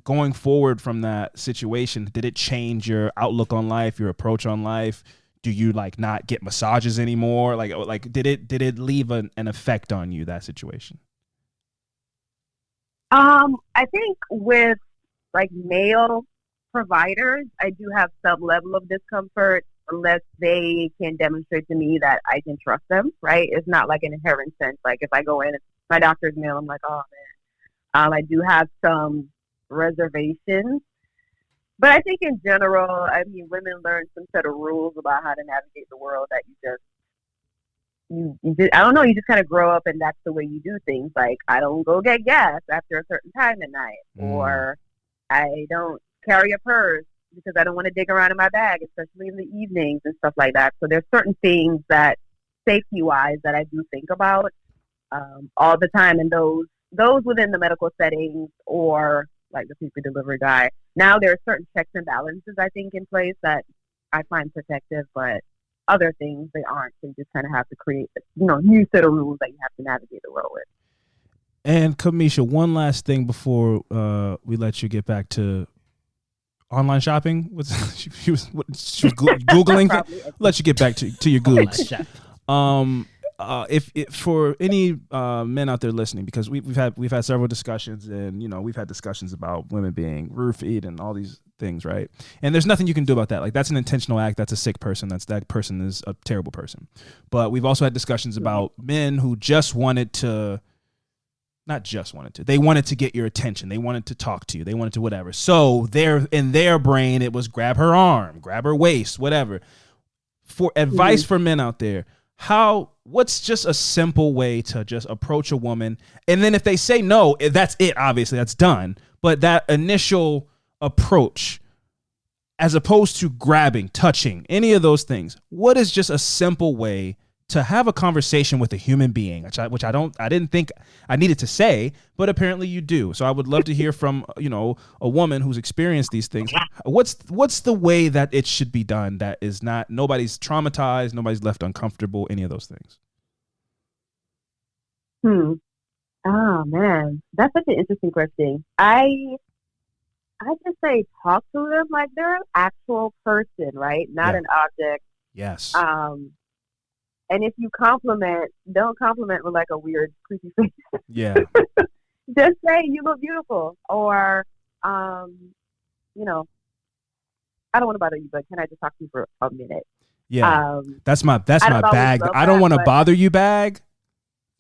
going forward from that situation, did it change your outlook on life, your approach on life? Do you like not get massages anymore? Like did it leave an effect on you, that situation? I think with like male providers, I do have some level of discomfort unless they can demonstrate to me that I can trust them, right? It's not like an inherent sense. Like if I go in, my doctor's male, I'm like, oh man. I do have some reservations. But I think in general, I mean, women learn some set of rules about how to navigate the world that I don't know, you just kind of grow up and that's the way you do things. Like, I don't go get gas after a certain time at night, or I don't carry a purse because I don't want to dig around in my bag, especially in the evenings and stuff like that. So there's certain things that, safety-wise, that I do think about all the time, and those within the medical settings or like the pizza delivery guy. Now there are certain checks and balances I think in place that I find protective, but other things they aren't. So you just kind of have to create, new set of rules that you have to navigate the world with. And Kamisha, one last thing before we let you get back to online shopping. She was Googling. Let you get back to your Googs. If for any men out there listening, because we've had several discussions, and we've had discussions about women being roofied and all these things, right? And there's nothing you can do about that. Like, that's an intentional act. That's a sick person. That person is a terrible person. But we've also had discussions about men who they wanted to get your attention. They wanted to talk to you. They wanted to whatever. So in their brain, it was grab her arm, grab her waist, whatever. For advice for men out there, what's just a simple way to just approach a woman? And then if they say no, that's it. Obviously, that's done. But that initial approach, as opposed to grabbing, touching, any of those things, what is just a simple way to have a conversation with a human being, which I didn't think I needed to say, but apparently you do. So I would love to hear from, a woman who's experienced these things. What's the way that it should be done that is not, nobody's traumatized, nobody's left uncomfortable, any of those things? Oh man, that's such an interesting question. I just say talk to them like they're an actual person, right? Not an object. Yes. And if you compliment, don't compliment with like a weird, creepy face. Yeah. Just say you look beautiful, or I don't want to bother you, but can I just talk to you for a minute? Yeah. That's my bag. I don't want to but bother you bag.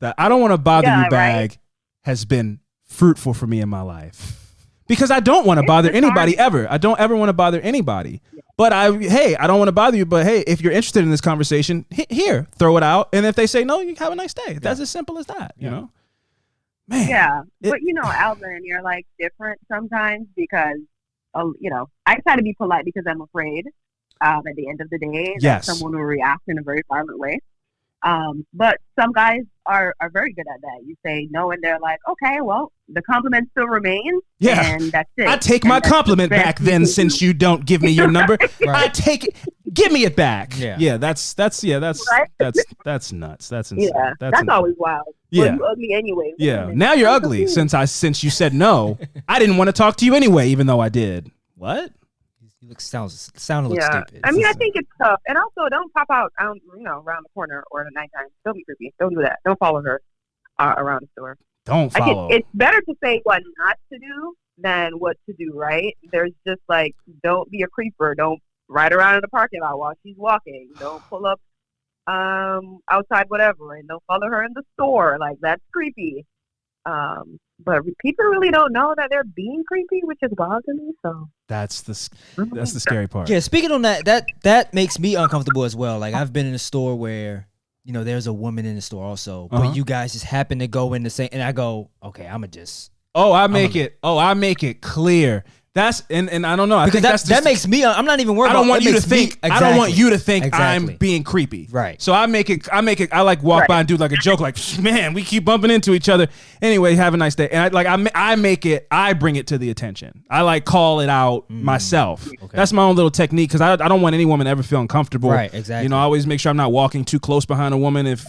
That I don't want to bother you bag right? has been fruitful for me in my life. Because I don't want to bother anybody ever. I don't ever want to bother anybody. Yeah. But I don't want to bother you. But hey, if you're interested in this conversation, here, throw it out. And if they say no, you have a nice day. Yeah. That's as simple as that, you know? Man. Yeah. But, Alvin, you're like different sometimes because, I try to be polite because I'm afraid at the end of the day that someone will react in a very violent way. But some guys are very good at that. You say no, and they're like, okay, well, the compliment still remains. Yeah. And that's it. I take my compliment back then since you don't give me your number. Right. I take it. Give me it back. Yeah. Yeah. That's nuts. That's insane. Yeah. That's always wild. Yeah. Well, you ugly anyway. Yeah. Now you're ugly since you said no. I didn't want to talk to you anyway, even though I did. What? You sound a little stupid. I mean, I think it's tough. And also, don't pop out, around the corner or at nighttime. Don't be creepy. Don't do that. Don't follow her around the store. Don't follow. It's better to say what not to do than what to do, right? There's just like, don't be a creeper. Don't ride around in the parking lot while she's walking. Don't pull up outside whatever. And don't follow her in the store. Like, that's creepy. But people really don't know that they're being creepy, which is wild to me. So that's the scary part. Yeah, speaking on that makes me uncomfortable as well. Like, I've been in a store where there's a woman in the store also, but you guys just happen to go in the same, and I go, okay, I make it clear. That's and I don't know. I think that makes me. I'm not even worried. I don't want you to think. Exactly. I don't want you to think I'm being creepy. Right. So I make it. I like walk by and do like a joke, like, man, we keep bumping into each other. Anyway, have a nice day. And I make it. I bring it to the attention. I like call it out myself. Okay. That's my own little technique because I don't want any woman to ever feel uncomfortable. Right. Exactly. I always make sure I'm not walking too close behind a woman. If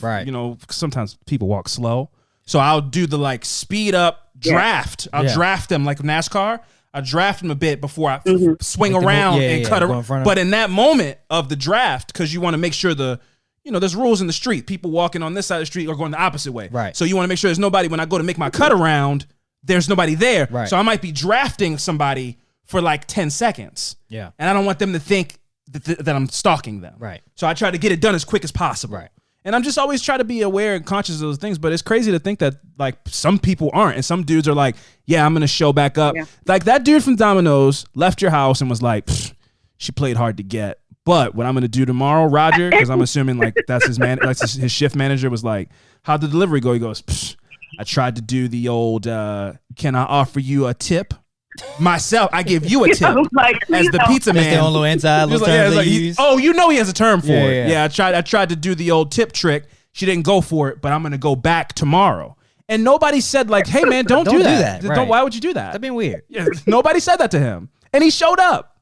sometimes people walk slow, so I'll do the like speed up draft. I'll draft them like NASCAR. I draft them a bit before I swing around and cut around. But in that moment of the draft, because you want to make sure there's rules in the street. People walking on this side of the street are going the opposite way. Right. So you want to make sure there's nobody when I go to make my cut around, there's nobody there. Right. So I might be drafting somebody for like 10 seconds. Yeah. And I don't want them to think that I'm stalking them. Right. So I try to get it done as quick as possible. Right. And I'm just always trying to be aware and conscious of those things. But it's crazy to think that like some people aren't. And some dudes are like, yeah, I'm going to show back up. Yeah. Like that dude from Domino's left your house and was like, she played hard to get. But what I'm going to do tomorrow, Roger, because I'm assuming like that's his shift manager was like, how'd the delivery go? He goes, I tried to do the old, can I offer you a tip? Myself, I give you a tip as the pizza man. That's the only little term they use. He has a term for it. Yeah, I tried to do the old tip trick. She didn't go for it, but I'm gonna go back tomorrow. And nobody said like, "Hey man, don't do that. Right. Why would you do that? That'd be weird." Yeah, nobody said that to him, and he showed up,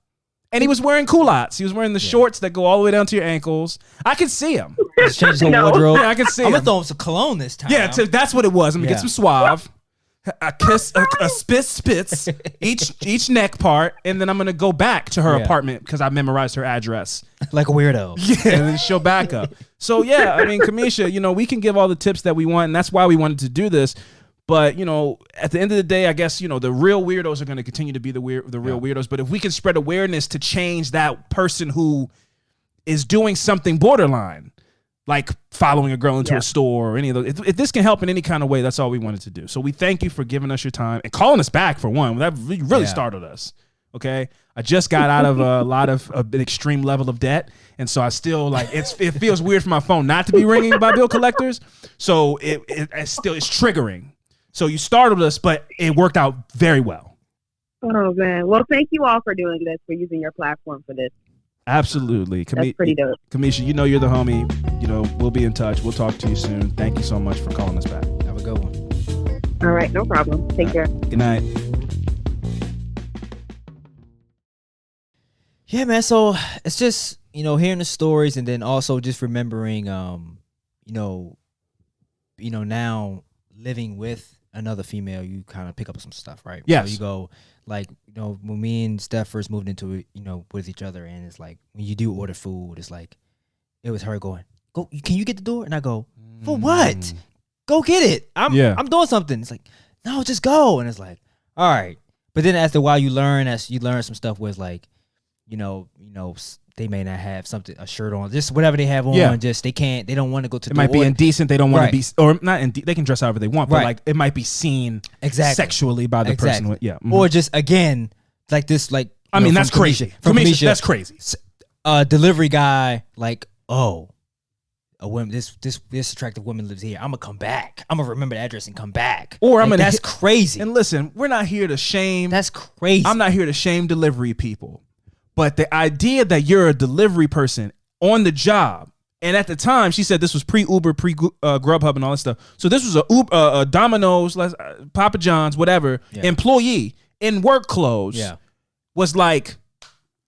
and he was wearing culottes. He was wearing the shorts that go all the way down to your ankles. I could see him. Just change the wardrobe. Yeah, I could see. I'm gonna throw him some cologne this time. Yeah, that's what it was. I'm gonna get some Suave. A kiss, a spits, each neck part, and then I'm gonna go back to her apartment because I memorized her address like a weirdo. Yeah, and then she'll back up. So yeah, I mean, Kamisha, we can give all the tips that we want, and that's why we wanted to do this. But at the end of the day, I guess the real weirdos are gonna continue to be the real weirdos. But if we can spread awareness to change that person who is doing something borderline, like following a girl into a store or any of those. If this can help in any kind of way, that's all we wanted to do. So we thank you for giving us your time and calling us back for one. That really startled us. Okay. I just got out of a lot of an extreme level of debt. And so I still it feels weird for my phone not to be ringing by bill collectors. So it's triggering. So you startled us, but it worked out very well. Oh man. Well, thank you all for doing this, for using your platform for this. Absolutely. That's pretty dope. Kamisha, you know you're the homie. You know, we'll be in touch. We'll talk to you soon. Thank you so much for calling us back. Have a good one. All right, no problem. Take care. Good night. Yeah, man. So it's just, hearing the stories, and then also just remembering, now living with another female, you kind of pick up some stuff, right? Yes. So you go, like, when me and Steph first moved into it, with each other, and it's like, when you do order food, it's like, it was her going, "Go, can you get the door?" And I go, "For what? Go get it. I'm doing something." It's like, "No, just go." And it's like, all right. But then after a while, you learn some stuff where it's like, they may not have a shirt on, just whatever they have on, just they don't want to go to. It might be indecent. They don't want to be, or not. They can dress however they want, but like it might be seen sexually by the person. Yeah, or just again like this, like I mean that's crazy. Kamisha, that's crazy. Delivery guy, like, oh, a woman, this attractive woman lives here. I'm gonna come back. I'm gonna remember the address and come back. Or I'm like, gonna. That's crazy. And listen, we're not here to shame. That's crazy. I'm not here to shame delivery people. But the idea that you're a delivery person on the job, and at the time she said this was pre-Uber, pre-Grubhub and all that stuff. So this was a Domino's, Papa John's, whatever, employee in work clothes was like,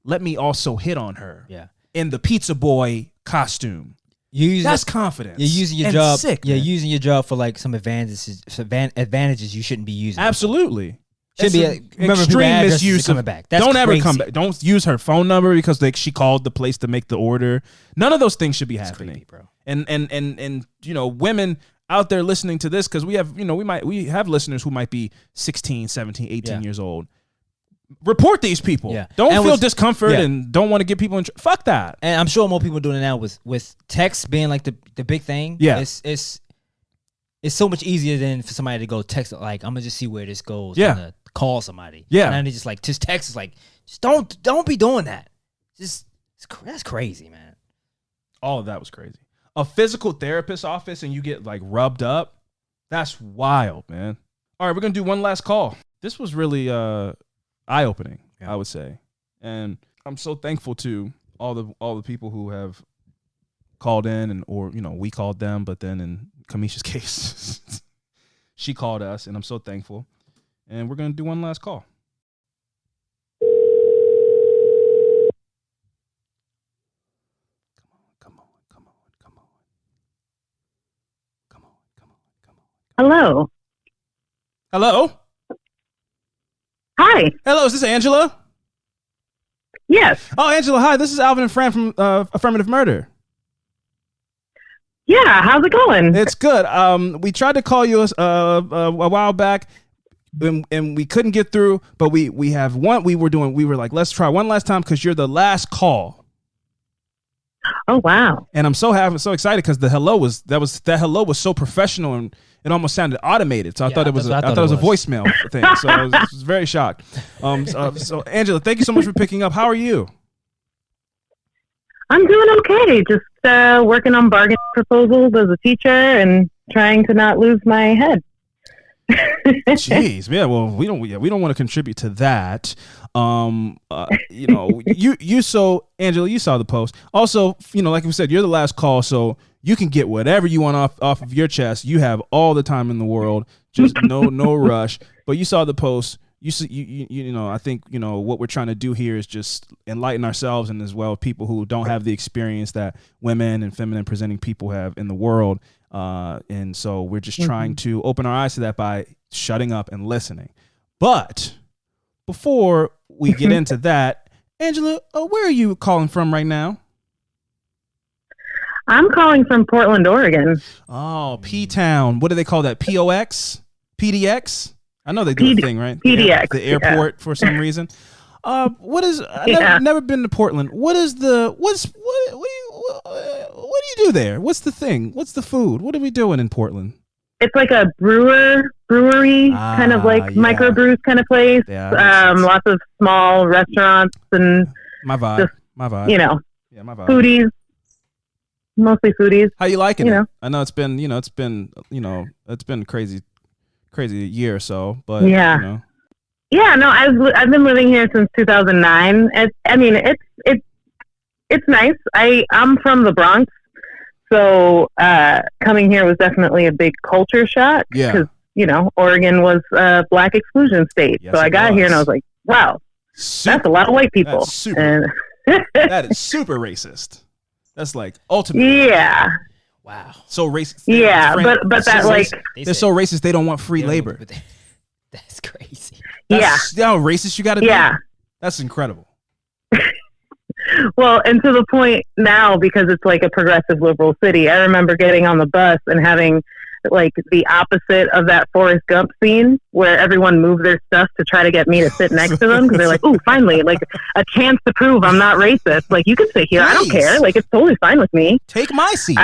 let me also hit on her in the pizza boy costume. That's confidence. You're using your job. You're using your job for like some advantages you shouldn't be using. Absolutely. Should be extreme misuse of back. Don't ever come back. Don't use her phone number because she called the place to make the order. None of those things should be happening, bro. And women out there listening to this, because we have we have listeners who might be 16, 17, 18 years old. Report these people. Yeah. Don't feel discomfort and don't want to get people in. Fuck that. And I'm sure more people are doing it now with text being like the big thing. Yeah, it's so much easier than for somebody to go text, like, I'm gonna just see where this goes. Yeah. Call somebody. Yeah. And then just text is like, just don't be doing that. That's crazy, man. All of that was crazy. A physical therapist office and you get like rubbed up. That's wild, man. All right, we're gonna do one last call. This was really eye-opening, I would say. And I'm so thankful to all the people who have called in or we called them, but then in Kamisha's case, she called us, and I'm so thankful. And we're going to do one last call. Come on. Hello. Hello? Hi. Hello, is this Angela? Yes. Oh, Angela, hi. This is Alvin and Fran from Affirmative Murder. Yeah, how's it going? It's good. We tried to call you a while back, and we couldn't get through. But we have one. We were like, let's try one last time because you're the last call. Oh wow! And I'm so excited because that hello was so professional and it almost sounded automated. So I thought it was a voicemail thing. So I was very shocked. So Angela, thank you so much for picking up. How are you? I'm doing okay. Just working on bargain proposals as a teacher and trying to not lose my head. Jeez, yeah. Well, we don't want to contribute to that. So Angela, you saw the post. Also, like we said, you're the last call, so you can get whatever you want off of your chest. You have all the time in the world. Just no rush. But you saw the post. I think what we're trying to do here is just enlighten ourselves and as well people who don't have the experience that women and feminine presenting people have in the world. And so we're just trying to open our eyes to that by shutting up and listening. But before we get into that, Angela, where are you calling from right now? I'm calling from Portland, Oregon. Oh, P-Town. What do they call that? POX? PDX? I know they do a thing, right? PDX. The airport for some reason. I've never been to Portland. What do you do there? What's the thing? What's the food? What are we doing in Portland? It's like a brewery, kind of like microbrews kind of place. Yeah, lots of small restaurants and my vibe. Just, my vibe. Yeah, my vibe. Foodies. Mostly foodies. How you liking it? I know it's been crazy year or so, but yeah. Yeah, no, I've been living here since 2009. It's nice. I'm from the Bronx, so coming here was definitely a big culture shock. Yeah. Because Oregon was a black exclusion state. Yes, so I got here and I was like, wow, that's a lot of white people. That is super racist. That's like ultimate. Yeah. Wow. So racist. Yeah, but that so like they're so racist they don't want free labor. That's crazy. That's how racist you got to be. Yeah. That's incredible. Well, and to the point now, because it's like a progressive liberal city, I remember getting on the bus and having like the opposite of that Forrest Gump scene where everyone moved their stuff to try to get me to sit next to them because they're like, "Ooh, finally, like a chance to prove I'm not racist. Like you can sit here, I don't care. Like it's totally fine with me. Take my seat."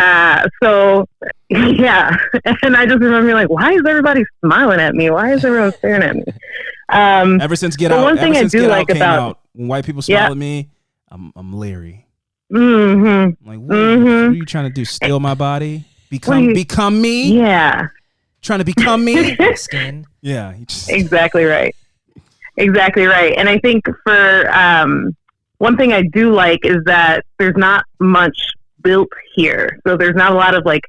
So yeah, and I just remember being like, "Why is everybody smiling at me? Why is everyone staring at me?" Ever since Get Out, one thing I do like about when white people smile at me, I'm leery. Mm-hmm. I'm like, what are you trying to do? Steal my body? Become me? Yeah. Trying to become me? Skin. Yeah. Exactly right. Exactly right. And I think for one thing I do like is that there's not much built here. So there's not a lot of like,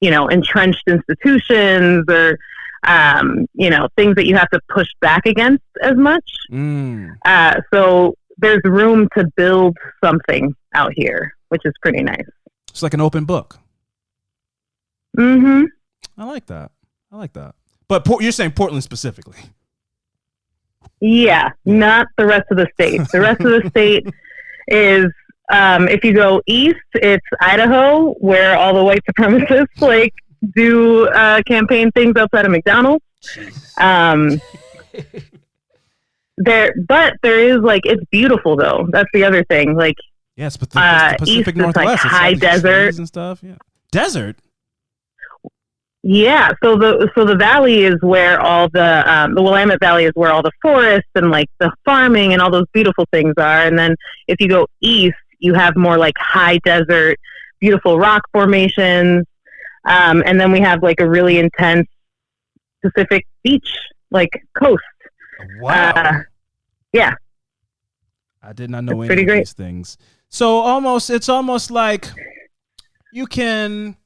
entrenched institutions or, things that you have to push back against as much. So there's room to build something out here, which is pretty nice. It's like an open book. Mm-hmm. I like that. But you're saying Portland specifically. Yeah, not the rest of the state. The rest of the state is, if you go east, it's Idaho, where all the white supremacists like do campaign things outside of McDonald's. But there is like, it's beautiful though. That's the other thing. Like, yes, but the Pacific east Northwest, is like high desert and stuff. Yeah, desert. Yeah, so the valley is where all the Willamette Valley is where all the forests and like the farming and all those beautiful things are. And then if you go east, you have more like high desert, beautiful rock formations. And then we have like a really intense Pacific beach, like coast. Wow. Yeah. I did not know any of these things. So it's almost like you can,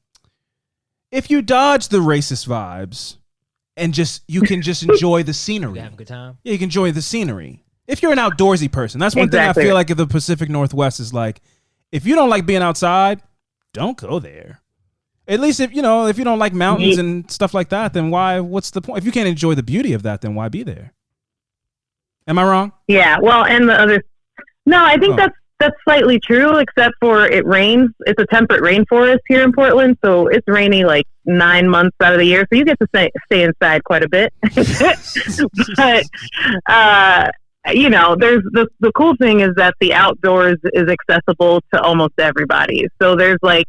if you dodge the racist vibes and you can just enjoy the scenery. You have a good time. Yeah, you can enjoy the scenery. If you're an outdoorsy person, that's one thing I feel like if the Pacific Northwest is like, if you don't like being outside, don't go there. At least if you don't like mountains and stuff like that, then what's the point? If you can't enjoy the beauty of that, then why be there? Am I wrong? Yeah, well, and I think that's slightly true, except for it rains. It's a temperate rainforest here in Portland, so it's rainy like 9 months out of the year, so you get to stay inside quite a bit. But there's the cool thing is that the outdoors is accessible to almost everybody. So there's like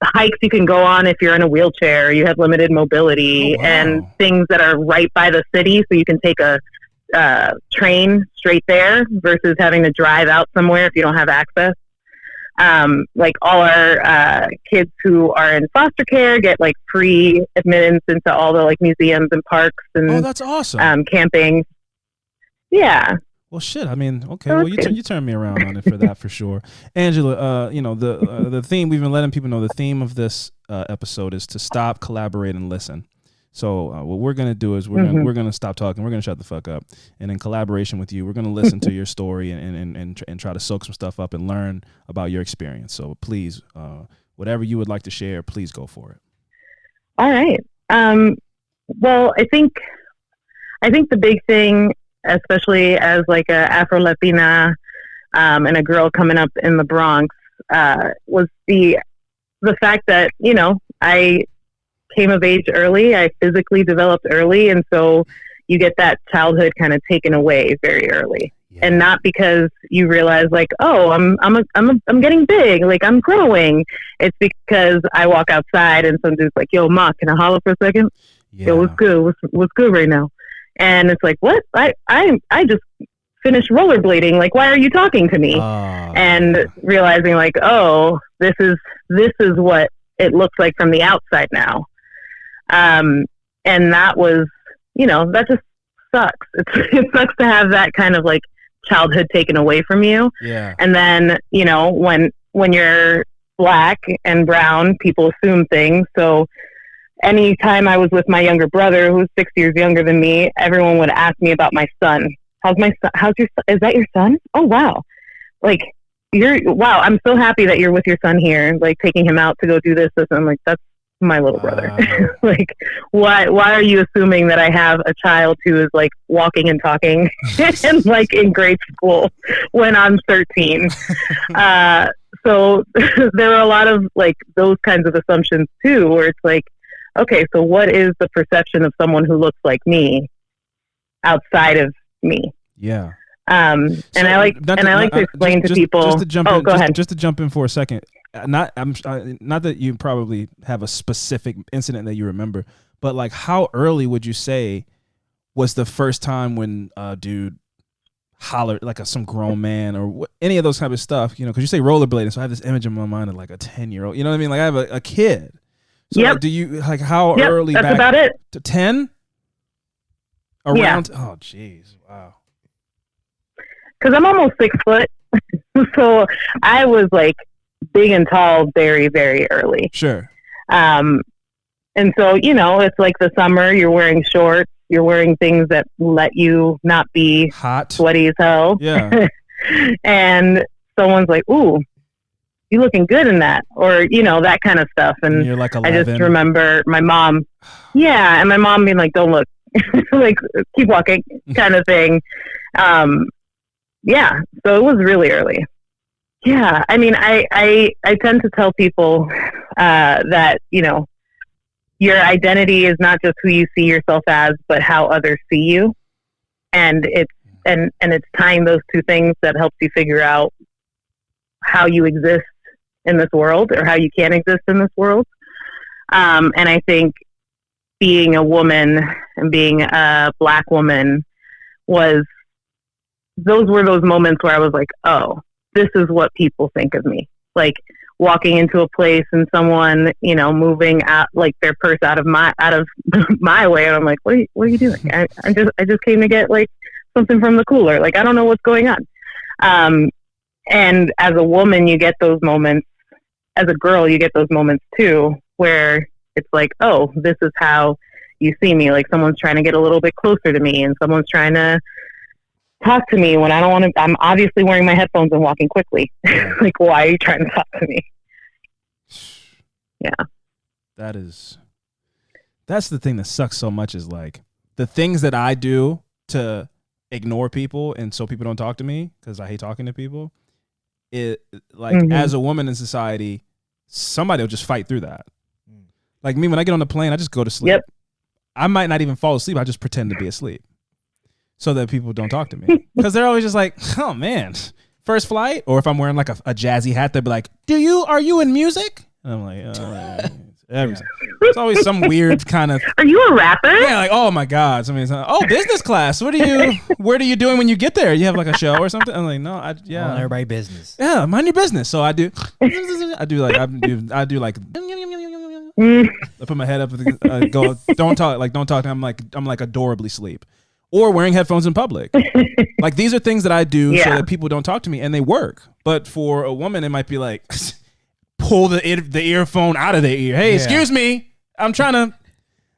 hikes you can go on if you're in a wheelchair, you have limited mobility, and things that are right by the city, so you can take a train straight there versus having to drive out somewhere if you don't have access. Like all our kids who are in foster care get like free admittance into all the like museums and parks and that's awesome. Camping. Yeah. Well, shit. I mean, okay. Well, you turned me around on it for that for sure, Angela. The theme we've been letting people know. The theme of this episode is to stop, collaborate, and listen. So what we're gonna do is we're gonna stop talking. We're gonna shut the fuck up, and in collaboration with you, we're gonna listen to your story and try to soak some stuff up and learn about your experience. So please, whatever you would like to share, please go for it. All right. Well, I think the big thing, especially as like a Afro-Latina and a girl coming up in the Bronx, was the fact that I came of age early. I physically developed early, and so you get that childhood kind of taken away very early. Yeah. And not because you realize like, oh, I'm getting big, like I'm growing. It's because I walk outside and some dude's like, yo, Ma, can I holler for a second? Yeah. Yo, what's good? What's good right now? And it's like, what? I just finished rollerblading. Like, why are you talking to me? And realizing like, oh, this is what it looks like from the outside now. And that was, that just sucks. It sucks to have that kind of like childhood taken away from you. Yeah. And then, you know, when you're black and brown, people assume things. So anytime I was with my younger brother, who's 6 years younger than me, everyone would ask me about my son. How's your son? Is that your son? Oh, wow. Like, wow, I'm so happy that you're with your son here, like taking him out to go do this. I'm like, that's my little brother. Like, why are you assuming that I have a child who is like walking and talking and like in grade school when I'm 13? So there are a lot of like those kinds of assumptions too, where it's like, okay, so what is the perception of someone who looks like me outside of me? Yeah. And I like to explain to people. Just to jump in, go ahead. Just to jump in for a second. Not that you probably have a specific incident that you remember, but like, how early would you say was the first time when a dude hollered, like some grown man or any of those kind of stuff? You know, because you say rollerblading, so I have this image in my mind of like a 10-year-old. You know what I mean? Like I have a kid. So like, do you like how early? That's back about it. To 10. Around. Oh, jeez. Wow. Because I'm almost 6 foot, so I was like big and tall very, very early. Sure. And so, you know, it's like the summer, you're wearing shorts, you're wearing things that let you not be hot, sweaty as hell. Yeah. And someone's like, ooh, you looking good in that, or, you know, that kind of stuff. And you're like 11. I just remember my mom, and my mom being like, don't look, like, keep walking kind of thing. Yeah, so it was really early. Yeah, I mean, I tend to tell people that, you know, your identity is not just who you see yourself as, but how others see you. And it's tying those two things that helps you figure out how you exist in this world, or how you can exist in this world. And I think being a woman and being a Black woman those were those moments where I was like, oh, this is what people think of me. Like walking into a place and someone, you know, moving out like their purse out of my way, and I'm like, what are you doing? I just came to get like something from the cooler. Like, I don't know what's going on. And as a woman, you get those moments. As a girl, you get those moments too, where it's like, oh, this is how you see me. Like someone's trying to get a little bit closer to me, and someone's trying to talk to me when I don't want to. I'm obviously wearing my headphones and walking quickly. Like, why are you trying to talk to me? Yeah. That's the thing that sucks so much, is like the things that I do to ignore people and so people don't talk to me because I hate talking to people. It like as a woman in society, somebody will just fight through that. Like me, when I get on the plane, I just go to sleep. Yep. I might not even fall asleep. I just pretend to be asleep so that people don't talk to me, because they're always just like, oh man, first flight. Or if I'm wearing like a jazzy hat, they'll be like, are you in music? And I'm like, everything. It's always some weird kind of. Are you a rapper? Yeah, like, oh my God. Somebody's like, oh, business class. What are you doing when you get there? You have like a show or something? I'm like, no, yeah. Everybody business. Yeah, mind your business. So I do like. I put my head up, go, don't talk. I'm like adorably asleep, or wearing headphones in public. Like these are things that I do so that people don't talk to me, and they work. But for a woman, it might be like pull the earphone out of their ear. Hey, excuse me, I'm trying to.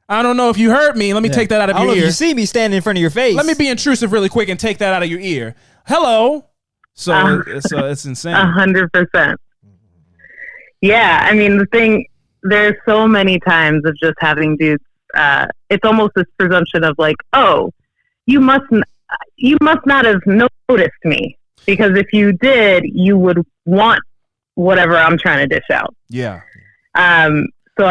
I don't know if you heard me. Let me take that out of your ear. You see me standing in front of your face. Let me be intrusive really quick and take that out of your ear. Hello. So it's insane. 100%. Yeah, I mean there's so many times of just having dudes. It's almost this presumption of like, oh, you must not have noticed me, because if you did, you would want whatever I'm trying to dish out. Yeah. So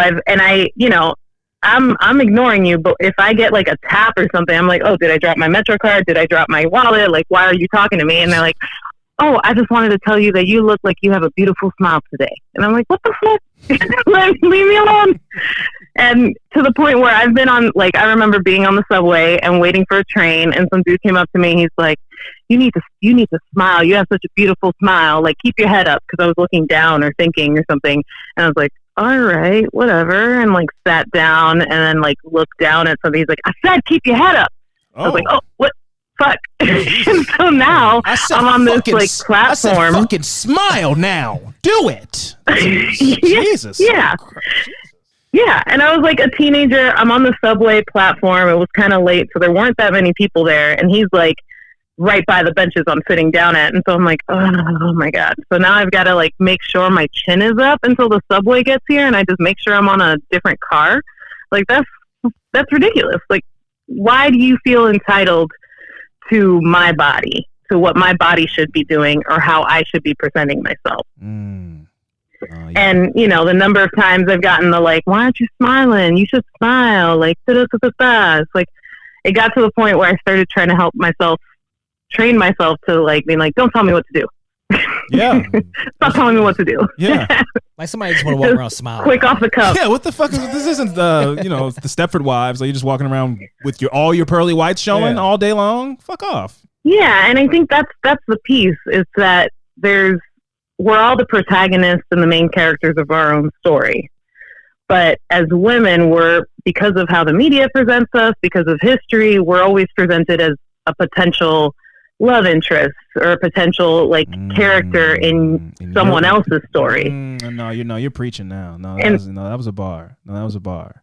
I'm ignoring you, but if I get like a tap or something, I'm like, oh, did I drop my Metro card? Did I drop my wallet? Like, why are you talking to me? And they're like, oh, I just wanted to tell you that you look like you have a beautiful smile today. And I'm like, what the fuck? Leave me alone. And to the point where I've been on, like, I remember being on the subway and waiting for a train, and some dude came up to me and he's like, you need to smile. You have such a beautiful smile. Like, keep your head up, because I was looking down or thinking or something. And I was like, all right, whatever. And like sat down and then like looked down at something. He's like, I said, keep your head up. I was like, oh, what? Fuck. And so now I'm on this like platform. I said, fucking smile now. Do it. Jesus. Yeah. Yeah. And I was like a teenager. I'm on the subway platform. It was kind of late, so there weren't that many people there. And he's like right by the benches I'm sitting down at. And so I'm like, oh my God. So now I've got to like make sure my chin is up until the subway gets here. And I just make sure I'm on a different car. Like that's ridiculous. Like, why do you feel entitled to my body, to what my body should be doing or how I should be presenting myself? Yeah. And, you know, the number of times I've gotten the like, why aren't you smiling? You should smile. Like, it's like, it got to the point where I started trying to train myself to like, being like, don't tell me what to do. Yeah. Stop telling me what to do. Yeah. Like somebody just want to walk around smiling. Quick off the cuff. Yeah, what the fuck is this? Isn't the the Stepford Wives? Like you're just walking around with all your pearly whites showing all day long? Fuck off. Yeah, and I think that's the piece is that we're all the protagonists and the main characters of our own story. But as women, because of how the media presents us, because of history, we're always presented as a potential love interest or a potential like character in someone else's story. No, you're preaching now. No, that was a bar. No, that was a bar.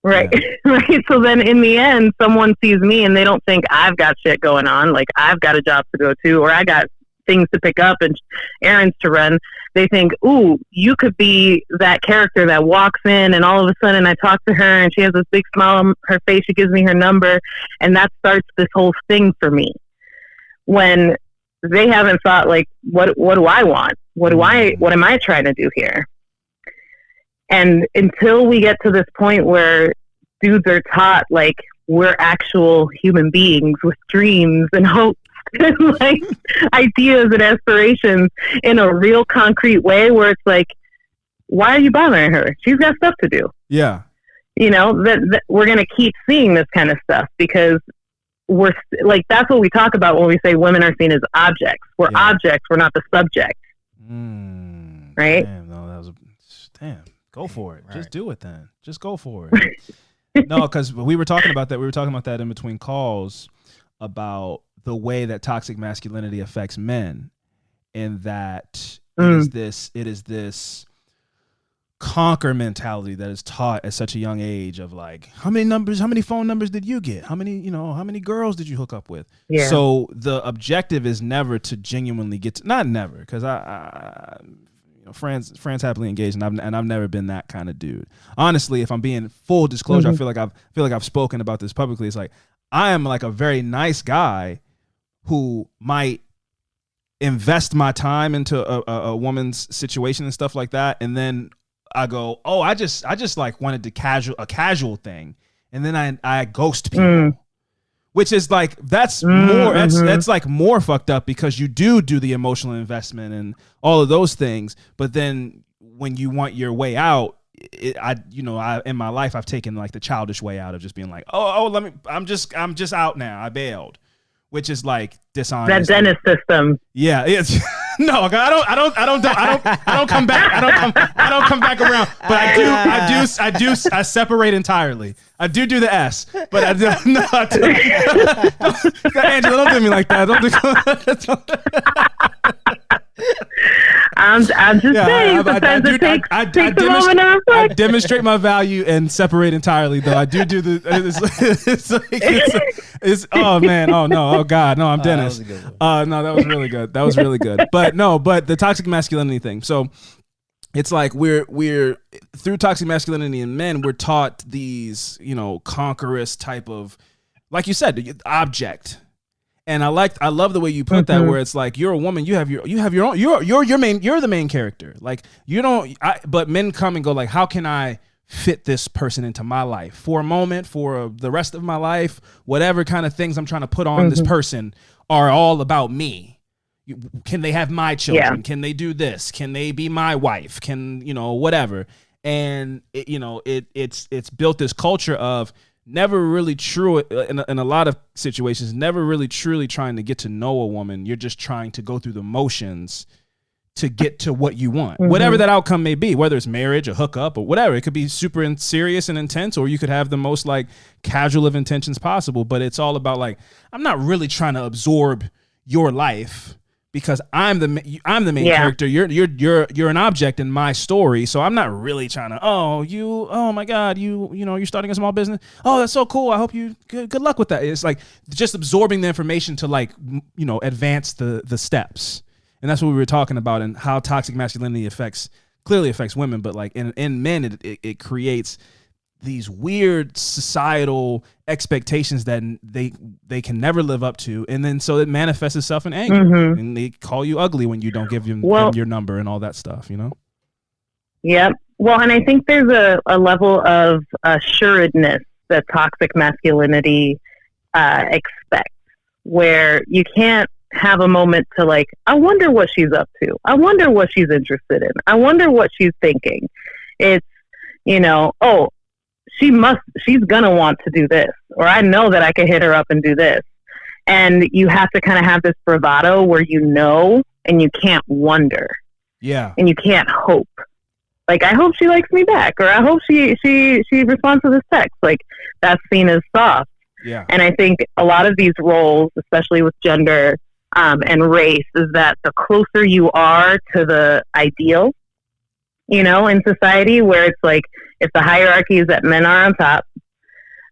Right. Yeah. Right. So then in the end, someone sees me and they don't think I've got shit going on. Like I've got a job to go to, or I got things to pick up and errands to run. They think, ooh, you could be that character that walks in and all of a sudden I talk to her and she has this big smile on her face. She gives me her number and that starts this whole thing for me. When they haven't thought like, what do I want? What am I trying to do here? And until we get to this point where dudes are taught like we're actual human beings with dreams and hopes and like ideas and aspirations in a real concrete way where it's like, why are you bothering her? She's got stuff to do. Yeah. You know, that we're going to keep seeing this kind of stuff because we're like, that's what we talk about when we say women are seen as objects. We're objects. We're not the subject. Right? Damn. Go for it. Right. Just do it then. Just go for it. No, because we were talking about that. We were talking about that in between calls about the way that toxic masculinity affects men, and that it is this conquer mentality that is taught at such a young age of like, how many phone numbers did you get? How many girls did you hook up with? Yeah. So the objective is never to genuinely get to, not never, because I friends happily engaged, and I've never been that kind of dude. Honestly, if I'm being full disclosure, I feel like I've spoken about this publicly. It's like I am like a very nice guy who might invest my time into a woman's situation and stuff like that, and then I go, oh, I just like wanted to a casual thing, and then I ghost people. Which is like that's like more fucked up because you do the emotional investment and all of those things, but then when you want your way out, in my life I've taken like the childish way out of just being like, I'm just out now. I bailed, which is like dishonest. That dentist system. Yeah, it's no. I don't come back. I don't come back around. But I separate entirely. I do the S, but I do no. Angela, don't do me like that. I'm just saying. I demonstrate my value and separate entirely. Though I do the. It's oh man. Oh no. Oh God. No. I'm Dennis. No, that was really good. That was really good. But the toxic masculinity thing. So it's like we're through toxic masculinity in men, we're taught these, conquerous type of, like you said, object. And I love the way you put that, where it's like you're a woman, you have your own, you're the main character. Like but men come and go like, how can I fit this person into my life for a moment, for the rest of my life, whatever kind of things I'm trying to put on this person are all about me. Can they have my children? Yeah. Can they do this? Can they be my wife? Can, whatever. And it's built this culture of never really true in a lot of situations, never really truly trying to get to know a woman. You're just trying to go through the motions to get to what you want, whatever that outcome may be, whether it's marriage, a hookup, or whatever. It could be super serious and intense, or you could have the most like casual of intentions possible. But it's all about like, I'm not really trying to absorb your life because I'm the main character. You're an object in my story. So I'm not really trying to, oh my God, you're starting a small business. Oh, that's so cool. I hope you good luck with that. It's like just absorbing the information to like, advance the steps. And that's what we were talking about, and how toxic masculinity clearly affects women, but like in men, it creates these weird societal expectations that they can never live up to, and then so it manifests itself in anger, and they call you ugly when you don't give them your number and all that stuff, Yep. Well, and I think there's a level of assuredness that toxic masculinity expects, where you can't have a moment to like, I wonder what she's up to. I wonder what she's interested in. I wonder what she's thinking. It's, she's gonna want to do this, or I know that I can hit her up and do this. And you have to kind of have this bravado where and you can't wonder. Yeah. And you can't hope. Like, I hope she likes me back, or I hope she responds to this text. Like, that's seen as soft. Yeah. And I think a lot of these roles, especially with gender, and race, is that the closer you are to the ideal, in society, where it's like, if the hierarchy is that men are on top,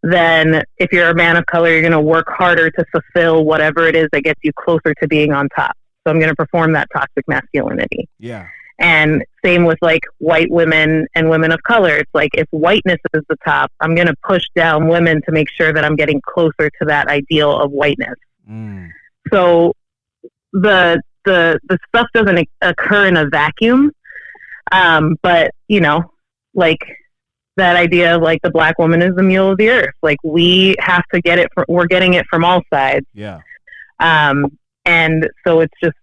then if you're a man of color, you're going to work harder to fulfill whatever it is that gets you closer to being on top. So I'm going to perform that toxic masculinity. Yeah. And same with like white women and women of color. It's like, if whiteness is the top, I'm going to push down women to make sure that I'm getting closer to that ideal of whiteness. So the stuff doesn't occur in a vacuum, but like that idea of like the black woman is the mule of the earth. Like, we have to get it. We're getting it from all sides. Yeah. And so it's just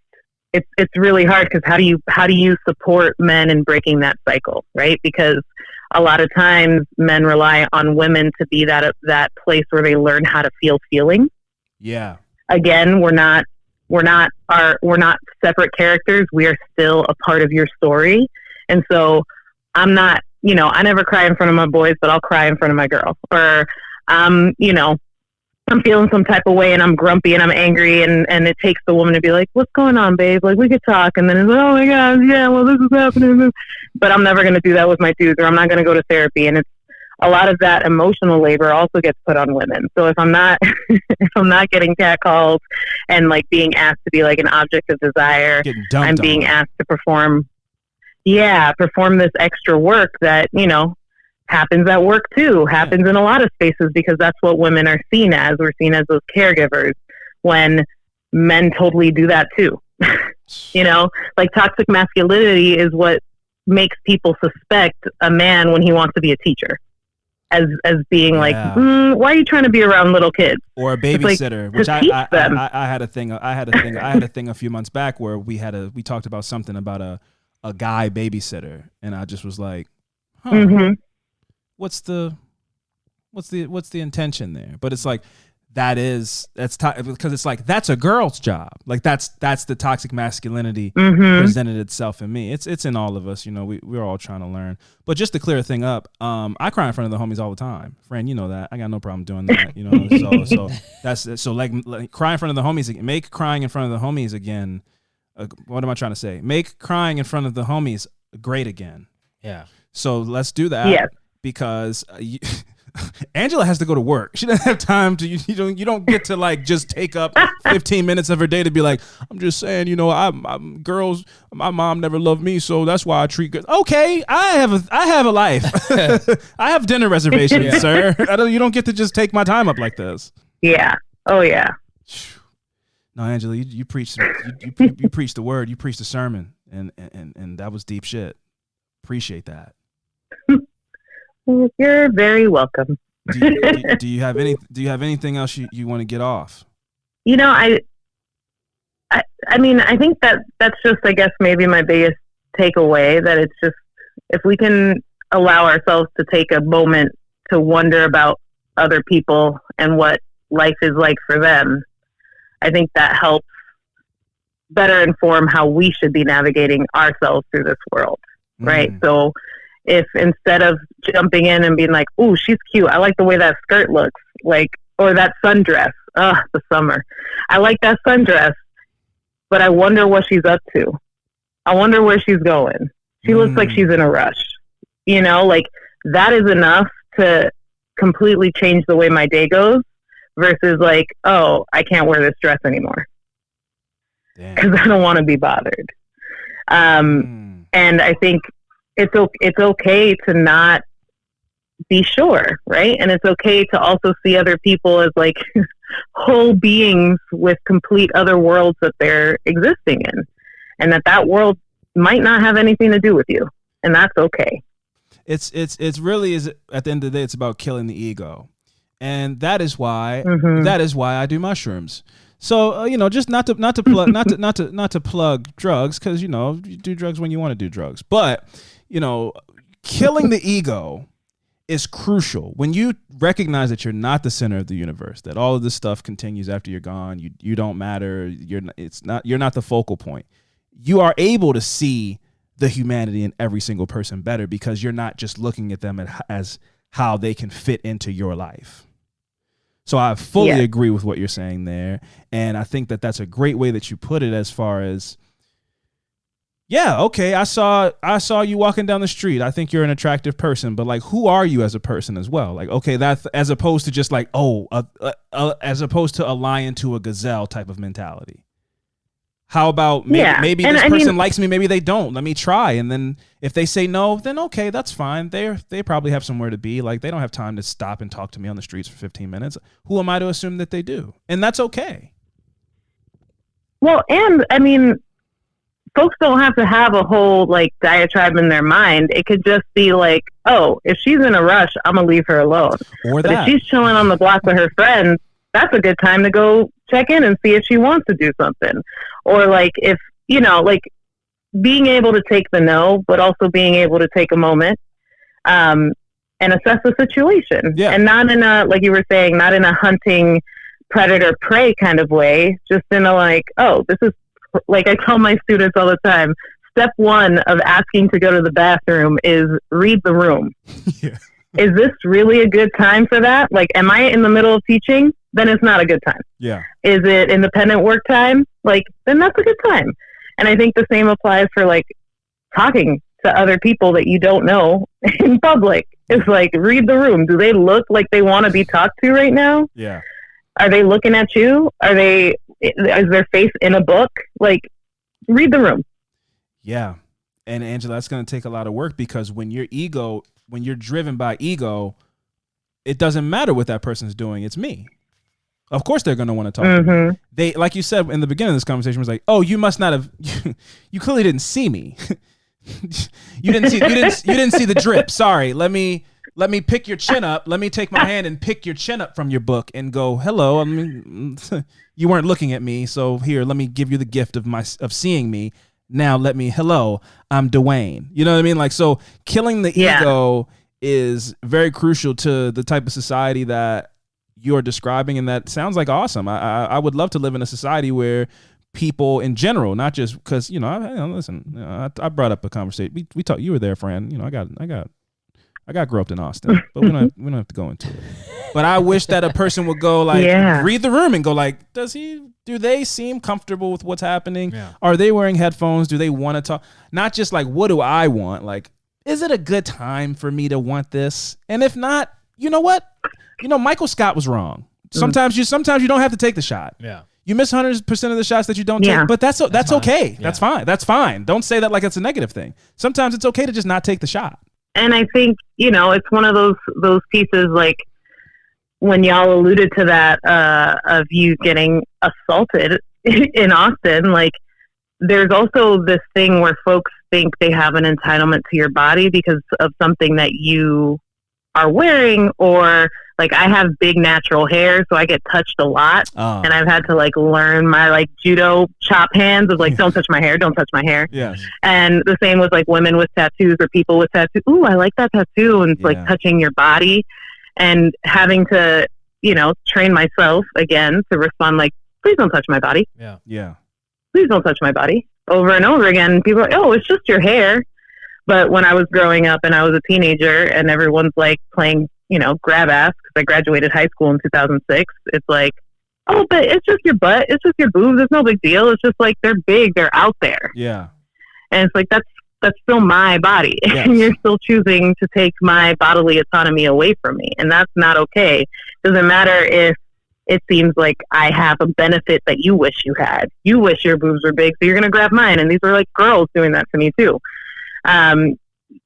it's really hard, because how do you support men in breaking that cycle, right? Because a lot of times men rely on women to be that place where they learn how to feel feelings. Yeah. Again, we're not separate characters. We are still a part of your story. And so I'm not, I never cry in front of my boys, but I'll cry in front of my girl. Or, I'm feeling some type of way and I'm grumpy and I'm angry, and it takes the woman to be like, what's going on, babe? Like, we could talk. And then it's like, oh my God, yeah, well, this is happening. But I'm never going to do that with my dudes, or I'm not going to go to therapy. And it's a lot of that emotional labor also gets put on women. So if I'm not, getting catcalls and like being asked to be like an object of desire, I'm being asked to perform this extra work that, happens at work too, happens in a lot of spaces, because that's what women are seen as. We're seen as those caregivers, when men totally do that too. Like, toxic masculinity is what makes people suspect a man when he wants to be a teacher as being like, why are you trying to be around little kids? Or a babysitter, which I had a thing a few months back where we talked about something about a guy babysitter, and I just was like, what's the intention there? But it's like, because it's like, that's a girl's job. Like, that's the toxic masculinity presented itself in me. It's in all of us. We're all trying to learn. But just to clear a thing up, I cry in front of the homies all the time. Friend, you know that. I got no problem doing that. So that's so like cry in front of the homies. Make crying in front of the homies again. What am I trying to say? Make crying in front of the homies great again. Yeah. So let's do that. Yes. Because Angela has to go to work. She doesn't have time to. You don't get to like just take up 15 minutes of her day to be like, I'm just saying, I'm girls. My mom never loved me, so that's why I treat girls. Okay, I have a life. I have dinner reservations, sir. You don't get to just take my time up like this. Yeah. Oh yeah. No, Angela, you preach. You preach the word. You preach the sermon, and that was deep shit. Appreciate that. You're very welcome. Do you have anything else you want to get off? I mean, I think that's just, I guess, maybe my biggest takeaway, that it's just, if we can allow ourselves to take a moment to wonder about other people and what life is like for them, I think that helps better inform how we should be navigating ourselves through this world, right? So if instead of jumping in and being like, "Ooh, she's cute. I like the way that skirt looks," like, or that sundress. The summer. I like that sundress, but I wonder what she's up to. I wonder where she's going. She looks like she's in a rush. You know, like that is enough to completely change the way my day goes versus like, oh, I can't wear this dress anymore because I don't want to be bothered. And I think it's okay to not be sure, right? And it's okay to also see other people as like whole beings with complete other worlds that they're existing in, and that world might not have anything to do with you, and that's okay. It's really is at the end of the day, it's about killing the ego, and that is why I do mushrooms. So just not to plug drugs, because you do drugs when you want to do drugs, but killing the ego is crucial. When you recognize that you're not the center of the universe, that all of this stuff continues after you're gone, you don't matter, you're not the focal point. You are able to see the humanity in every single person better because you're not just looking at them as how they can fit into your life. So I fully agree with what you're saying there, and I think that that's a great way that you put it as far as, yeah, okay, I saw you walking down the street. I think you're an attractive person, but like, who are you as a person as well? Like, okay, that's as opposed to just like, as opposed to a lion to a gazelle type of mentality. How about maybe this person likes me, maybe they don't. Let me try, and then if they say no, then okay, that's fine. They probably have somewhere to be. Like, they don't have time to stop and talk to me on the streets for 15 minutes. Who am I to assume that they do? And that's okay. Well, and I mean, folks don't have to have a whole like diatribe in their mind. It could just be like, oh, if she's in a rush, I'm gonna leave her alone. But if she's chilling on the block with her friends, that's a good time to go check in and see if she wants to do something. Or like, if like being able to take the no, but also being able to take a moment and assess the situation, and not in a, like you were saying, not in a hunting predator prey kind of way, just in a like, oh, this is, like I tell my students all the time, step one of asking to go to the bathroom is read the room. Is this really a good time for that? Like, am I in the middle of teaching? Then it's not a good time. Yeah. Is it independent work time? Like, then that's a good time. And I think the same applies for like talking to other people that you don't know in public. It's like, read the room. Do they look like they want to be talked to right now? Yeah. Are they looking at you? Is their face in a book? Like, read the room. Yeah. And Angela, that's going to take a lot of work, because when you're driven by ego, it doesn't matter what that person's doing. It's me. Of course they're going to want to talk to me. They, like you said in the beginning of this conversation, was like, oh, you must not have, you clearly didn't see me. you didn't see the drip. Sorry. Let me pick your chin up. Let me take my hand and pick your chin up from your book and go, hello. I mean, you weren't looking at me. So here, let me give you the gift of seeing me. Now hello, I'm Dwayne. You know what I mean? Like, so killing the ego is very crucial to the type of society that you're describing. And that sounds like awesome. I would love to live in a society where people in general, not just because, I brought up a conversation. We talked, you were there, friend. I got grew up in Austin, but we don't have to go into it. But I wish that a person would go like, read the room and go like, do they seem comfortable with what's happening? Yeah. Are they wearing headphones? Do they want to talk? Not just like, what do I want? Like, is it a good time for me to want this? And if not, you know what? Michael Scott was wrong. Sometimes you don't have to take the shot. Yeah. You miss 100% of the shots that you don't take, but that's okay. Yeah. That's fine. That's fine. Don't say that like it's a negative thing. Sometimes it's okay to just not take the shot. And I think, it's one of those pieces, like when y'all alluded to that, of you getting assaulted in Austin, like there's also this thing where folks think they have an entitlement to your body because of something that you are wearing, or like I have big natural hair, so I get touched a lot. And I've had to like learn my like judo chop hands of like, don't touch my hair, don't touch my hair. Yes. And the same with like women with tattoos or people with tattoos. Ooh, I like that tattoo. And it's like touching your body, and having to, train myself again to respond like, please don't touch my body. Yeah. Yeah. please don't touch my body, over and over again. People are like, oh, it's just your hair. But when I was growing up and I was a teenager and everyone's like playing, grab ass, because I graduated high school in 2006, it's like, oh, but it's just your butt. It's just your boobs. It's no big deal. It's just like they're big. They're out there. Yeah. And it's like, that's still my body. Yes. And you're still choosing to take my bodily autonomy away from me. And that's not okay. Doesn't matter if it seems like I have a benefit that you wish you had. You wish your boobs were big, so you're going to grab mine. And these are like girls doing that to me too.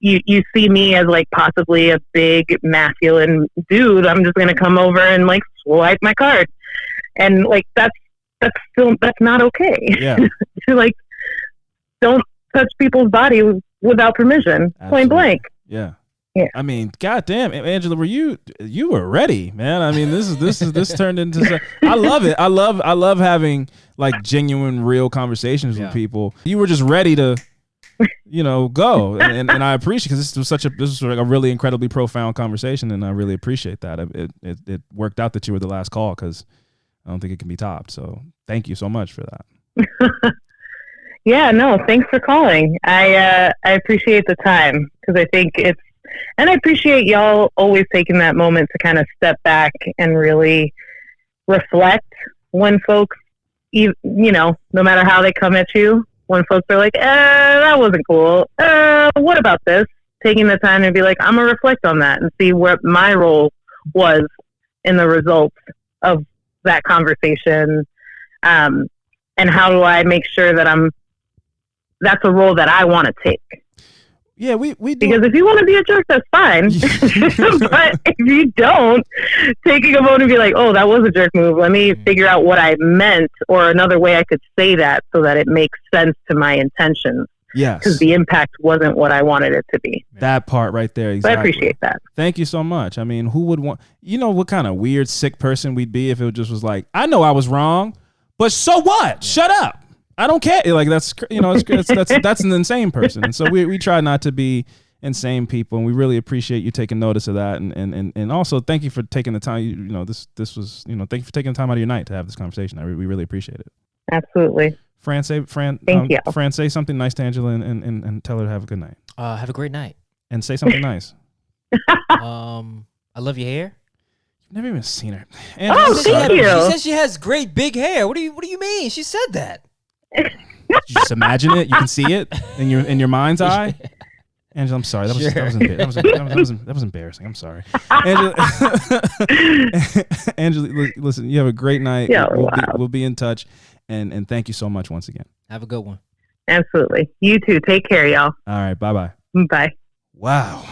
You see me as like possibly a big masculine dude. I'm just going to come over and like swipe my card. And like, that's not okay. Yeah. To like, don't touch people's body without permission. Absolutely. Point blank. Yeah. Yeah. I mean, goddamn, Angela, you were ready, man. I mean, this turned into. I love it. I love having like genuine, real conversations with people. You were just ready to, go, and I appreciate, because this was like a really incredibly profound conversation, and I really appreciate that. It worked out that you were the last call, because I don't think it can be topped. So thank you so much for that. Yeah, no, thanks for calling. I appreciate the time, because I think and I appreciate y'all always taking that moment to kind of step back and really reflect when folks, no matter how they come at you, when folks are like, that wasn't cool. What about this? Taking the time to be like, I'm going to reflect on that and see what my role was in the results of that conversation. And how do I make sure that that's a role that I want to take. Yeah, we do. Because if you want to be a jerk, that's fine. But if you don't, taking a moment and be like, oh, that was a jerk move. Let me figure out what I meant, or another way I could say that so that it makes sense to my intentions. Yes. Because the impact wasn't what I wanted it to be. That part right there. Exactly. So I appreciate that. Thank you so much. I mean, who would want, what kind of weird, sick person we'd be if it just was like, I know I was wrong, but so what? Yeah. Shut up. I don't care. Like, that's an insane person. And so we try not to be insane people, and we really appreciate you taking notice of that. And also thank you for taking the time. This was, thank you for taking the time out of your night to have this conversation. We really appreciate it. Absolutely. Thank you. Fran, say something nice to Angela and tell her to have a good night. Have a great night. And say something nice. I love your hair. You've never even seen her. Angela, thank you. She says she has great big hair. What do you mean? She said that. You just imagine it. You can see it in your mind's eye. Angela, I'm sorry. That was embarrassing. I'm sorry. Angela, listen. You have a great night. Yeah, we'll be in touch. And thank you so much once again. Have a good one. Absolutely. You too. Take care, y'all. All right. Bye-bye. Bye. Wow.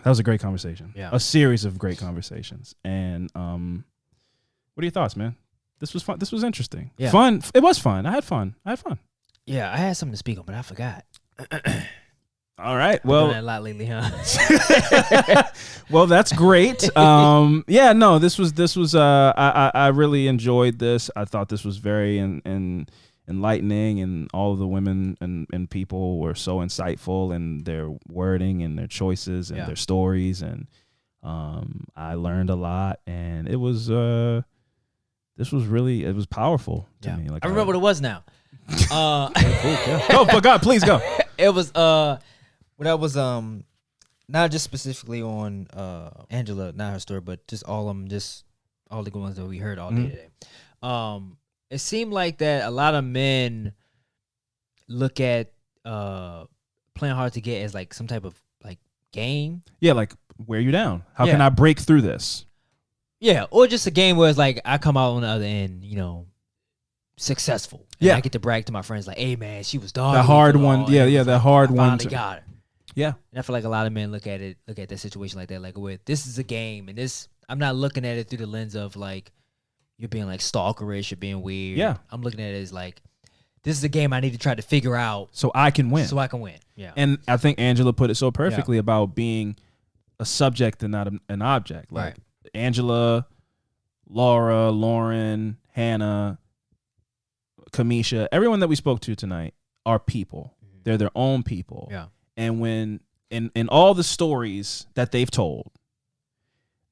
That was a great conversation. Yeah. A series of great conversations. And what are your thoughts, man? This was fun. This was interesting. Yeah. Fun. It was fun. I had fun. Yeah, I had something to speak on, but I forgot. All right. Well, I've done that a lot lately, huh? Well, that's great. Yeah, no, this was I really enjoyed this. I thought this was very enlightening, and all of the women and people were so insightful in their wording and their choices and their stories, and I learned a lot, and it was this was really, it was powerful to me. Like, I remember what it was now. Go, for God, please go. It was when I was not just specifically on Angela, not her story, but just all of them, just all the good ones that we heard all day today. It seemed like that a lot of men look at playing hard to get as like some type of like game. Yeah, like, wear you down. How can I break through this? Yeah, or just a game where it's like I come out on the other end, successful. And I get to brag to my friends like, "Hey man, she was dog." The hard one, the hard one. Finally got her. Yeah, and I feel like a lot of men look at that situation like that, like, "Wait, this is a game, and this I'm not looking at it through the lens of like you're being like stalkerish or being weird. Yeah, I'm looking at it as like this is a game I need to try to figure out so I can win. Yeah, and I think Angela put it so perfectly about being a subject and not an object. Like Angela, Laura, Lauren, Hannah, Kamisha, everyone that we spoke to tonight are people. They're their own people. Yeah. And when in all the stories that they've told,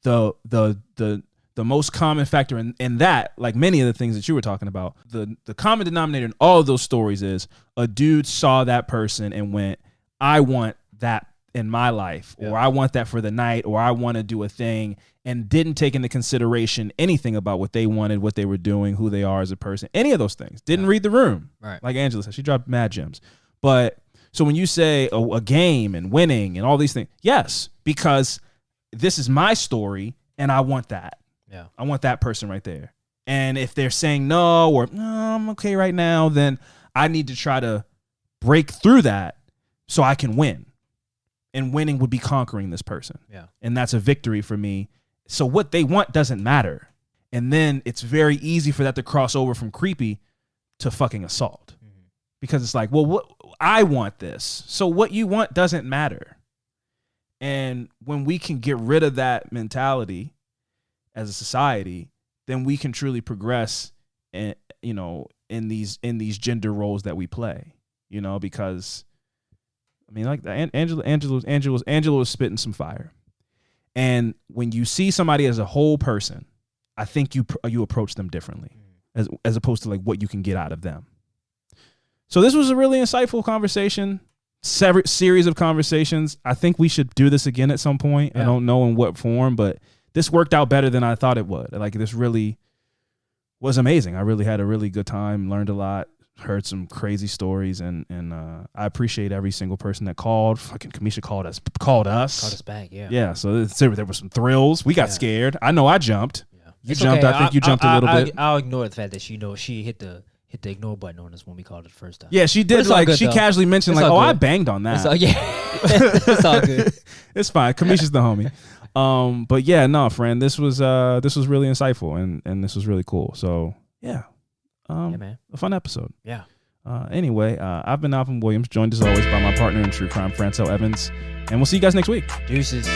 the the most common factor in that, like many of the things that you were talking about, the common denominator in all of those stories is a dude saw that person and went, I want that in my life, or I want that for the night, or I want to do a thing, and didn't take into consideration anything about what they wanted, what they were doing, who they are as a person, any of those things. Didn't read the room. Right. Like Angela said, she dropped mad gems. But so when you say a game and winning and all these things, yes, because this is my story and I want that. Yeah. I want that person right there. And if they're saying no, or no, I'm okay right now, then I need to try to break through that so I can win. And winning would be conquering this person. Yeah. And that's a victory for me. So what they want doesn't matter. And then it's very easy for that to cross over from creepy to fucking assault. Mm-hmm. Because it's like, well, what, I want this. So what you want doesn't matter. And when we can get rid of that mentality as a society, then we can truly progress and, you know, in these gender roles that we play, you know, because I mean, like Angela was spitting some fire. And when you see somebody as a whole person, I think you approach them differently as opposed to like what you can get out of them. So this was a really insightful conversation, series of conversations. I think we should do this again at some point. Yeah. I don't know in what form, but this worked out better than I thought it would. Like, this really was amazing. I really had a really good time, learned a lot, heard some crazy stories, and I appreciate every single person that called. Fucking Kamisha called us. Called us back, yeah. Yeah, so there were some thrills. We got scared. I know I jumped. Yeah. You jumped. Okay. I think you jumped a little bit. I'll ignore the fact that she hit the ignore button on us when we called it the first time. Yeah, she did. Like, she casually mentioned, like, oh, I banged on that. It's all good. It's fine. Kamisha's the homie. But yeah, no, friend, this was really insightful, and this was really cool. So yeah. Yeah, man. A fun episode. Yeah. Anyway, I've been Alvin Williams, joined as always by my partner in true crime, Francel Evans, and we'll see you guys next week. Deuces.